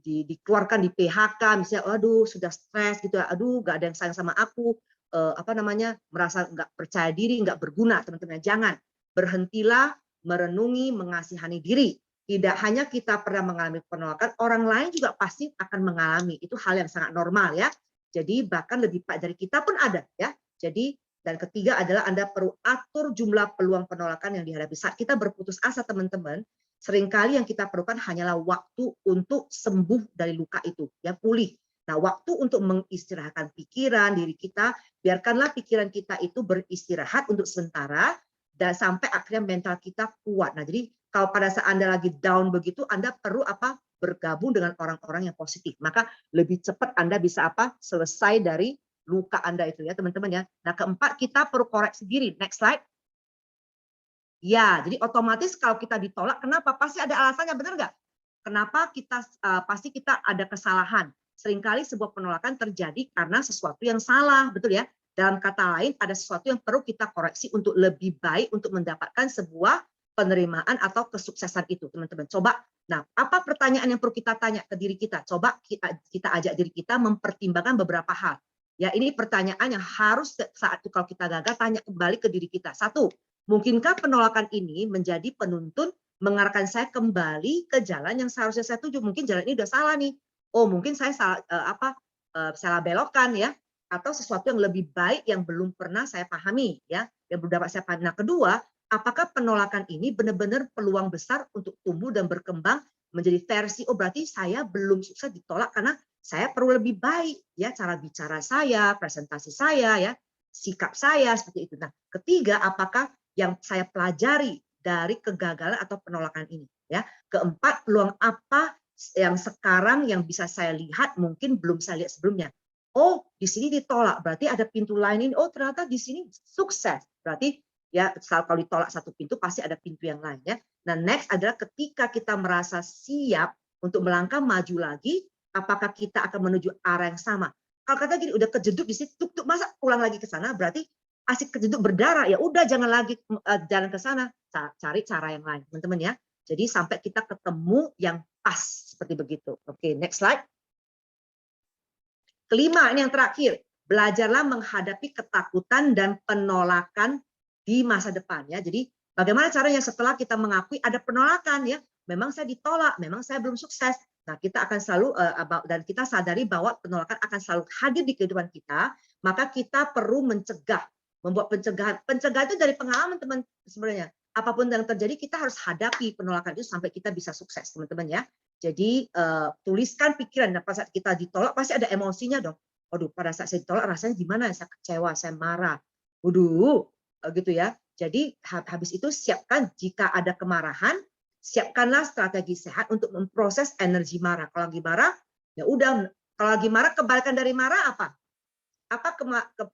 dikeluarkan di PHK, misalnya, aduh sudah stres gitu, aduh nggak ada yang sayang sama aku. Merasa nggak percaya diri, nggak berguna, teman-teman. Jangan, berhentilah merenungi, mengasihani diri. Tidak hanya kita pernah mengalami penolakan, orang lain juga pasti akan mengalami. Itu hal yang sangat normal ya. Jadi bahkan lebih baik dari kita pun ada ya. Jadi dan ketiga adalah Anda perlu atur jumlah peluang penolakan yang dihadapi. Saat kita berputus asa teman-teman, seringkali yang kita perlukan hanyalah waktu untuk sembuh dari luka itu, ya pulih. Nah, waktu untuk mengistirahatkan pikiran diri kita, biarkanlah pikiran kita itu beristirahat untuk sementara dan sampai akhirnya mental kita kuat. Nah, jadi kalau pada saat Anda lagi down begitu, Anda perlu bergabung dengan orang-orang yang positif. Maka lebih cepat Anda bisa selesai dari luka Anda itu ya, teman-teman ya. Nah, keempat, kita perlu koreksi diri. Next slide. Ya, jadi otomatis kalau kita ditolak, kenapa? Pasti ada alasannya, benar nggak? Kenapa pasti kita ada kesalahan. Seringkali sebuah penolakan terjadi karena sesuatu yang salah, betul ya? Dalam kata lain, ada sesuatu yang perlu kita koreksi untuk lebih baik untuk mendapatkan sebuah penerimaan atau kesuksesan itu, teman-teman. Coba, nah, apa pertanyaan yang perlu kita tanya ke diri kita? Coba kita ajak diri kita mempertimbangkan beberapa hal. Ya, ini pertanyaan yang harus saat itu kalau kita gagal, tanya kembali ke diri kita. 1, mungkinkah penolakan ini menjadi penuntun mengarahkan saya kembali ke jalan yang seharusnya saya tuju? Mungkin jalan ini udah salah nih. Oh, mungkin saya salah belokkan ya, atau sesuatu yang lebih baik yang belum pernah saya pahami ya, yang belum dapat saya pahami. Nah, kedua, apakah penolakan ini benar-benar peluang besar untuk tumbuh dan berkembang menjadi versi, oh berarti saya belum sukses ditolak karena saya perlu lebih baik ya, cara bicara saya, presentasi saya ya, sikap saya seperti itu. Nah, ketiga, apakah yang saya pelajari dari kegagalan atau penolakan ini ya. Keempat, peluang apa yang sekarang yang bisa saya lihat mungkin belum saya lihat sebelumnya. Oh, di sini ditolak, berarti ada pintu lain ini. Oh, ternyata di sini sukses. Berarti ya kalau ditolak satu pintu pasti ada pintu yang lain ya. Nah, next adalah ketika kita merasa siap untuk melangkah maju lagi, apakah kita akan menuju arah yang sama? Kalau kata gini, udah kejeduk di situ, tuk masa pulang lagi ke sana, berarti asik kejeduk berdarah, ya udah jangan lagi jalan ke sana, cari cara yang lain, teman-teman ya. Jadi sampai kita ketemu yang pas seperti begitu. Oke, next slide. Kelima, ini yang terakhir, belajarlah menghadapi ketakutan dan penolakan di masa depan ya. Jadi bagaimana caranya setelah kita mengakui ada penolakan ya, memang saya ditolak, memang saya belum sukses. Nah, kita akan selalu dan kita sadari bahwa penolakan akan selalu hadir di kehidupan kita, maka kita perlu mencegah, membuat pencegahan. Pencegahan itu dari pengalaman teman sebenarnya. Apapun yang terjadi kita harus hadapi penolakan itu sampai kita bisa sukses, teman-teman ya. Jadi tuliskan pikiran. Nah, pada saat kita ditolak pasti ada emosinya dong. Waduh, pada saat saya ditolak rasanya gimana? Saya kecewa, saya marah. Waduh, gitu ya. Jadi habis itu siapkan jika ada kemarahan, siapkanlah strategi sehat untuk memproses energi marah. Kalau lagi marah, ya udah. Kalau lagi marah, kebalikan dari marah apa? Apa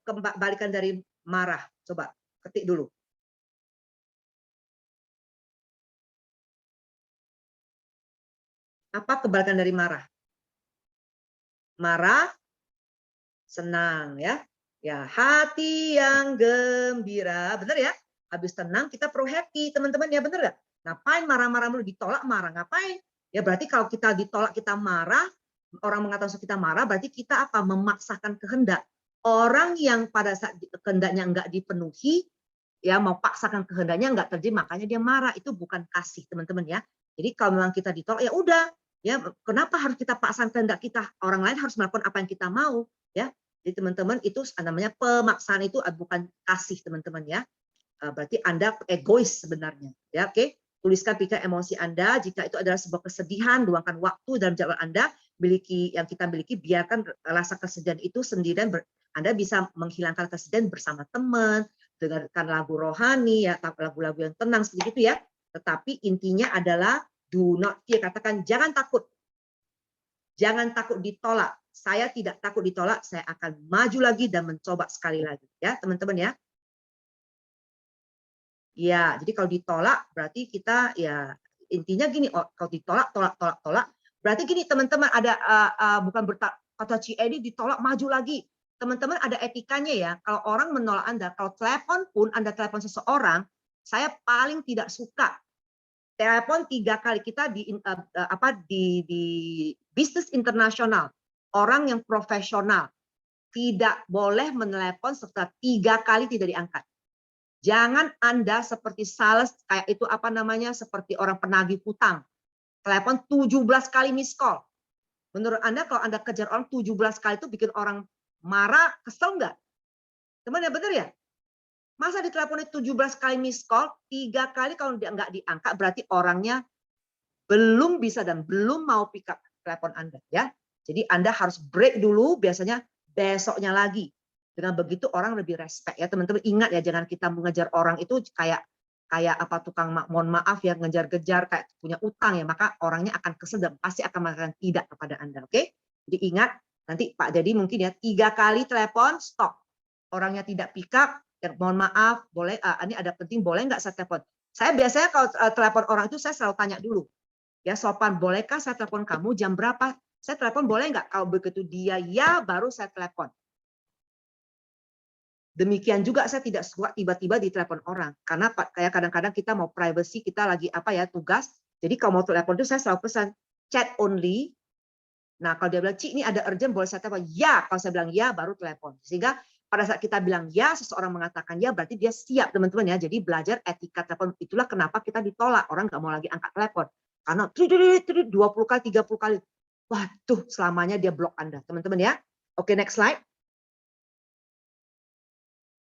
kebalikan dari marah? Coba ketik dulu. Apa kebalikan dari marah? Marah, senang ya. Ya, hati yang gembira, benar ya? Habis tenang kita pro happy, teman-teman ya, benar nggak? Ngapain marah-marah dulu, ditolak marah, ngapain? Ya berarti kalau kita ditolak kita marah, orang mengatakan kita marah, berarti kita apa? Memaksakan kehendak. Orang yang pada saat kehendaknya enggak dipenuhi, ya mau paksakan kehendaknya enggak terjadi, makanya dia marah. Itu bukan kasih, teman-teman ya. Jadi kalau memang kita ditolak, ya udah, ya kenapa harus kita paksakan kehendak kita? Orang lain harus melakukan apa yang kita mau, ya. Jadi teman-teman itu namanya pemaksaan, itu bukan kasih, teman-teman ya. Berarti Anda egois sebenarnya. Ya, oke. Tuliskan pikiran emosi Anda. Jika itu adalah sebuah kesedihan, luangkan waktu dalam jadwal Anda yang kita miliki, biarkan rasa kesedihan itu sendirian. Anda bisa menghilangkan kesedihan bersama teman, dengarkan lagu rohani, ya, lagu-lagu yang tenang seperti itu ya. Tetapi intinya adalah do not fear. Katakan jangan takut. Jangan takut ditolak. Saya tidak takut ditolak, saya akan maju lagi dan mencoba sekali lagi. Ya, teman-teman ya. Ya, jadi kalau ditolak berarti kita ya intinya gini, kalau ditolak, tolak. Berarti gini teman-teman, ada bukan kata ini ditolak maju lagi. Teman-teman ada etikanya ya. Kalau orang menolak Anda, kalau telepon pun Anda telepon seseorang, saya paling tidak suka telepon 3 kali. Kita di bisnis internasional, orang yang profesional tidak boleh menelepon setelah 3 kali tidak diangkat. Jangan Anda seperti sales, kayak itu apa namanya, seperti orang penagih hutang. Telepon 17 kali miss call. Menurut Anda kalau Anda kejar orang 17 kali itu bikin orang marah, kesel nggak? Teman ya benar ya? Masa diteleponin 17 kali miss call, 3 kali kalau nggak diangkat berarti orangnya belum bisa dan belum mau pick up telepon Anda ya. Jadi Anda harus break dulu, biasanya besoknya lagi. Dengan begitu orang lebih respect ya, teman-teman. Ingat ya, jangan kita mengejar orang itu kayak apa tukang mohon maaf ya, ngejar-kejar kayak punya utang ya, maka orangnya akan kesel dan pasti akan mengatakan tidak kepada Anda, oke? Jadi ingat, nanti Pak Dedi mungkin ya 3 kali telepon stop. Orangnya tidak pick up, ya, mohon maaf, boleh ini ada penting, boleh nggak saya telepon? Saya biasanya kalau telepon orang itu saya selalu tanya dulu. Ya, sopan, bolehkah saya telepon kamu jam berapa? Saya telepon boleh nggak? Kalau begitu dia ya, baru saya telepon. Demikian juga saya tidak suka tiba-tiba ditelepon orang, karena kayak kadang-kadang kita mau privacy, kita lagi apa ya tugas. Jadi kalau mau telepon itu saya selalu pesan chat only. Nah kalau dia bilang Ci ini ada urgent boleh saya telepon? Ya, kalau saya bilang ya baru telepon. Sehingga pada saat kita bilang ya, seseorang mengatakan ya berarti dia siap, teman-teman ya. Jadi belajar etika telepon, itulah kenapa kita ditolak, orang nggak mau lagi angkat telepon. Karena 20 kali, 30 kali. Waduh, selamanya dia blok Anda, teman-teman ya. Oke, next slide.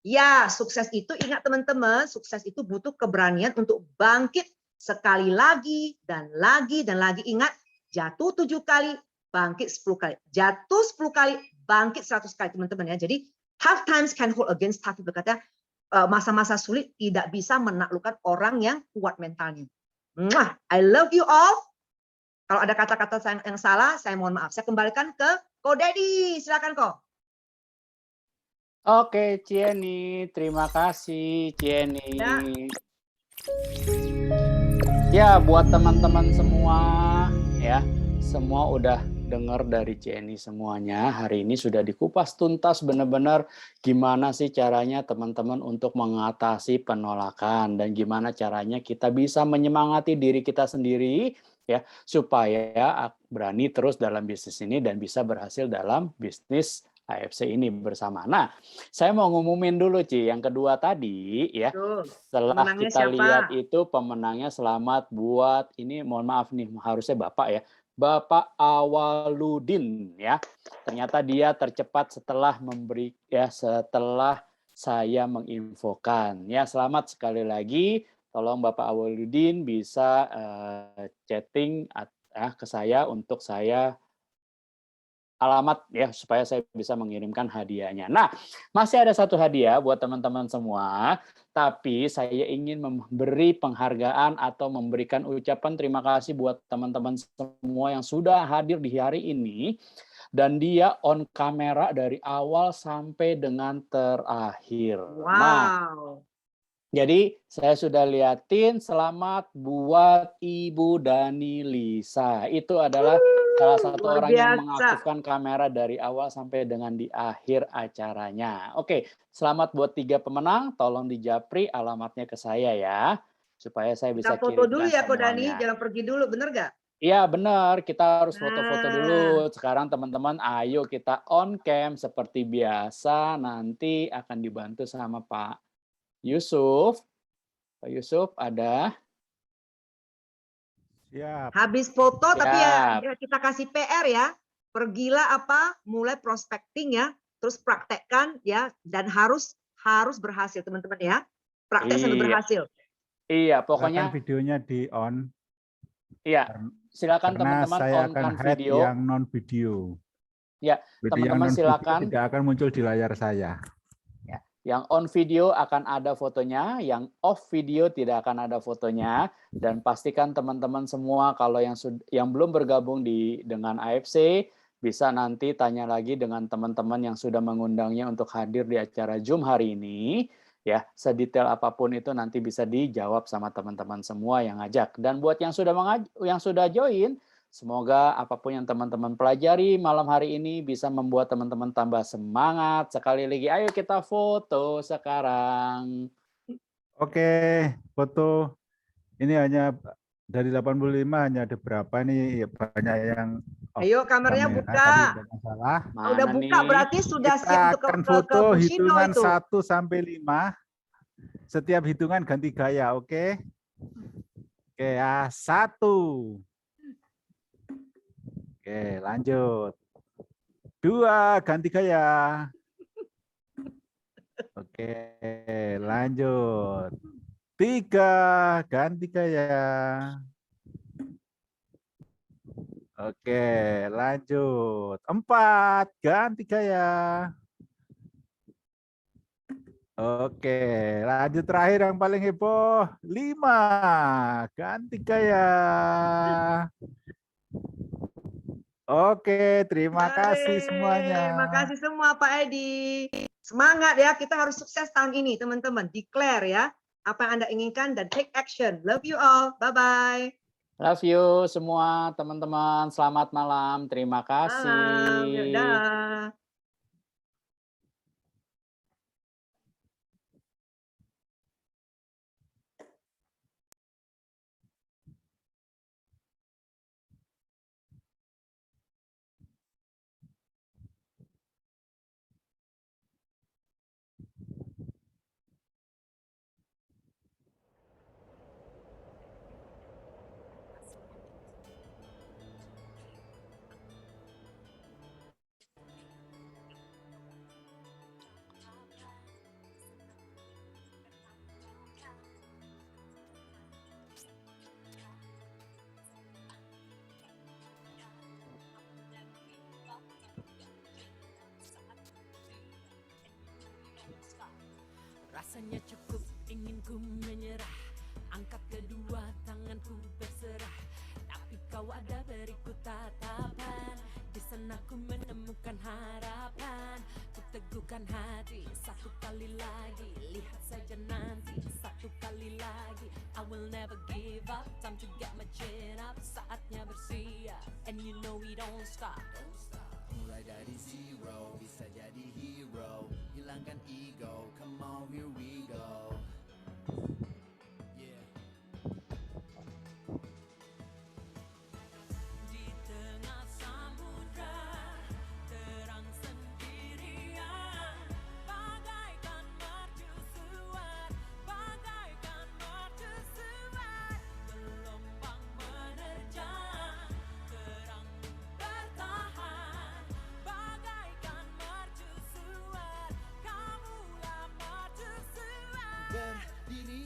Ya, sukses itu ingat teman-teman, sukses itu butuh keberanian untuk bangkit sekali lagi dan lagi dan lagi. Ingat, jatuh 7 kali, bangkit 10 kali. Jatuh 10 kali, bangkit 100 kali teman-teman ya. Jadi tough times can hold against tough, berkata masa-masa sulit tidak bisa menaklukkan orang yang kuat mentalnya. Mwah, I love you all. Kalau ada kata-kata yang salah, saya mohon maaf. Saya kembalikan ke Ko Dedi, silakan Ko. Oke, Cieni, terima kasih, Cieni. Ya, buat teman-teman semua, ya, semua udah dengar dari Cieni semuanya. Hari ini sudah dikupas tuntas benar-benar gimana sih caranya teman-teman untuk mengatasi penolakan dan gimana caranya kita bisa menyemangati diri kita sendiri, ya, supaya berani terus dalam bisnis ini dan bisa berhasil dalam bisnis AFC ini bersama. Nah, saya mau ngumumin dulu, Ci, yang kedua tadi, ya. Setelah Pemenangnya kita siapa? lihat itu pemenangnya, selamat buat, ini mohon maaf nih, harusnya Bapak ya, Bapak Awaludin ya. Ternyata dia tercepat setelah setelah saya menginfokan. Ya, selamat sekali lagi. Tolong Bapak Awaludin bisa chatting ke saya untuk saya alamat ya supaya saya bisa mengirimkan hadiahnya. Nah, masih ada satu hadiah buat teman-teman semua, tapi saya ingin memberi penghargaan atau memberikan ucapan terima kasih buat teman-teman semua yang sudah hadir di hari ini dan dia on kamera dari awal sampai dengan terakhir. Nah, Wow. jadi saya sudah liatin, selamat buat Ibu Dani Lisa. Itu adalah salah satu Luar orang yang biasa. mengaktifkan kamera dari awal sampai dengan di akhir acaranya. Oke, selamat buat 3 pemenang, tolong dijapri alamatnya ke saya ya, supaya saya Kita bisa foto dulu kirimkan ya, Ko Dani, semuanya. jangan pergi dulu, bener nggak? Iya benar, kita harus foto-foto Nah, dulu. Sekarang teman-teman ayo kita on cam seperti biasa, nanti akan dibantu sama Pak Yusuf. Pak Yusuf ada? Siap. habis foto tapi ya Siap. kita kasih PR ya. Pergilah mulai prospecting ya, terus praktekkan ya, dan harus berhasil teman-teman ya. Praktek sampai Iya, berhasil. iya Silakan pokoknya videonya di on iya. Silakan karena teman-teman saya akan on-kan hide video. yang non video. Ya, Video yang teman-teman non video silakan. tidak akan muncul di layar saya. Ya, yang on video akan ada fotonya, yang off video tidak akan ada fotonya, dan pastikan teman-teman semua kalau yang belum bergabung dengan AFC bisa nanti tanya lagi dengan teman-teman yang sudah mengundangnya untuk hadir di acara Zoom hari ini. Ya, sedetail apapun itu nanti bisa dijawab sama teman-teman semua yang ngajak. Dan buat yang sudah join, semoga apapun yang teman-teman pelajari malam hari ini bisa membuat teman-teman tambah semangat. Sekali lagi, ayo kita foto sekarang. Oke, foto ini hanya dari 85 hanya ada berapa nih? Banyak yang off Ayo kameranya kamera, buka. tapi tidak masalah. Udah Mana buka nih? berarti sudah Kita siap untuk akan ke foto Bushido hitungan itu. 1 sampai 5. Setiap hitungan ganti gaya, oke? Oke, ya, 1. Oke, lanjut. 2, ganti gaya. Oke, lanjut. 3, ganti gaya. Oke, lanjut. 4, ganti gaya. Oke, lanjut terakhir yang paling heboh. 5, ganti gaya. Oke, terima kasih semuanya. Terima kasih semua Pak Edi. Semangat ya, kita harus sukses tahun ini teman-teman. Declare ya, apa yang Anda inginkan dan take action. Love you all. Bye-bye. Love you semua teman-teman. Selamat malam. Terima Malam. kasih. Dah. Rasanya cukup, ingin ku menyerah. Angkat kedua tanganku berserah. Tapi kau ada beriku tatapan. Di sana ku menemukan harapan. Ku teguhkan hati satu kali lagi. Lihat saja nanti satu kali lagi. I will never give up. Time to get my chin up. Saatnya bersiap. And you know we don't stop. Mulai dari zero bisa jadi